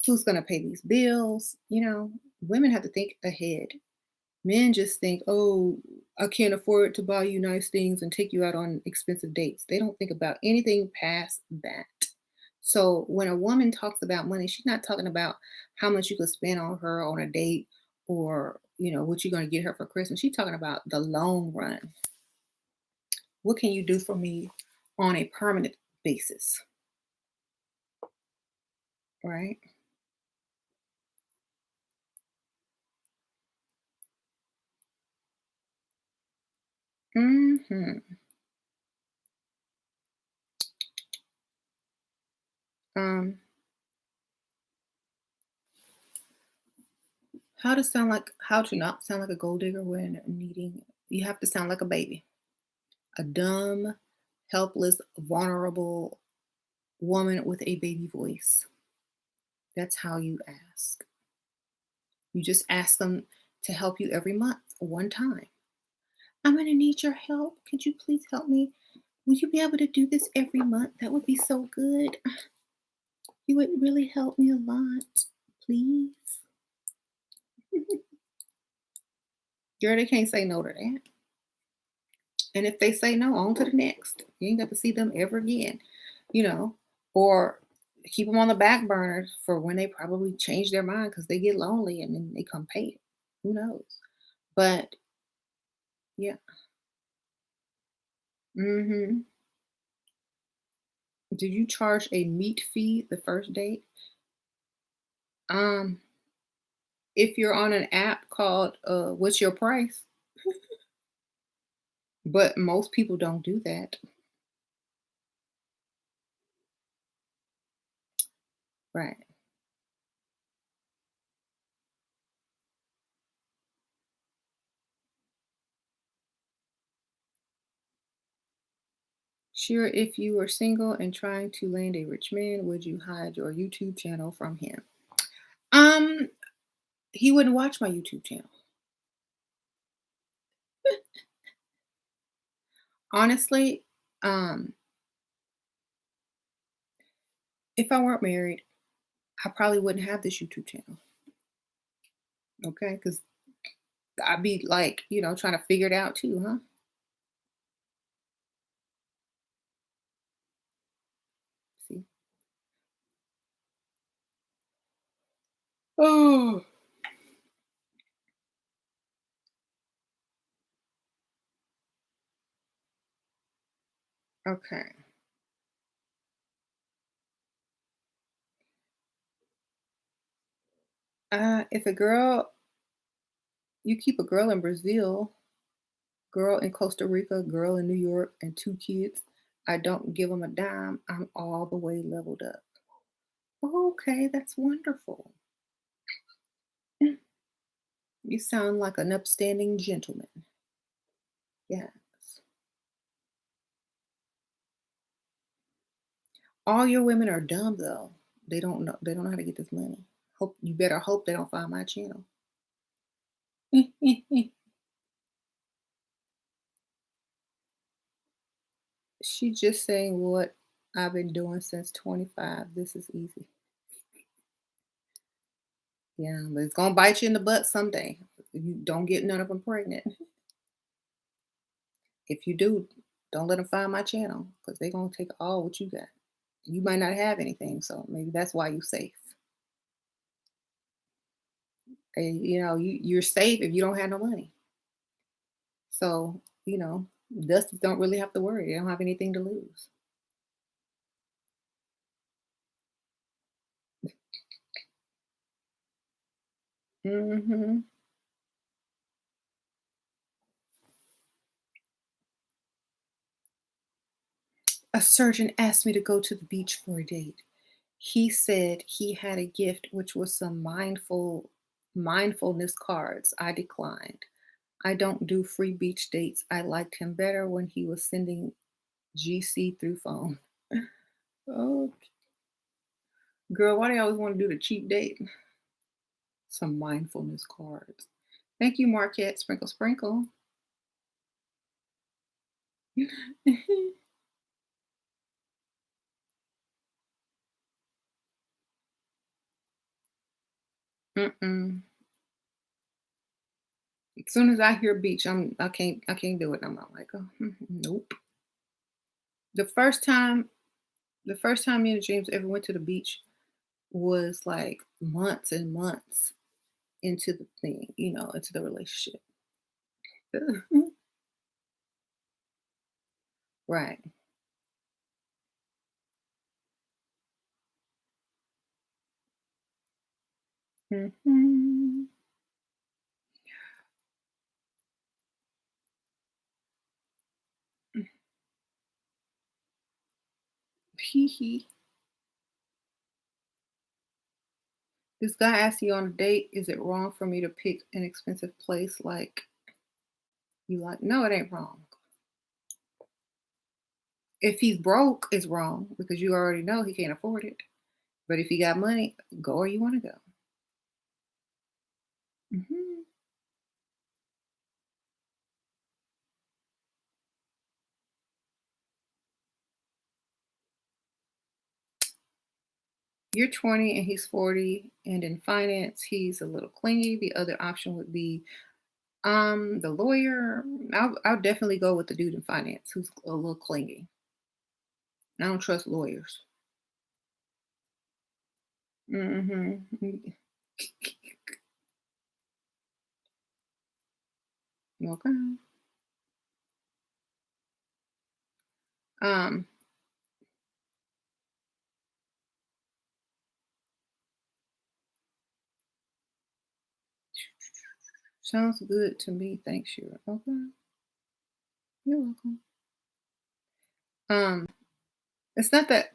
who's going to pay these bills. Women have to think ahead. Men just think, oh, I can't afford to buy you nice things and take you out on expensive dates. They don't think about anything past that. So when a woman talks about money, she's not talking about how much you could spend on her on a date, or what you're going to get her for Christmas. She's talking about the long run. What can you do for me on a permanent basis? Right? Hmm. Um, how to not sound like a gold digger when needing. You have to sound like a baby, a dumb, helpless, vulnerable woman with a baby voice. That's how you ask. You just ask them to help you every month, one time. I'm going to need your help. Could you please help me? Will you be able to do this every month? That would be so good. You would really help me a lot. Please. Girl, they can't say no to that. And if they say no, on to the next. You ain't got to see them ever again, you know, or keep them on the back burner for when they probably change their mind because they get lonely and then they come pay it. Who knows? But yeah. Hmm. Did you charge a meat fee the first date? Um, if you're on an app called What's Your Price? But most people don't do that. Right. Sure, if you were single and trying to land a rich man, would you hide your YouTube channel from him? Um, he wouldn't watch my YouTube channel. Honestly, um, if I weren't married, I probably wouldn't have this YouTube channel. Okay, because I'd be like, trying to figure it out too, huh? See. Oh, okay. If a girl, you keep a girl in Brazil, girl in Costa Rica, girl in New York, and two kids, I don't give them a dime. I'm all the way leveled up. Okay, that's wonderful. Mm, you sound like an upstanding gentleman. Yes. All your women are dumb though. They don't know how to get this money. Hope you better hope they don't find my channel. She just saying what I've been doing since 25. This is easy. Yeah, but it's gonna bite you in the butt someday. You don't get none of them pregnant. If you do, don't let them find my channel because they're gonna take all what you got. You might not have anything, so maybe that's why you're safe. And you're safe if you don't have no money. So, Dusties don't really have to worry. They don't have anything to lose. Hmm. A surgeon asked me to go to the beach for a date. He said he had a gift, which was some mindfulness cards. I declined. I don't do free beach dates. I liked him better when he was sending GC through phone. Oh, girl, why do you always want to do the cheap date? Some mindfulness cards. Thank you, Marquette. Sprinkle, sprinkle. Mm-mm. As soon as I hear beach, I can't do it. I'm not like, oh, nope. The first time, the first time me and James ever went to the beach was like months and months into the thing, into the relationship. Right. Hmm. Hee hee. This guy asked you on a date, is it wrong for me to pick an expensive place like you like? No, it ain't wrong. If he's broke, it's wrong because you already know he can't afford it. But if you got money, go where you want to go. Hmm. You're 20 and he's 40, and in finance, he's a little clingy. The other option would be the lawyer. I'll definitely go with the dude in finance who's a little clingy. I don't trust lawyers. Hmm. Okay. Um, Sounds good to me. Thanks, you. Okay. You're welcome. Um, it's not that.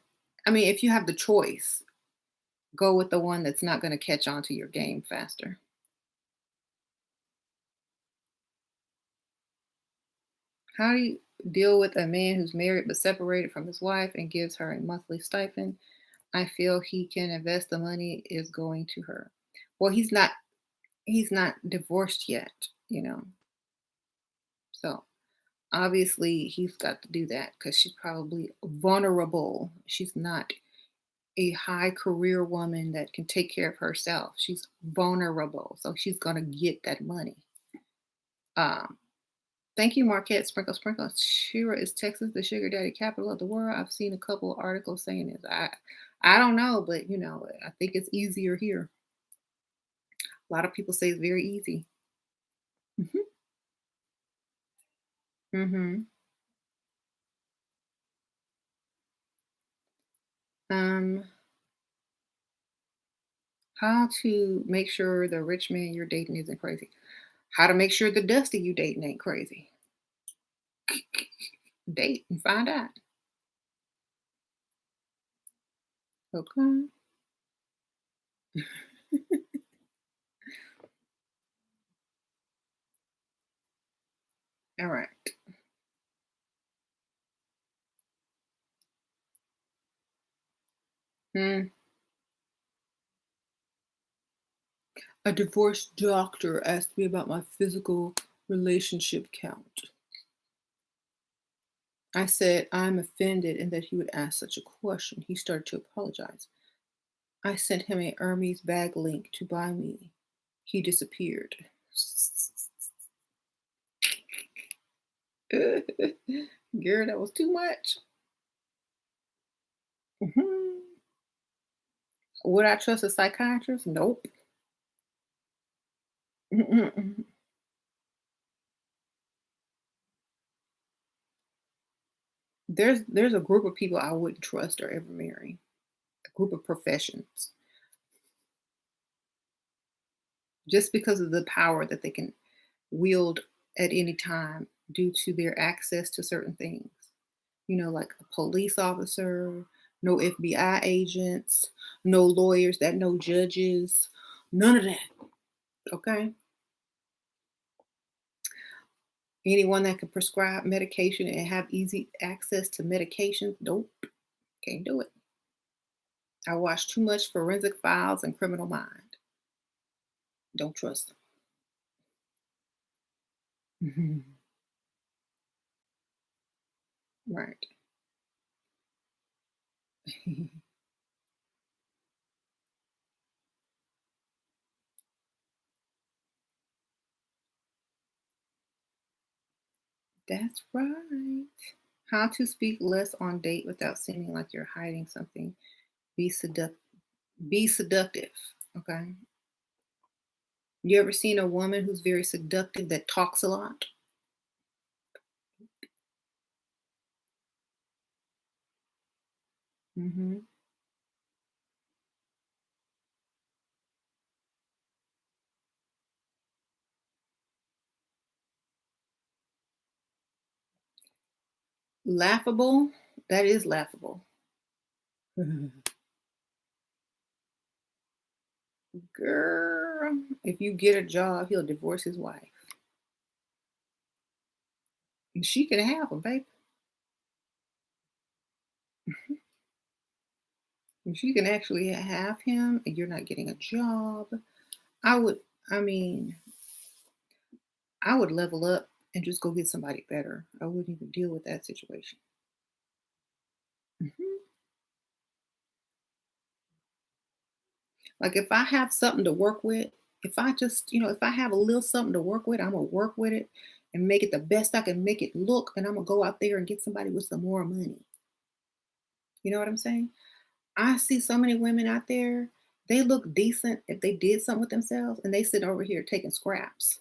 I mean, if you have the choice, go with the one that's not going to catch on to your game faster. How do you deal with a man who's married but separated from his wife and gives her a monthly stipend? I feel he can invest the money is going to her. Well, he's not divorced yet, you know. So obviously he's got to do that because she's probably vulnerable. She's not a high career woman that can take care of herself. She's vulnerable. So she's gonna get that money. Um, Thank you, Marquette. Sprinkle, sprinkle. Shira, is Texas the sugar daddy capital of the world? I've seen a couple of articles saying this. I don't know, but I think it's easier here. A lot of people say it's very easy. Hmm. Hmm. Um, how to make sure the rich man you're dating isn't crazy? How to make sure the dusty you dating ain't crazy? Date and find out. Okay. All right. Mm. A divorced doctor asked me about my physical relationship count. I said I'm offended and that he would ask such a question. He started to apologize. I sent him a Hermes bag link to buy me. He disappeared. Girl, that was too much. Mhm. Would I trust a psychiatrist? Nope. Mm-mm. There's a group of people I wouldn't trust or ever marry. A group of professions, just because of the power that they can wield at any time due to their access to certain things. Like a police officer, no FBI agents, no lawyers that know judges, none of that. Okay. Anyone that can prescribe medication and have easy access to medications, nope, can't do it. I watch too much forensic files and Criminal Mind. Don't trust them. Mhm. Right. That's right. How to speak less on date without seeming like you're hiding something. Be seduct be seductive. Okay. You ever seen a woman who's very seductive that talks a lot? Hmm. Laughable? That is laughable. Girl, if you get a job, he'll divorce his wife. And she can have him, baby. If she can actually have him and you're not getting a job, I would, I mean, I would level up and just go get somebody better. I wouldn't even deal with that situation. Mhm. Like if I have something to work with, if I just, if I have a little something to work with, I'm gonna work with it and make it the best I can make it look, and I'm gonna go out there and get somebody with some more money. You know what I'm saying? I see so many women out there, they look decent if they did something with themselves, and they sit over here taking scraps.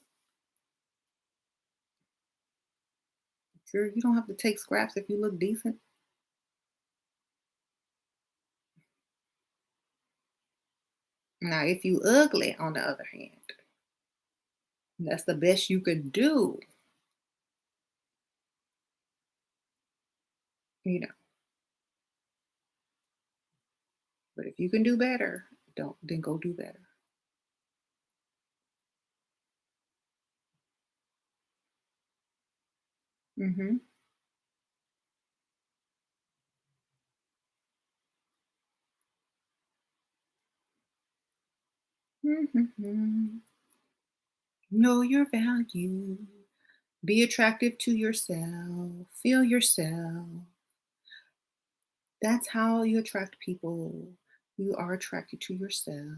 Sure, you don't have to take scraps if you look decent. Now, if you ugly, on the other hand, that's the best you could do, you know. But if you can do better, don't then go do better. Mm-hmm. Mm-hmm. Know your value. Be attractive to yourself. Feel yourself. That's how you attract people. You are attracted to yourself.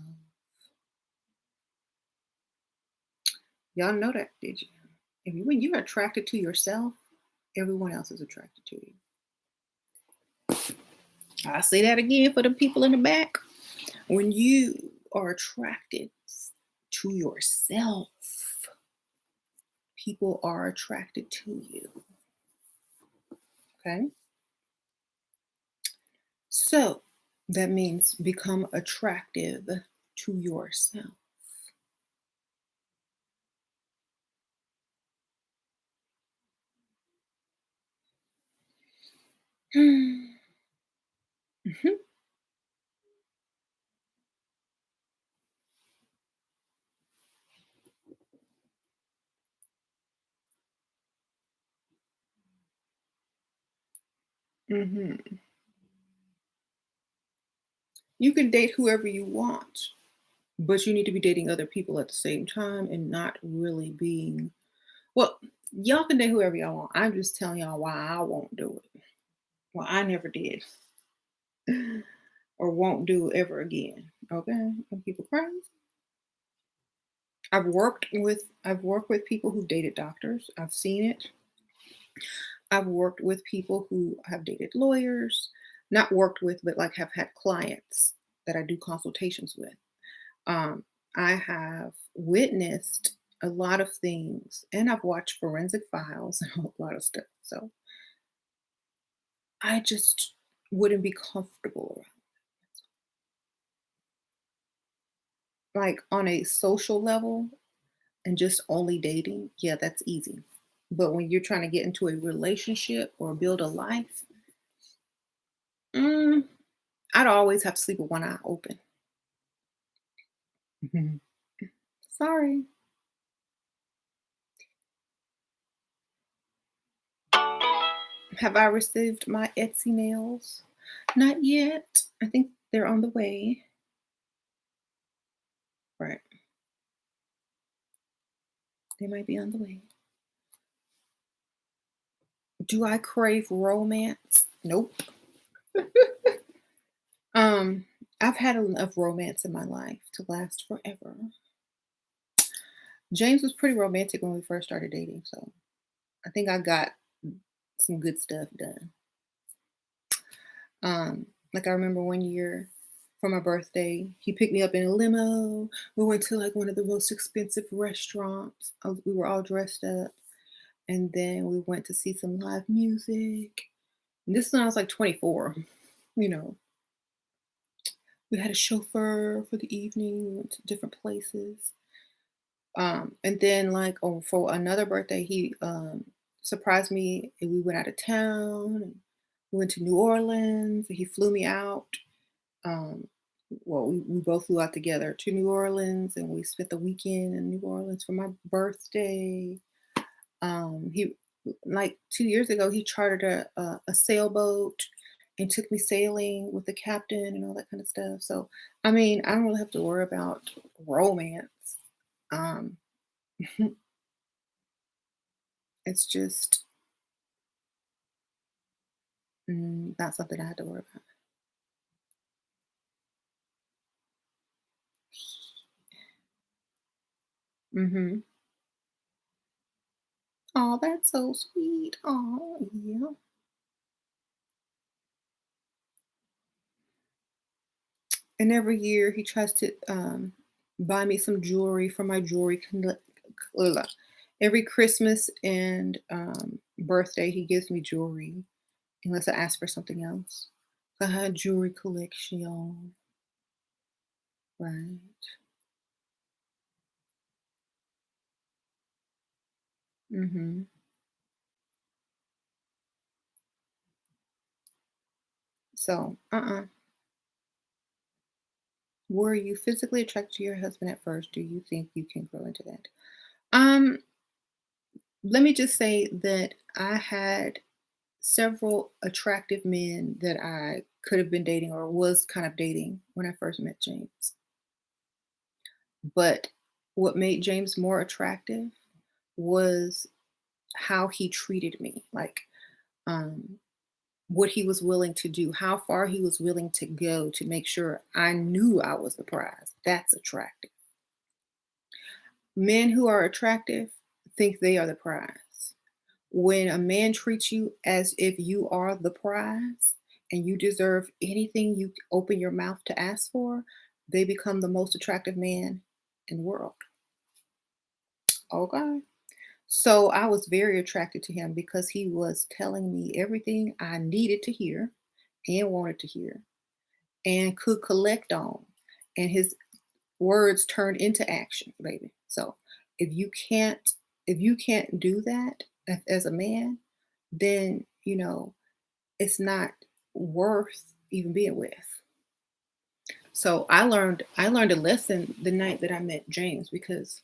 Y'all know that, did you? When you're attracted to yourself, everyone else is attracted to you. I'll say that again for the people in the back. When you are attracted to yourself, people are attracted to you. Okay? So that means become attractive to yourself. Mhm. Mhm. You can date whoever you want, but you need to be dating other people at the same time and not really being well, y'all can date whoever y'all want. I'm just telling y'all why I won't do it. Well, I never did or won't do ever again. Okay? And people crazy. I've worked with people who dated doctors. I've seen it. I've worked with people who have dated lawyers. Not worked with, but like have had clients that I do consultations with. Um, I have witnessed a lot of things and I've watched forensic files and a lot of stuff. So I just wouldn't be comfortable like on a social level and just only dating. Yeah, that's easy. But when you're trying to get into a relationship or build a life, mm, I'd always have to sleep with one eye open. Mhm. Sorry. Have I received my Etsy nails? Not yet. I think they're on the way. Right. They might be on the way. Do I crave romance? Nope. Um, I've had enough romance in my life to last forever. James was pretty romantic when we first started dating, so I think I got some good stuff done. Like I remember one year for my birthday, he picked me up in a limo. We went to like one of the most expensive restaurants. We were all dressed up, and then we went to see some live music. And this is when I was like 24. You know, we had a chauffeur for the evening. We went to different places. And then like for another birthday, he surprised me and we went out of town and we went to New Orleans. He flew me out. Um, well, we both flew out together to New Orleans and we spent the weekend in New Orleans for my birthday. He like 2 years ago he chartered a sailboat and took me sailing with the captain and all that kind of stuff. So I mean, I don't really have to worry about romance. Um, it's just not something I had to worry about. Hmm. Oh, that's so sweet. Oh, yeah. And every year he tries to buy me some jewelry for my ugh. Every Christmas and birthday, he gives me jewelry unless I ask for something else. I had jewelry collection, right? Hmm. So, were you physically attracted to your husband at first? Do you think you can grow into that? Um, Let me just say that I had several attractive men that I could have been dating or was kind of dating when I first met James. But what made James more attractive was how he treated me, like um, what he was willing to do, how far he was willing to go to make sure I knew I was the prize. That's attractive. Men who are attractive think they are the prize. When a man treats you as if you are the prize and you deserve anything you open your mouth to ask for, they become the most attractive man in the world. Okay. So I was very attracted to him because he was telling me everything I needed to hear and wanted to hear and could collect on. And his words turned into action, baby. So if you can't if you can't do that as a man, then it's not worth even being with. So I learned a lesson the night that I met James because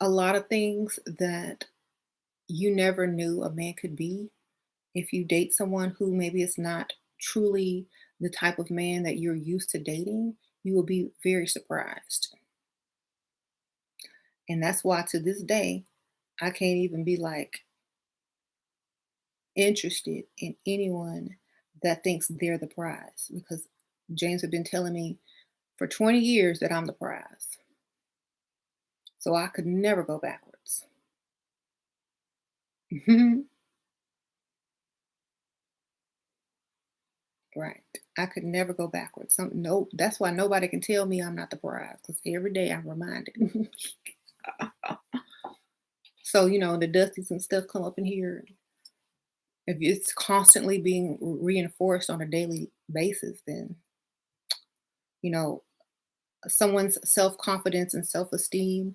a lot of things that you never knew a man could be if you date someone who maybe is not truly the type of man that you're used to dating, you will be very surprised. And that's why to this day, I can't even be like interested in anyone that thinks they're the prize because James had been telling me for 20 years that I'm the prize. So I could never go backwards. Right. I could never go backwards. No, that's why nobody can tell me I'm not the prize because every day I'm reminded. So, the dusties and stuff come up in here. If it's constantly being reinforced on a daily basis, then, you know, someone's self confidence and self esteem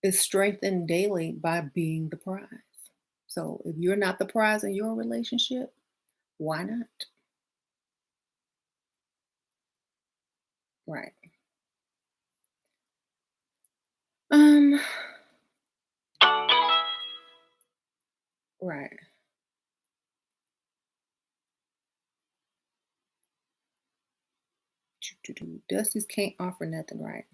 is strengthened daily by being the prize. So if you're not the prize in your relationship, why not? Right. Um, right. Dusties can't offer nothing, right?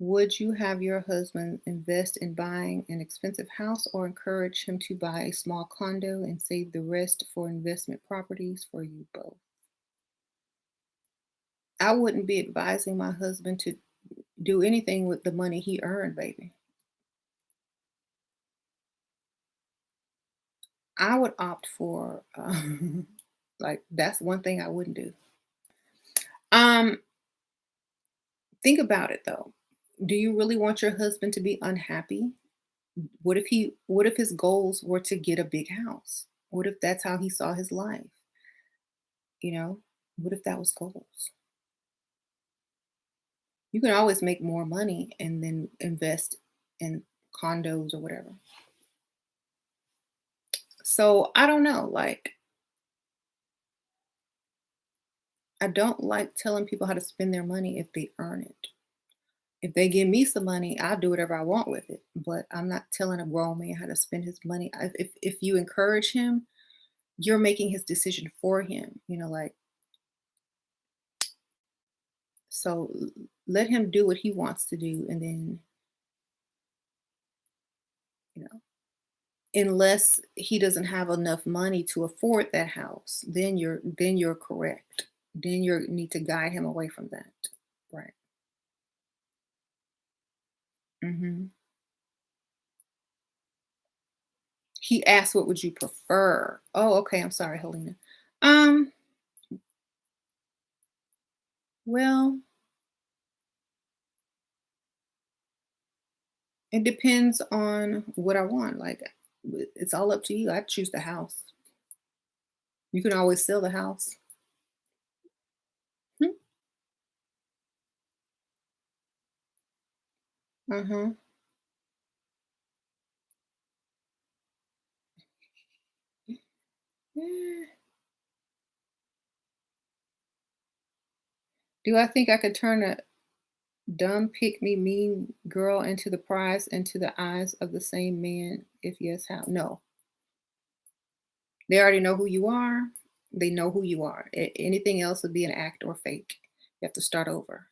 Would you have your husband invest in buying an expensive house or encourage him to buy a small condo and save the rest for investment properties for you both? I wouldn't be advising my husband to do anything with the money he earned, baby. I would opt for, like, that's one thing I wouldn't do. Um, think about it though. Do you really want your husband to be unhappy? What if his goals were to get a big house? What if that's how he saw his life? You know, what if that was goals? You can always make more money and then invest in condos or whatever. So I don't know. Like, I don't like telling people how to spend their money if they earn it. If they give me some money, I'll do whatever I want with it. But I'm not telling a grown man how to spend his money. If you encourage him, you're making his decision for him. Like, so let him do what he wants to do, and then you know, unless he doesn't have enough money to afford that house, then you're correct. Then you need to guide him away from that. Right. Hmm. He asked, "What would you prefer?" Oh, okay. I'm sorry, Helena. Um. Well, it depends on what I want. Like, it's all up to you. I choose the house. You can always sell the house. Hmm. Uh-huh. Yeah. Do I think I could turn a dumb, pick me, mean girl into the prize into the eyes of the same man? If yes, how? No. They already know who you are. They know who you are. Anything else would be an act or fake. You have to start over.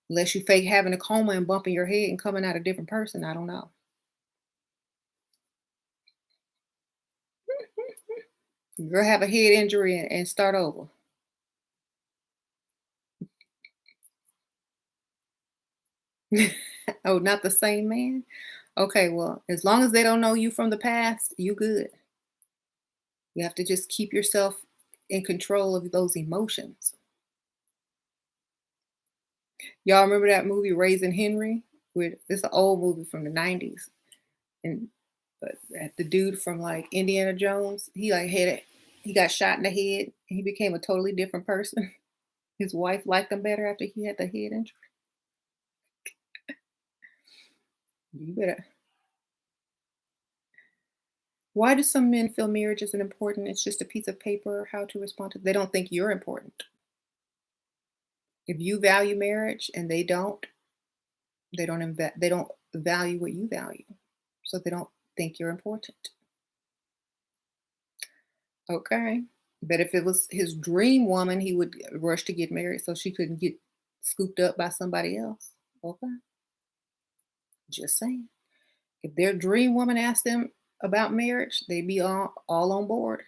Unless you fake having a coma and bumping your head and coming out a different person. I don't know. Girl, have a head injury and start over. Oh, not the same man? Okay, well, as long as they don't know you from the past, you good. You have to just keep yourself in control of those emotions. Y'all remember that movie Raising Henry? With It's an old movie from the 90s. And but the dude from like Indiana Jones, he got shot in the head and he became a totally different person. His wife liked him better after he had the head injury. You better. Why do some men feel marriage isn't important? It's just a piece of paper, how to respond to. They don't think you're important. If you value marriage and they don't value what you value. So they don't think you're important. Okay. But if it was his dream woman, he would rush to get married so she couldn't get scooped up by somebody else. Okay. Just saying. If their dream woman asked them about marriage, they'd be all on board.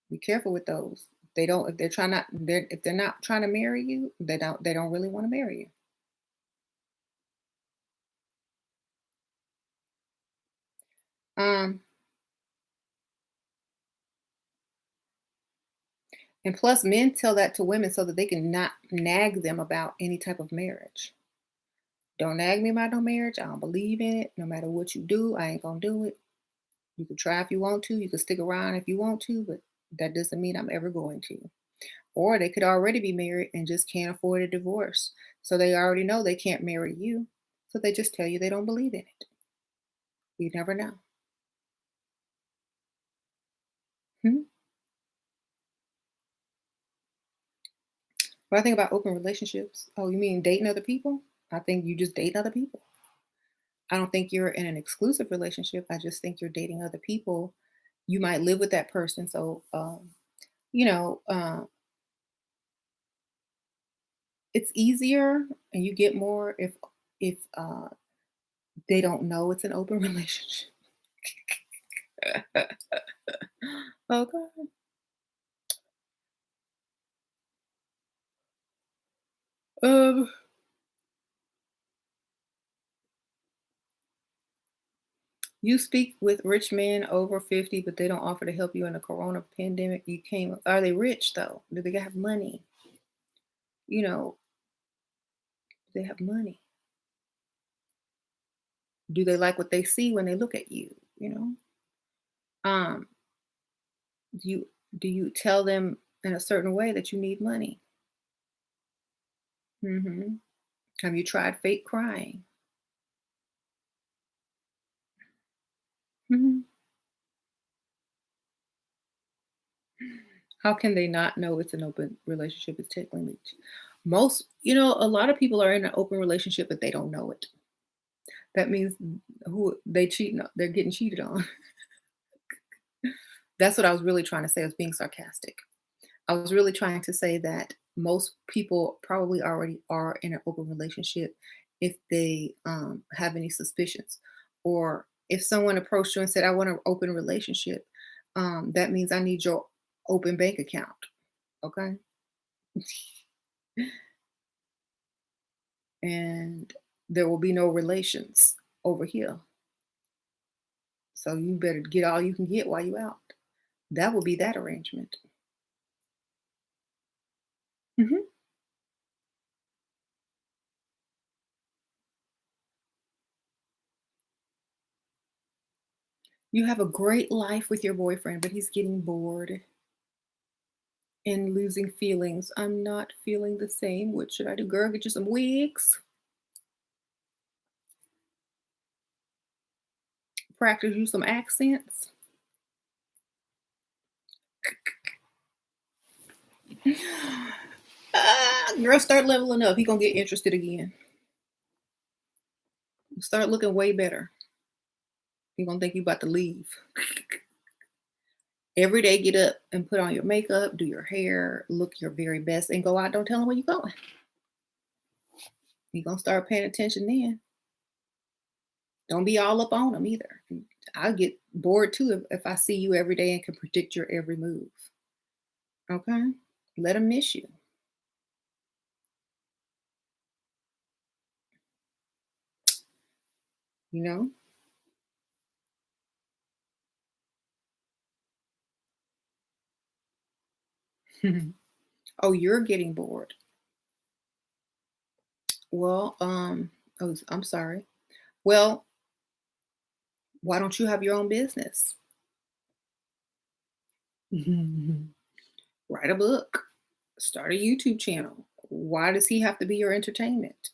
Be careful with those. They don't if they're trying not they're if they're not trying to marry you, they don't really want to marry you. Um and plus men tell that to women so that they can not nag them about any type of marriage. Don't nag me about no marriage. I don't believe in it. No matter what you do, I ain't gonna do it. You can try if you want to. You can stick around if you want to, but that doesn't mean I'm ever going to. Or they could already be married and just can't afford a divorce. So they already know they can't marry you. So they just tell you they don't believe in it. You never know. Hmm? What I think about open relationships. Oh, you mean dating other people? I think you just date other people. I don't think you're in an exclusive relationship. I just think you're dating other people. You might live with that person. So, you know, it's easier and you get more if they don't know it's an open relationship. Okay. Um, you speak with rich men over 50, but they don't offer to help you in the corona pandemic. You came. Are they rich though? Do they have money? You know, do they have money? Do they like what they see when they look at you? You know, um, do you tell them in a certain way that you need money? Hmm. Have you tried fake crying? Hmm. How can they not know it's an open relationship? It's technically a lot of people are in an open relationship, but they don't know it. That means who they cheating on, they're getting cheated on. That's what I was really trying to say. I was being sarcastic. I was really trying to say that most people probably already are in an open relationship if they have any suspicions. Or if someone approached you and said, I want an open relationship, that means I need your open bank account. Okay. And there will be no relations over here. So you better get all you can get while you out. That will be that arrangement. Mhm. You have a great life with your boyfriend, but he's getting bored and losing feelings. I'm not feeling the same. What should I do? Girl, get you some wigs, practice you some accents. Girl, start leveling up. He gonna get interested again. Start looking way better. He gonna think you about to leave. Every day, get up and put on your makeup, do your hair, look your very best, and go out. Don't tell him where you're going. He gonna start paying attention then. Don't be all up on him either. I get bored too if I see you every day and can predict your every move. Okay? Let him miss you. You know? Oh, you're getting bored. Well, oh, I'm sorry. Well, why don't you have your own business? Write a book. Start a YouTube channel. Why does he have to be your entertainment?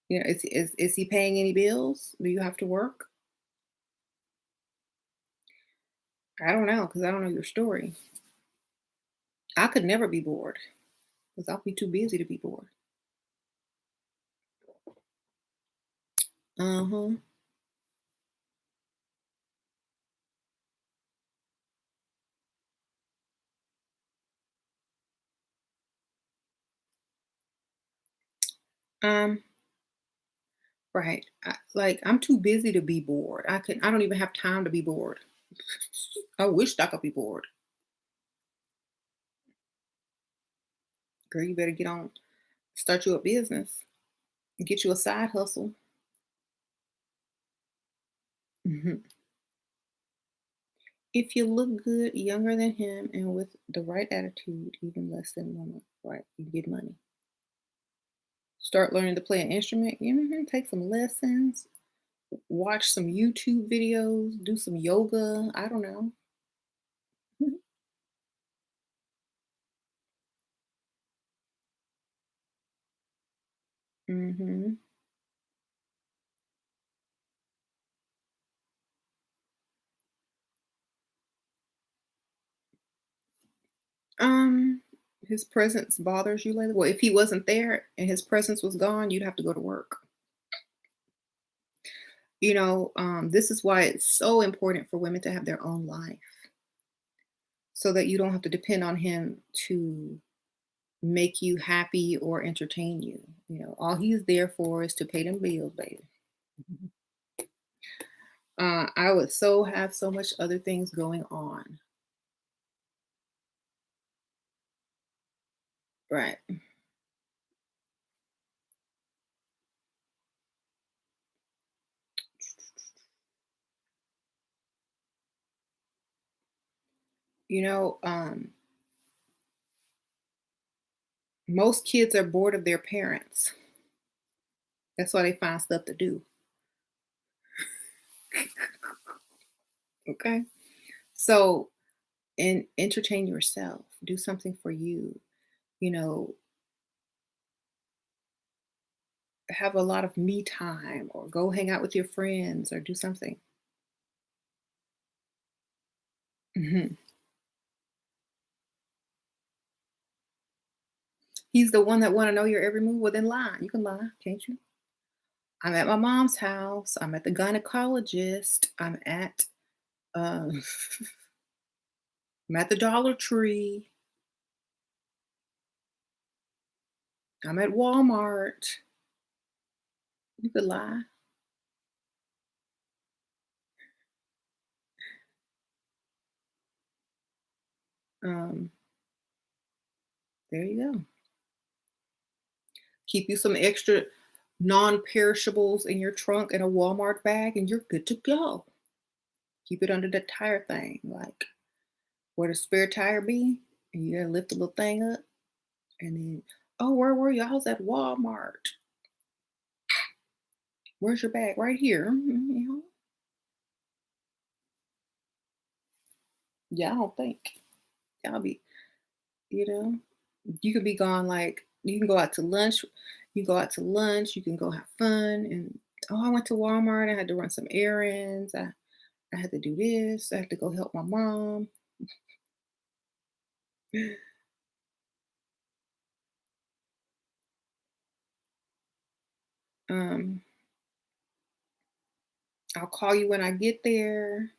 Is he paying any bills? Do you have to work? I don't know because I don't know your story. I could never be bored because I'll be too busy to be bored. Uh huh. Um, right. Like I'm too busy to be bored. I don't even have time to be bored. I wish I could be bored. Girl, you better get on, start you a business, get you a side hustle. Mhm. If you look good, younger than him, and with the right attitude, even less than 1 month, right? You get money. Start learning to play an instrument. Take some lessons. Watch some YouTube videos. Do some yoga. I don't know. hmm Um, his presence bothers you lately. Well, if he wasn't there and his presence was gone, you'd have to go to work. This is why it's so important for women to have their own life, so that you don't have to depend on him to make you happy or entertain you. All he's there for is to pay them bills, baby. I would so have so much other things going on. Right. You know, most kids are bored of their parents. That's why they find stuff to do. Okay. So, and entertain yourself. Do something for you. You know, have a lot of me time or go hang out with your friends or do something. Mhm. He's the one that want to know your every move. Well, then lie. You can lie, can't you? I'm at my mom's house. I'm at the gynecologist. Um, I'm at the Dollar Tree. I'm at Walmart. You could lie. Um, there you go. Keep you some extra non-perishables in your trunk and a Walmart bag, and you're good to go. Keep it under the tire thing, like where the spare tire be, and you gotta lift the little thing up, and then, oh, where were you? I was at Walmart. Where's your bag? Right here. Yeah, I don't think. Y'all be, you know, you could be gone like you can go out to lunch. You go out to lunch. You can go have fun, and oh, I went to Walmart. I had to run some errands. I had to do this. I had to go help my mom. Um, I'll call you when I get there.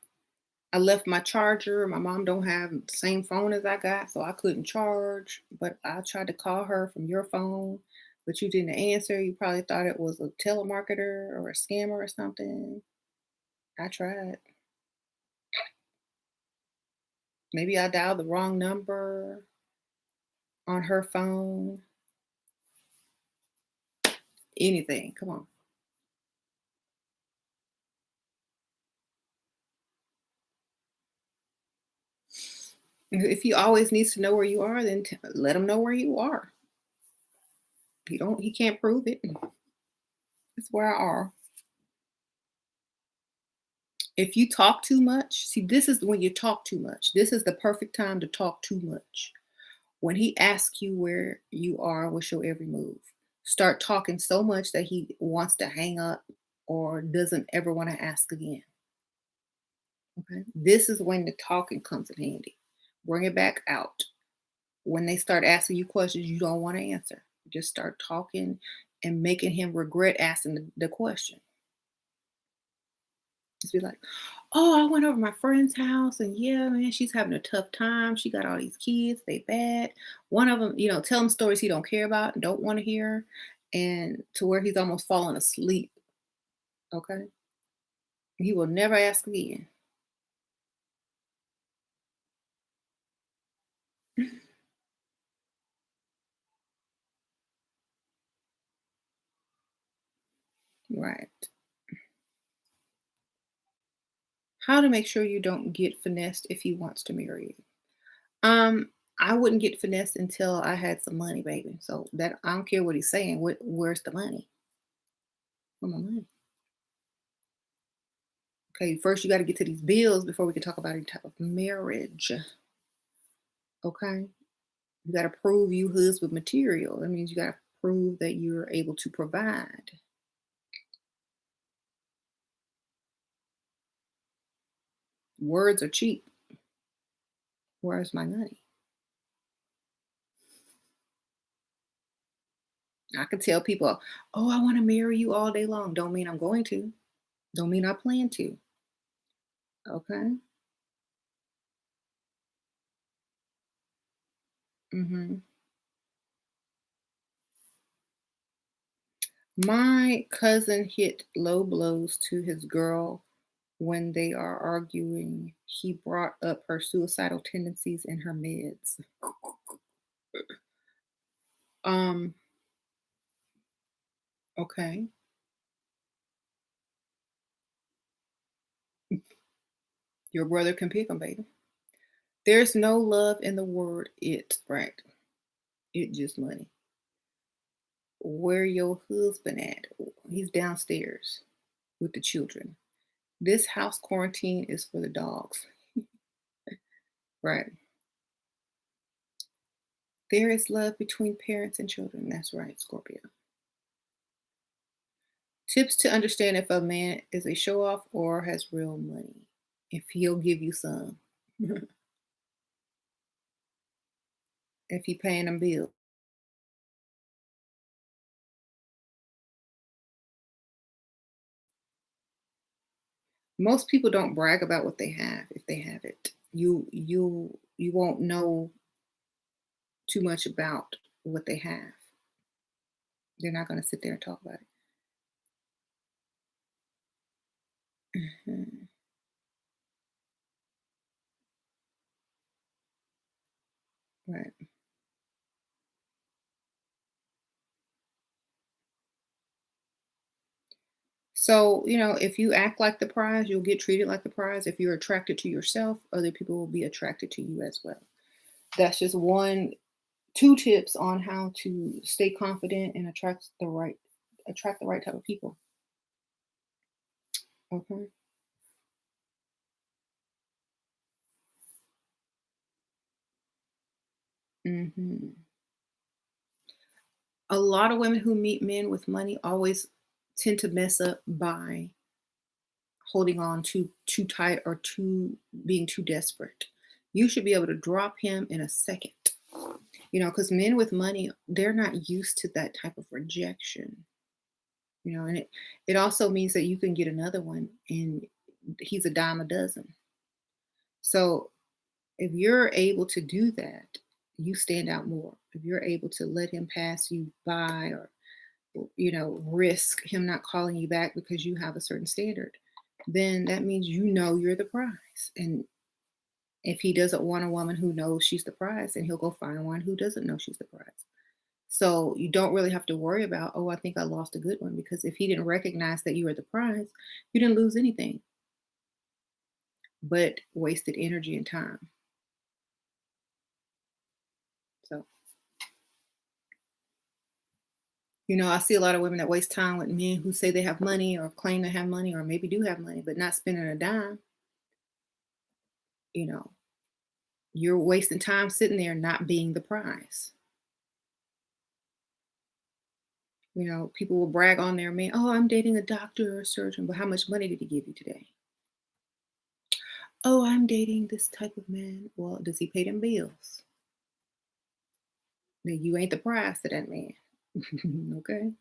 I left my charger. My mom don't have the same phone as I got, so I couldn't charge. But I tried to call her from your phone, but you didn't answer. You probably thought it was a telemarketer or a scammer or something. I tried. Maybe I dialed the wrong number on her phone. Anything. Come on. If he always needs to know where you are, then let him know where you are. He can't prove it. It's where I are. If you talk too much, see, this is when you talk too much. This is the perfect time to talk too much. When he asks you where you are with your every move, start talking so much that he wants to hang up or doesn't ever want to ask again. Okay. This is when the talking comes in handy. Bring it back out. When they start asking you questions you don't want to answer, just start talking and making him regret asking the question. Just be like, "Oh, I went over my friend's house, and yeah, man, she's having a tough time. She got all these kids, they bad. One of them, tell him stories he don't care about and don't want to hear, and to where he's almost falling asleep. Okay. He will never ask again. Right. How to make sure you don't get finessed if he wants to marry you. I wouldn't get finessed until I had some money, baby. So that I don't care what he's saying. Where's the money? Where my money? Okay, first you got to get to these bills before we can talk about any type of marriage. Okay, you got to prove you husband material. That means you got to prove that you're able to provide. Words are cheap. Where's my money? I can tell people, oh, I want to marry you all day long. Don't mean I'm going to. Don't mean I plan to. Okay. hmm My cousin hit low blows to his girl when they are arguing. He brought up her suicidal tendencies and her meds. Um, okay. Your brother can pick 'em, baby. There's no love in the word it, right? It just money. Where your husband at? He's downstairs with the children. This house quarantine is for the dogs. Right. There is love between parents and children. That's right, Scorpio. Tips to understand if a man is a show off or has real money. If he'll give you some. If he paying them bills. Most people don't brag about what they have if they have it. You won't know too much about what they have. They're not going to sit there and talk about it. Mhm. Right. So, if you act like the prize, you'll get treated like the prize. If you're attracted to yourself, other people will be attracted to you as well. That's just two tips on how to stay confident and attract the right type of people. Okay. hmm A lot of women who meet men with money always tend to mess up by holding on too tight or too being too desperate. You should be able to drop him in a second. Because men with money, they're not used to that type of rejection. And it also means that you can get another one and he's a dime a dozen. So if you're able to do that, you stand out more. If you're able to let him pass you by or risk him not calling you back because you have a certain standard, then that means you're the prize. And if he doesn't want a woman who knows she's the prize, then he'll go find one who doesn't know she's the prize. So you don't really have to worry about, oh, I think I lost a good one, because if he didn't recognize that you were the prize, you didn't lose anything but wasted energy and time. So, I see a lot of women that waste time with men who say they have money or claim to have money or maybe do have money, but not spending a dime. You know, you're wasting time sitting there not being the prize. People will brag on their man. Oh, I'm dating a doctor or a surgeon, but how much money did he give you today? Oh, I'm dating this type of man. Well, does he pay them bills? Then you ain't the prize to that man. Okay.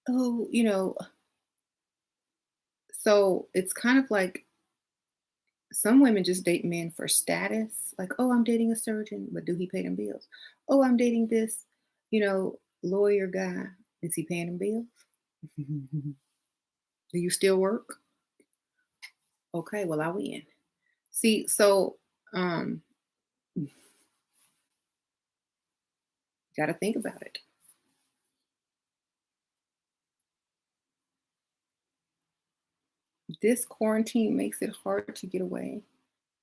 Oh, so it's kind of like some women just date men for status. Like, oh, I'm dating a surgeon, but do he pay them bills? Oh, I'm dating this. Lawyer guy, is he paying them bills? Do you still work? Okay, well, I win. See, so um, got to think about it. This quarantine makes it hard to get away.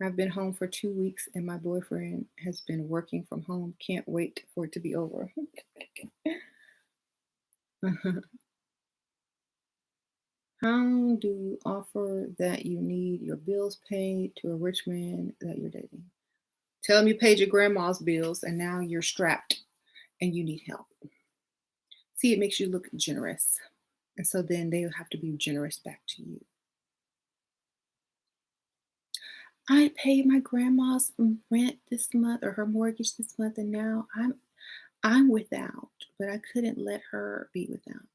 I've been home for 2 weeks and my boyfriend has been working from home. Can't wait for it to be over. How do you offer that you need your bills paid to a rich man that you're dating? Tell him you paid your grandma's bills and now you're strapped and you need help. See, it makes you look generous. And so then they'll have to be generous back to you. I paid my grandma's rent this month or her mortgage this month, and now I'm without, but I couldn't let her be without.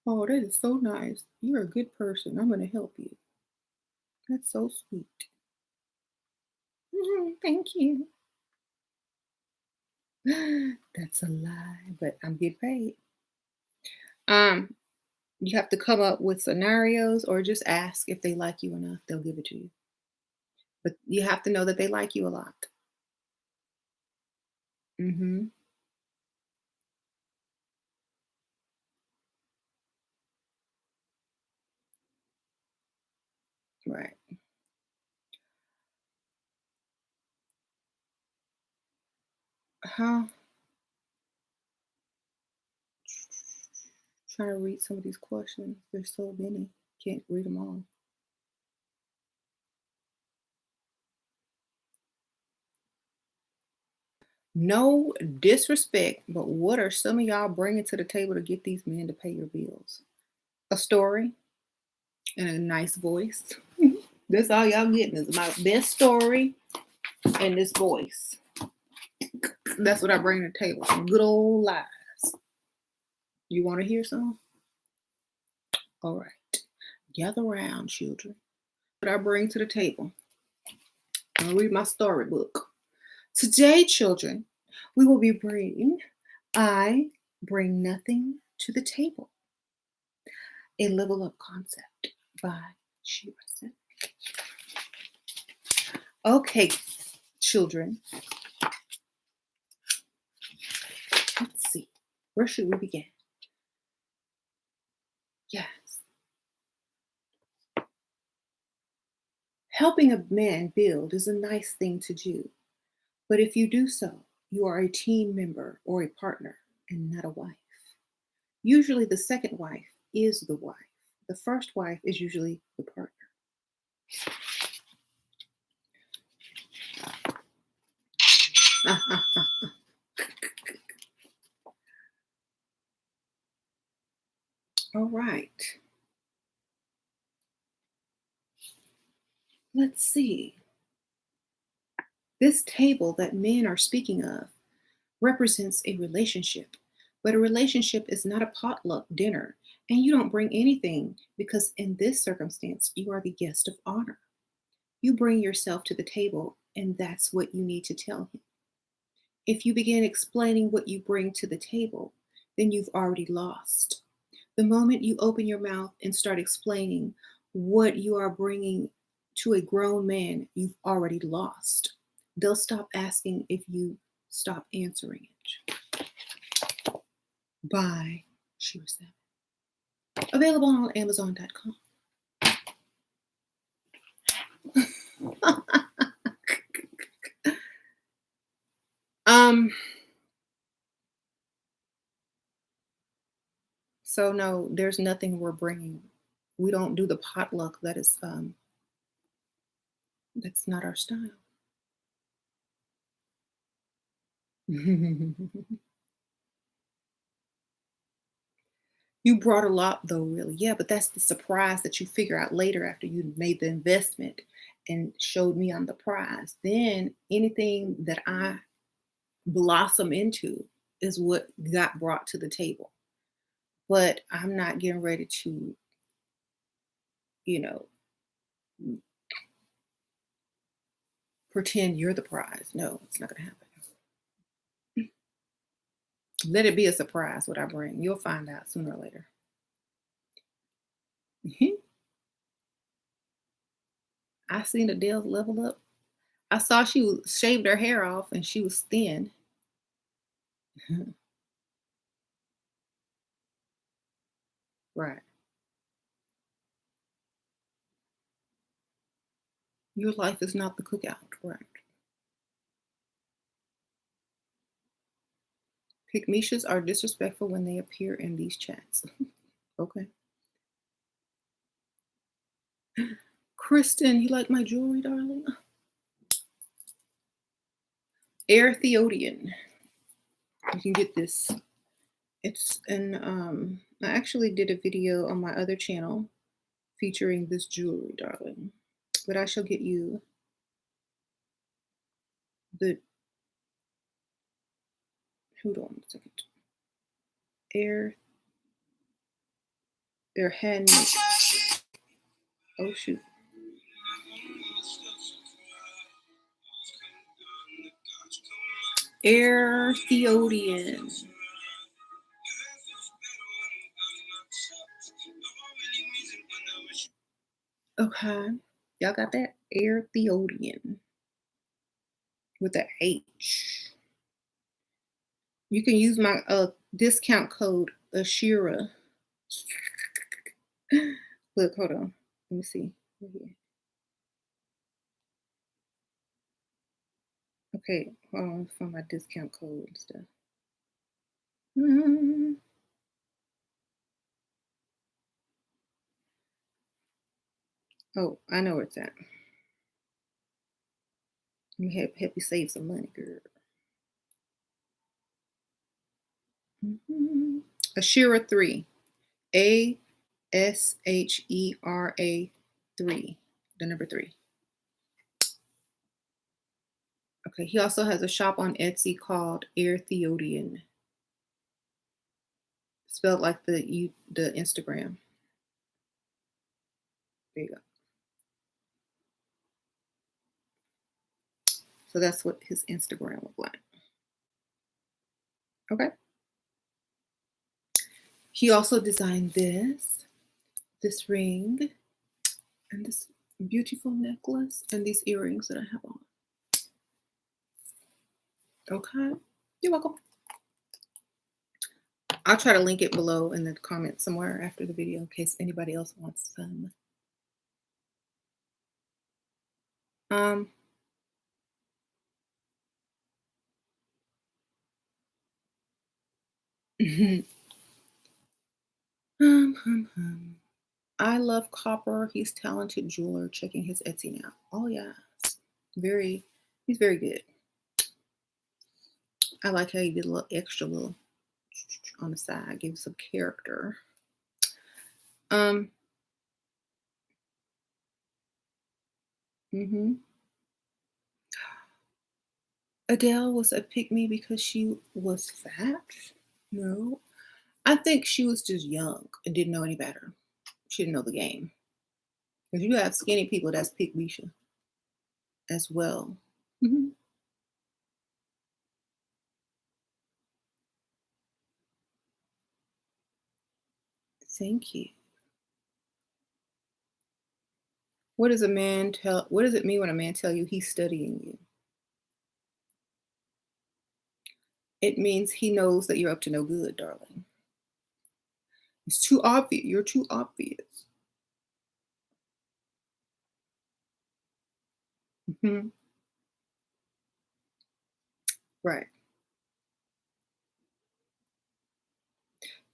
Oh, that is so nice. You're a good person. I'm going to help you. That's so sweet. Thank you. That's a lie, but I'm getting paid. Um, you have to come up with scenarios or just ask if they like you enough, they'll give it to you. But you have to know that they like you a lot. Hmm. Right. Huh? Trying to read some of these questions. There's so many. Can't read them all. No disrespect, but what are some of y'all bringing to the table to get these men to pay your bills? A story and a nice voice. That's all y'all getting is my best story and this voice. That's what I bring to the table. Some good old lies. You want to hear some? All right. Gather around, children. What I bring to the table. I'll read my storybook. Today, children, we will be bringing I Bring Nothing to the Table, a level up concept by SheRaSeven. Okay, children, let's see. Where should we begin? Yes. Helping a man build is a nice thing to do, but if you do so, you are a team member or a partner and not a wife. Usually, the second wife is the wife. The first wife is usually the partner. All right. Let's see. This table that men are speaking of represents a relationship, but a relationship is not a potluck dinner, and you don't bring anything because in this circumstance, you are the guest of honor. You bring yourself to the table, and that's what you need to tell him. If you begin explaining what you bring to the table, then you've already lost. The moment you open your mouth and start explaining what you are bringing to a grown man, you've already lost. They'll stop asking if you stop answering it. By SheRaSeven. Available on Amazon.com. So no, there's nothing we're bringing. We don't do the potluck. That's not our style. You brought a lot though, really. Yeah, but that's the surprise that you figure out later after you made the investment and showed me I'm the prize. Then anything that I blossom into is what got brought to the table. But I'm not getting ready to, you know, pretend you're the prize. No, it's not going to happen. Let it be a surprise what I bring. You'll find out sooner or later. I seen Adele level up. I saw she shaved her hair off and she was thin. Right. Your life is not the cookout. Right. Pygmishas are disrespectful when they appear in these chats. Okay. Kristen, you like my jewelry, darling? Air Theodian. You can get this. It's an I actually did a video on my other channel featuring this jewelry, darling. But I shall get you the, hold on a second. Their hand. Oh shoot. Air Theodian. Okay. Y'all got that? Air Theodian. With the H. You can use my discount code Ashira. Look, hold on. Let me see. Right here. Okay, hold on for my discount code and stuff. Oh, I know where it's at. Let me help you save some money, girl. Ashira 3. ASHERA 3. The number 3. Okay, he also has a shop on Etsy called Air Theodian. Spelled like the Instagram. There you go. So that's what his Instagram looked like. Okay. He also designed this ring, and this beautiful necklace, and these earrings that I have on. Okay. You're welcome. I'll try to link it below in the comments somewhere after the video in case anybody else wants some. I love Copper. He's talented jeweler. Checking his Etsy now. Oh yeah, he's very good. I like how he did a little extra little on the side, give some character. Adele was a pick-me because she was fat? No. I think she was just young and didn't know any better. She didn't know the game. Because you have skinny people that's pick-misha as well. Thank you. What does it mean when a man tell you he's studying you? It means he knows that you're up to no good, darling. It's too obvious. You're too obvious. Right.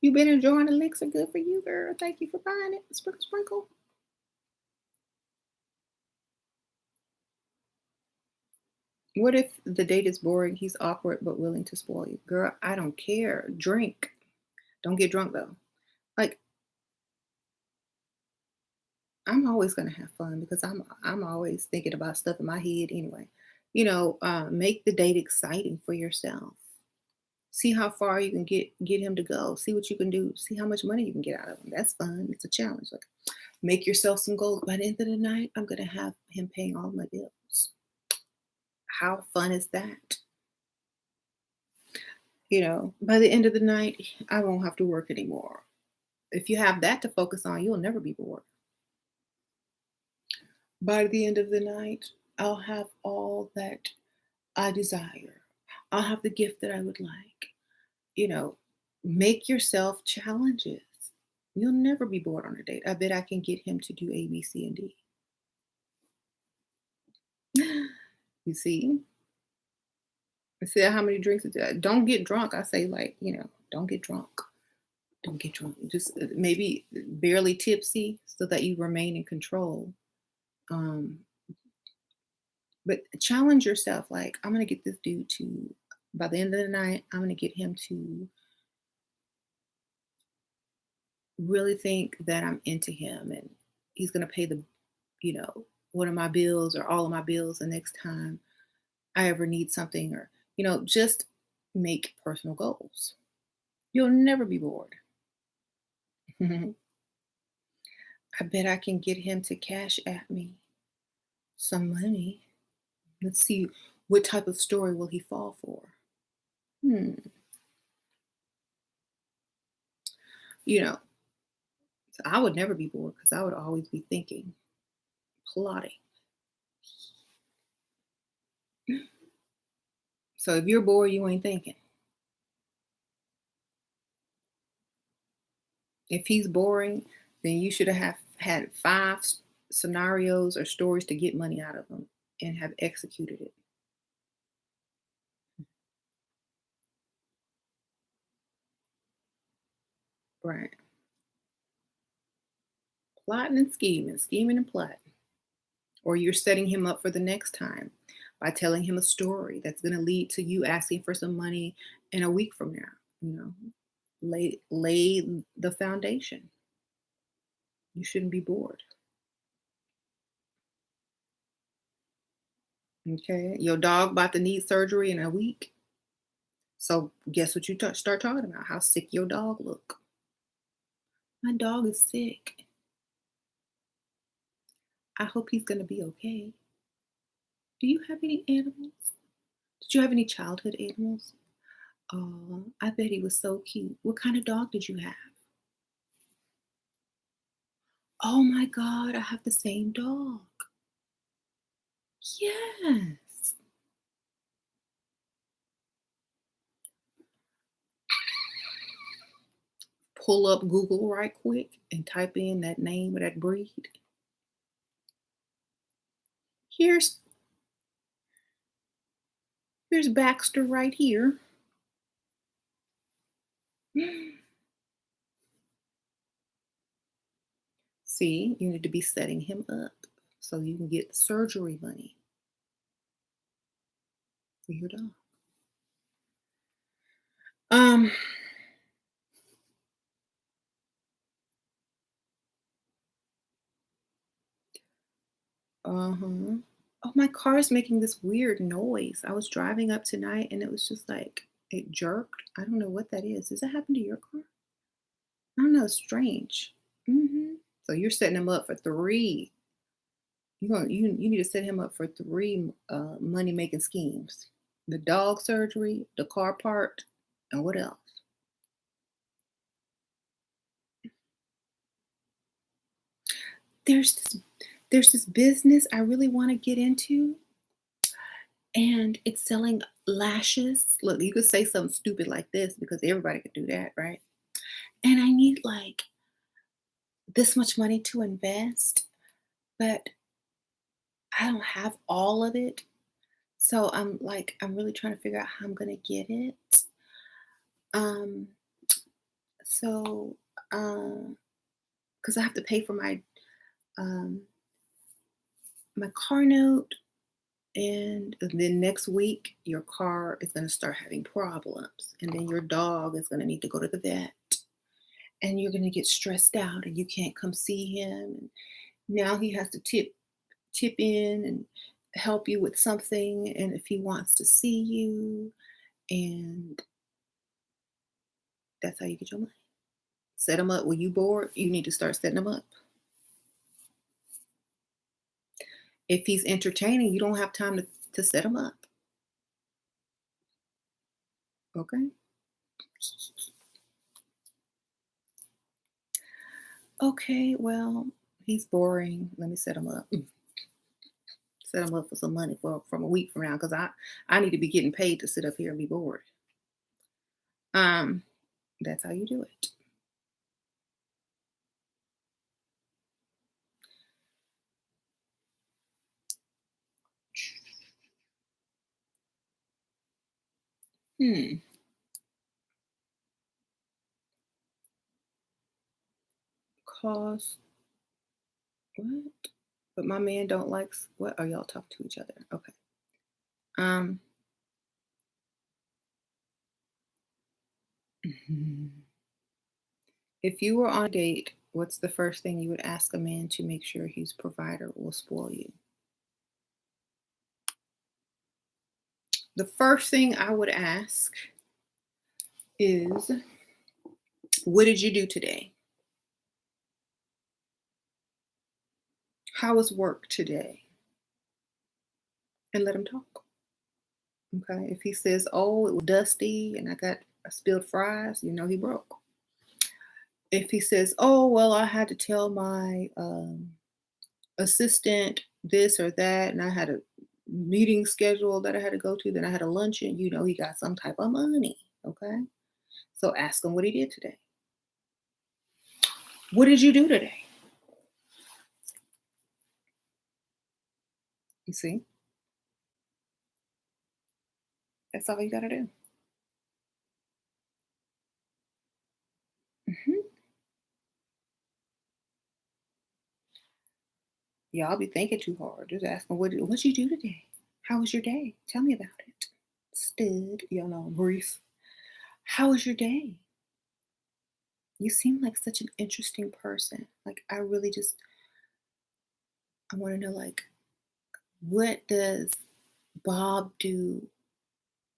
You've been enjoying Elixir. Good for you, girl. Thank you for buying it. Sprinkle, sprinkle. What if the date is boring? He's awkward but willing to spoil you. Girl, I don't care. Drink. Don't get drunk though. Like, I'm always gonna have fun because I'm always thinking about stuff in my head anyway. Make the date exciting for yourself. See how far you can get him to go. See what you can do. See how much money you can get out of him. That's fun. It's a challenge. Like, make yourself some goals. By the end of the night, I'm gonna have him paying all my bills. How fun is that? By the end of the night, I won't have to work anymore. If you have that to focus on, you'll never be bored. By the end of the night, I'll have all that I desire. I'll have the gift that I would like. You know, make yourself challenges. You'll never be bored on a date. I bet I can get him to do A, B, C, and D. You see? I said, how many drinks? Don't get drunk. I say, like, don't get drunk. Don't get drunk. Just maybe barely tipsy so that you remain in control. Um, but challenge yourself. Like, I'm going to get this dude to, by the end of the night, I'm going to get him to really think that I'm into him and he's going to pay one of my bills or all of my bills the next time I ever need something, or, just make personal goals. You'll never be bored. I bet I can get him to cash at me some money. Let's see, what type of story will he fall for? Hmm. So I would never be bored because I would always be thinking, plotting. So if you're bored, you ain't thinking. If he's boring, then you should have had 5 scenarios or stories to get money out of him and have executed it. Right. Plotting and scheming and plotting. Or you're setting him up for the next time by telling him a story that's going to lead to you asking for some money in a week from now. Lay the foundation. You shouldn't be bored. Okay, your dog about to need surgery in a week. So guess what you start talking about? How sick your dog look. My dog is sick. I hope he's gonna be okay. Do you have any animals? Did you have any childhood animals? Oh, I bet he was so cute. What kind of dog did you have? Oh my God, I have the same dog. Yes. Pull up Google right quick and type in that name of that breed. Here's here's Baxter right here. See, you need to be setting him up so you can get surgery money for your dog. Um, uh-huh. Oh, my car is making this weird noise. I was driving up tonight and it was just like it jerked. I don't know what that is. Does that happen to your car? I don't know. It's strange. So you're setting him up for three. You need to set him up for three money making schemes: the dog surgery, the car part, and what else? There's this, there's this business I really want to get into, and it's selling lashes. Look, you could say something stupid like this because everybody could do that, right? And I need like this much money to invest, but I don't have all of it. So I'm really trying to figure out how I'm gonna get it. Um, so because I have to pay for um my car note, and then next week your car is gonna start having problems, and then your dog is gonna need to go to the vet, and you're gonna get stressed out, and you can't come see him. And now he has to tip in and help you with something, and if he wants to see you, and that's how you get your money. Set him up. When you bored, you need to start setting him up. If he's entertaining, you don't have time to set him up. Okay? Okay, well, he's boring. Let me set him up. Set him up for some money for from a week from now because I need to be getting paid to sit up here and be bored. Um, that's how you do it. Hmm. Cause what? But my man don't like what? Are y'all talk to each other? Okay. Um. If you were on a date, what's the first thing you would ask a man to make sure his provider will spoil you? The first thing I would ask is, what did you do today? How was work today? And let him talk. Okay. If he says, oh, it was dusty and I spilled fries, he broke. If he says, oh, well, I had to tell my assistant this or that, and I had a meeting schedule that I had to go to, then I had a luncheon, he got some type of money. Okay. So ask him what he did today. What did you do today? You see, that's all you got to do. Hmm. Y'all be thinking too hard. Just ask him, what'd you do today? How was your day? Tell me about it. Stud, Grease. How was your day? You seem like such an interesting person. Like, I really just, I want to know, like, what does Bob do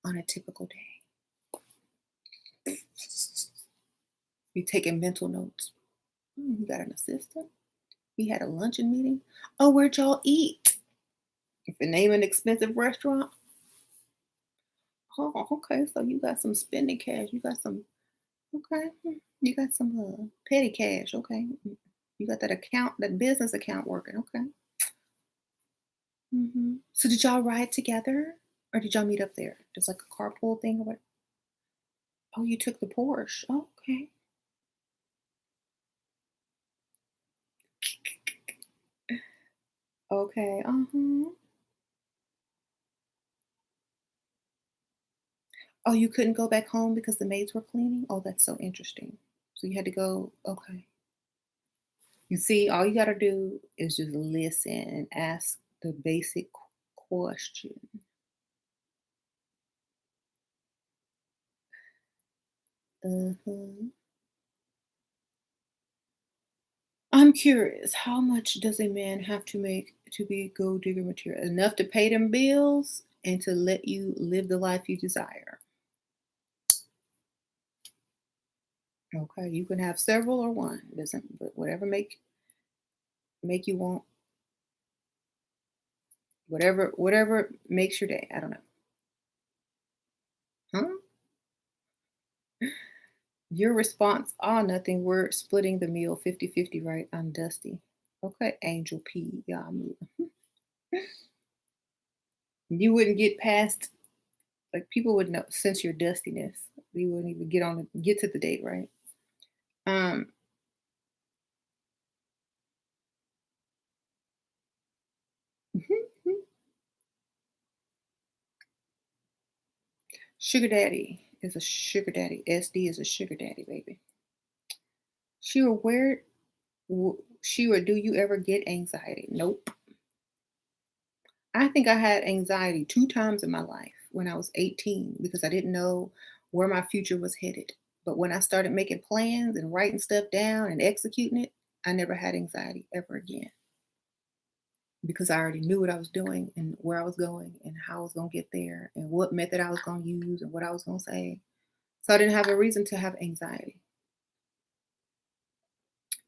on a typical day? You taking mental notes. You got an assistant? We had a luncheon meeting. Oh, where'd y'all eat? If you name an expensive restaurant. Oh, okay. So you got some spending cash. You got some, okay. You got some petty cash. Okay. You got that account, that business account working. Okay. So did y'all ride together or did y'all meet up there? Just like a carpool thing or what? Oh, you took the Porsche. Oh, okay. Okay. Uh-huh. Oh, you couldn't go back home because the maids were cleaning? Oh, that's so interesting. So you had to go, okay. You see, all you got to do is just listen and ask the basic question. Uh-huh. I'm curious, how much does a man have to make to be gold digger material? Enough to pay them bills and to let you live the life you desire. Okay, you can have several or one. Doesn't but whatever make you want whatever makes your day. I don't know. Huh? Your response, oh nothing. We're splitting the meal 50-50, right? I'm dusty. Okay, Angel P. Yeah, I'm you wouldn't get past like people would know sense your dustiness. You wouldn't even get to the date, right? Um, sugar daddy is a sugar daddy. SD is a sugar daddy, baby. She where she or do you ever get anxiety? Nope. I think I had anxiety 2 times in my life when I was 18 because I didn't know where my future was headed. But when I started making plans and writing stuff down and executing it, I never had anxiety ever again because I already knew what I was doing and where I was going and how I was going to get there and what method I was going to use and what I was going to say. So I didn't have a reason to have anxiety.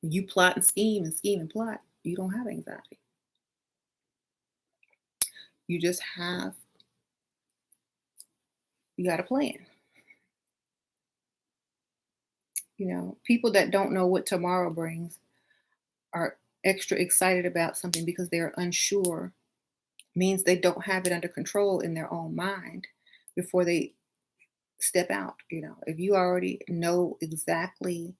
When you plot and scheme and plot, you don't have anxiety. You just have, you got a plan. People that don't know what tomorrow brings, are extra excited about something because they're unsure means they don't have it under control in their own mind before they step out. If you already know exactly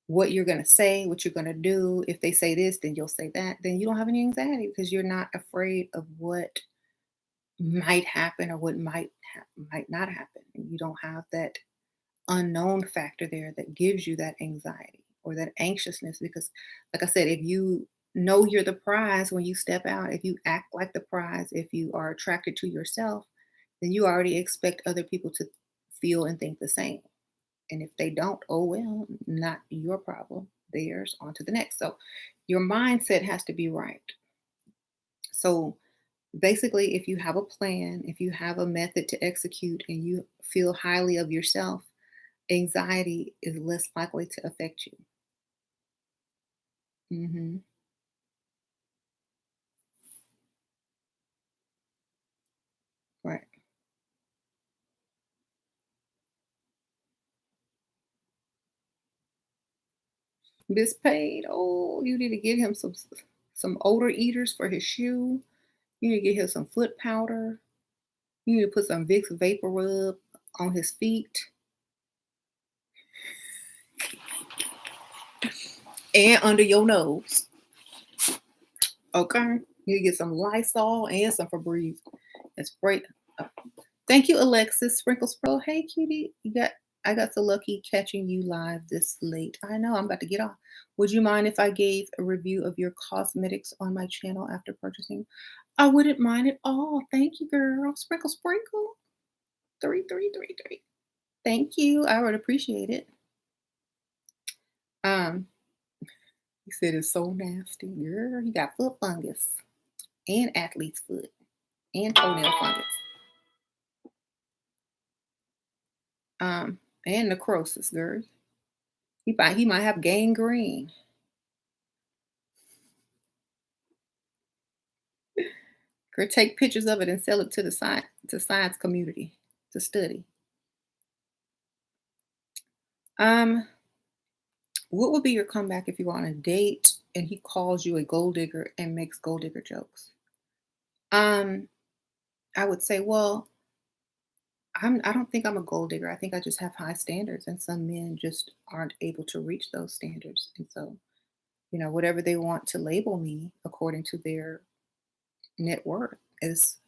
what you're going to say, what you're going to do, if they say this, then you'll say that, then you don't have any anxiety because you're not afraid of what might happen or what might not happen. And you don't have that unknown factor there that gives you that anxiety or that anxiousness because, like I said, if you know you're the prize when you step out, if you act like the prize, if you are attracted to yourself, then you already expect other people to feel and think the same. And if they don't, oh well, not your problem. Theirs, on to the next. So your mindset has to be right. So basically, if you have a plan, if you have a method to execute and you feel highly of yourself, anxiety is less likely to affect you. Hmm. Right. This paid. Oh, you need to give him some odor eaters for his shoe. You need to get him some foot powder. You need to put some Vicks Vapor Rub on his feet and under your nose. Okay. You get some Lysol and some Febreze and spray. uh, Thank you, Alexis. Sprinkle Sprinkle. Hey, cutie. I got so lucky catching you live this late. I know I'm about to get off. Would you mind if I gave a review of your cosmetics on my channel after purchasing? I wouldn't mind at all. Thank you, girl. Sprinkle Sprinkle. 3333. Thank you. I would appreciate it. Um, he said it's so nasty. Girl, he got foot fungus and athlete's foot and toenail fungus. And necrosis, girl. He might have gangrene. Girl, take pictures of it and sell it to the science community to study. Um, what would be your comeback if you were on a date and he calls you a gold digger and makes gold digger jokes? Um, I would say, well, I don't think I'm a gold digger. I think I just have high standards, and some men just aren't able to reach those standards. And so, whatever they want to label me according to their net worth is,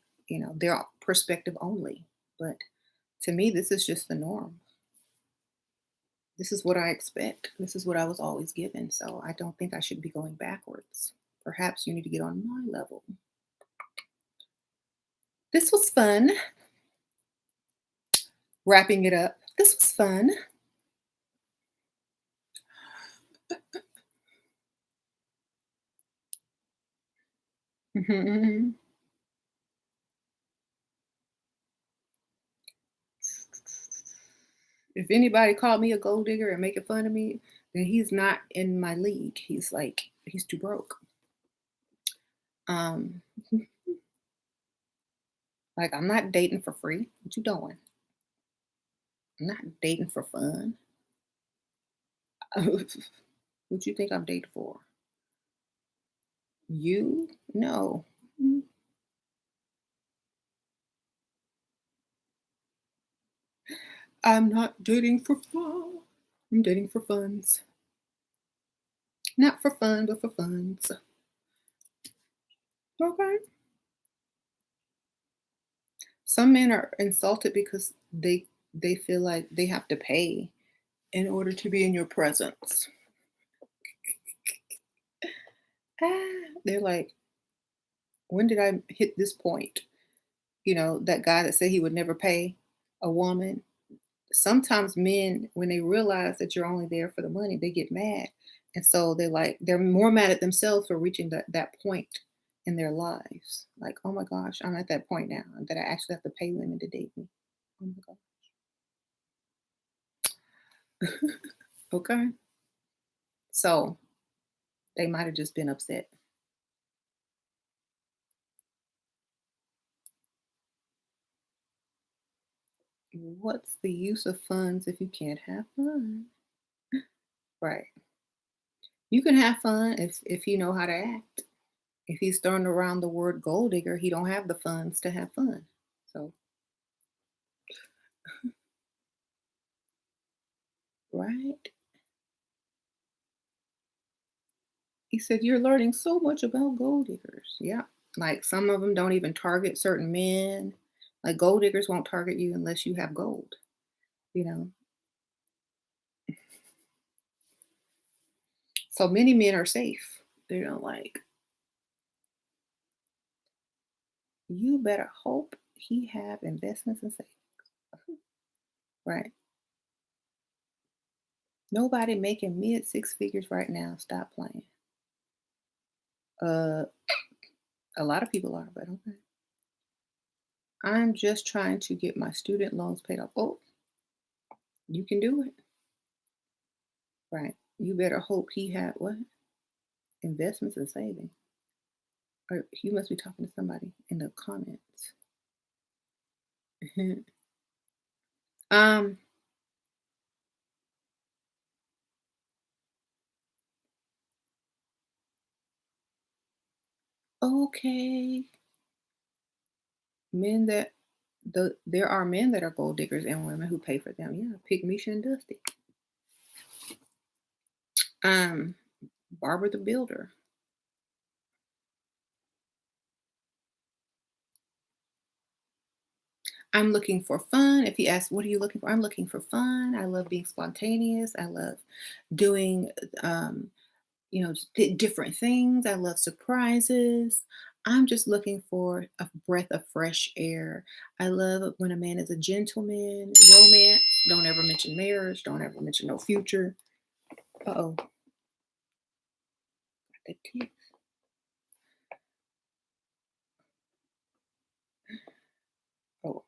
their perspective only. But to me, this is just the norm. This is what I expect. This is what I was always given. So I don't think I should be going backwards. Perhaps you need to get on my level. This was fun. Wrapping it up. This was fun. Mhm. If anybody called me a gold digger and making fun of me, then he's not in my league. He's too broke. Um, like I'm not dating for free. What you doing? I'm not dating for fun. What you think I'm dating for? You? No. Mm, I'm not dating for fun. I'm dating for funds. Not for fun, but for funds. Okay. Some men are insulted because they feel like they have to pay in order to be in your presence. They're like, when did I hit this point? That guy that said he would never pay a woman. Sometimes men, when they realize that you're only there for the money, they get mad. And so they're more mad at themselves for reaching that point in their lives. Like, oh my gosh, I'm at that point now that I actually have to pay women to date me. Oh my God. Okay. So they might have just been upset. What's the use of funds if you can't have fun? Right. You can have fun if you know how to act. If he's throwing around the word gold digger, he don't have the funds to have fun. So, right? He said, "You're learning so much about gold diggers." Yeah. Like some of them don't even target certain men. Like gold diggers won't target you unless you have gold, you know. So many men are safe. They don't like, you better hope he have investments and savings. Right. Nobody making mid six figures right now. Stop playing. Uh a lot of people are, but okay. I'm just trying to get my student loans paid off. Oh, you can do it. Right. You better hope he had what? Investments and saving. Or you must be talking to somebody in the comments. um, okay. Men that there are men that are gold diggers and women who pay for them. Yeah, pick Misha and Dusty. Um, Barbara the Builder. I'm looking for fun. If you ask, what are you looking for? I'm looking for fun. I love being spontaneous. I love doing, um, different things. I love surprises. I'm just looking for a breath of fresh air. I love it when a man is a gentleman, romance. Don't ever mention marriage. Don't ever mention no future. Uh oh, the tea. Oh,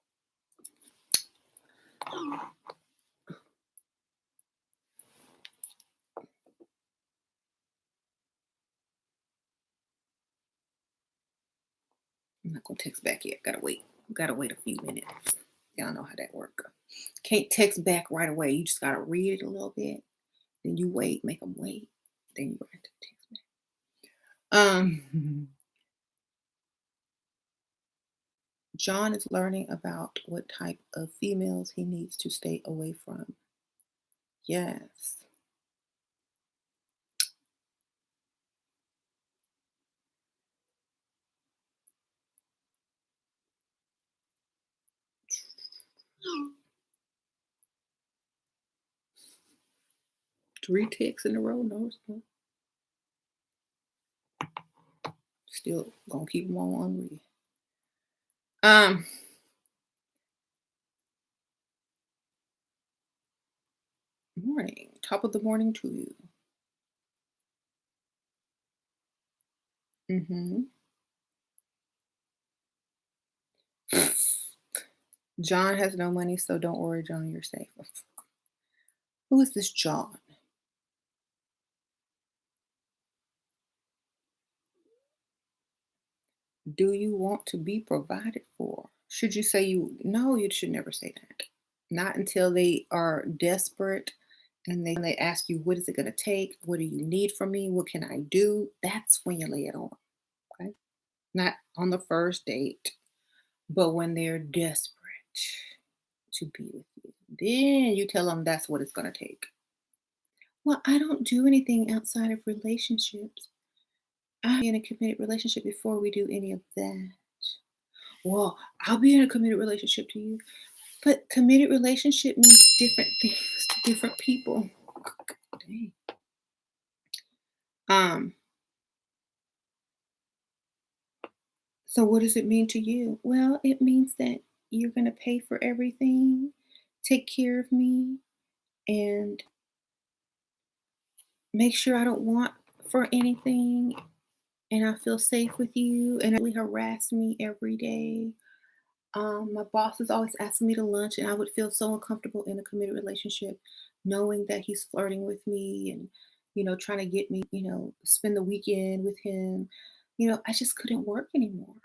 I'm not gonna text back yet. Gotta wait. Gotta wait a few minutes. Y'all know how that works. Can't text back right away. You just gotta read it a little bit. Then you wait, make them wait. Then you write the text back. John is learning about what type of females he needs to stay away from. Yes. Three texts in a row. No, it's not. Still gonna keep them on unread. Um, Morning. Top of the morning to you. Hmm. John has no money, so don't worry, John, you're safe. Who is this John? Do you want to be provided for? Should you say you no, you should never say that. Not until they are desperate and they ask you what is it going to take? What do you need from me? What can I do? That's when you lay it on. Okay. Not on the first date, but when they're desperate to be with you. Then you tell them that's what it's going to take. Well, I don't do anything outside of relationships. I'm in a committed relationship before we do any of that. Well, I'll be in a committed relationship to you. But committed relationship means different things to different people. Dang. Um, so what does it mean to you? Well, it means that you're gonna pay for everything, take care of me, and make sure I don't want for anything, and I feel safe with you, and really harass me every day. My boss is always asking me to lunch, and I would feel so uncomfortable in a committed relationship, knowing that he's flirting with me and, trying to get me, spend the weekend with him. I just couldn't work anymore.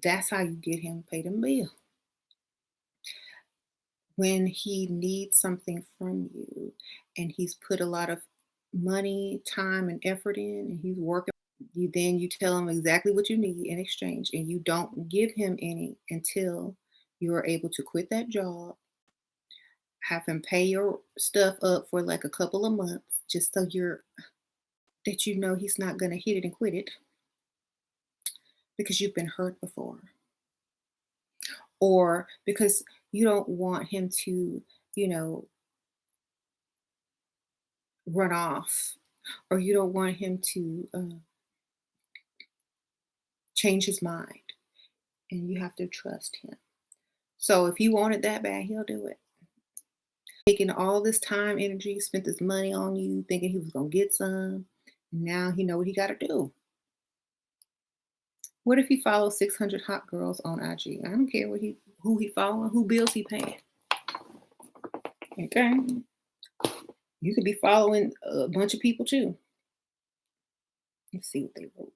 That's how you get him paid a bill. when he needs something from you and he's put a lot of money, time, and effort in, and he's working, you tell him exactly what you need in exchange, and you don't give him any until you are able to quit that job, have him pay your stuff up for like a couple of months, just so you know he's not gonna hit it and quit it because you've been hurt before, or because you don't want him to, you know, run off, or you don't want him to change his mind, and you have to trust him. So if he wanted that bad, he'll do it. Taking all this time, energy, spent this money on you, thinking he was gonna get some. Now he know what he got to do. What if he follows 600 hot girls on IG? I don't care who he following, who bills he paying. Okay, you could be following a bunch of people too. Let's see what they wrote.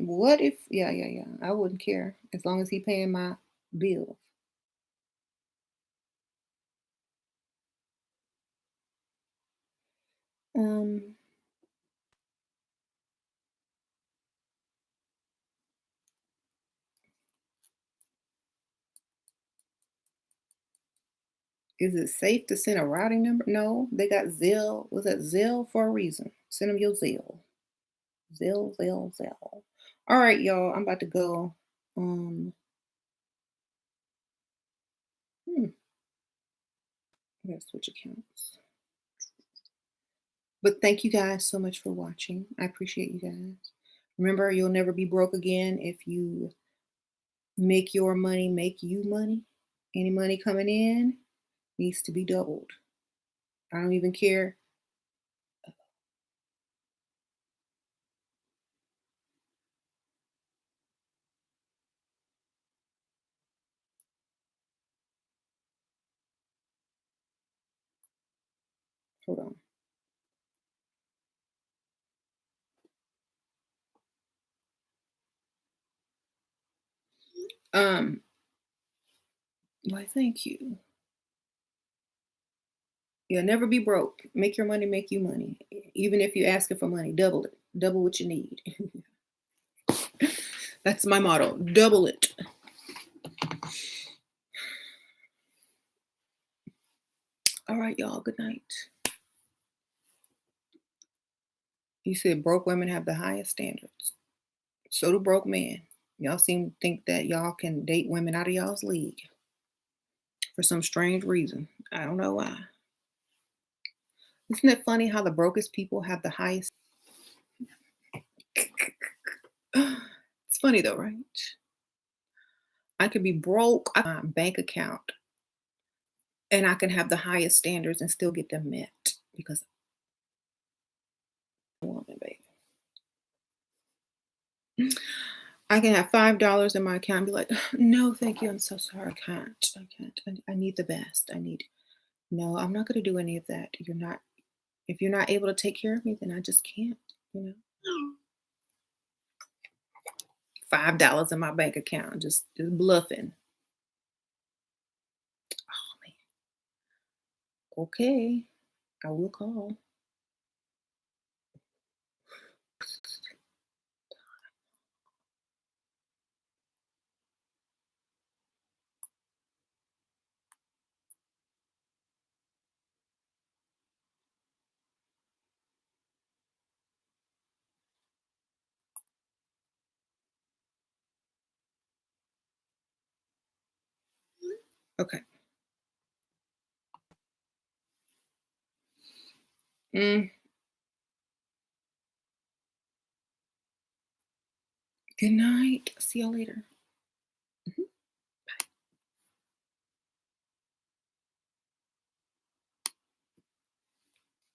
What if? Yeah. I wouldn't care as long as he paying my bills. Um, is it safe to send a routing number? No, they got Zelle. Was that Zelle for a reason? Send them your Zelle. Zelle. All right, y'all. I'm about to go. Um, hmm, I gotta switch accounts. But thank you guys so much for watching. I appreciate you guys. Remember, you'll never be broke again if you make your money make you money. Any money coming in needs to be doubled. I don't even care. Hold on. Um, why, thank you. You'll never be broke. Make your money make you money. Even if you're asking for money, double it. Double what you need. That's my motto. Double it. All right, y'all. Good night. You said broke women have the highest standards. So do broke men. Y'all seem to think that y'all can date women out of y'all's league for some strange reason. I don't know why. Isn't it funny how the brokest people have the highest? It's funny though, right? I could be broke, my bank account, and I can have the highest standards and still get them met because I'm a woman, baby. I can have $5 in my account and be like, no, thank you. I'm so sorry. I can't. I need the best. No, I'm not going to do any of that. If you're not able to take care of me, then I just can't, you know. $5 in my bank account, just bluffing. Oh man. Okay, I will call. Okay. Mm, good night. See y'all later.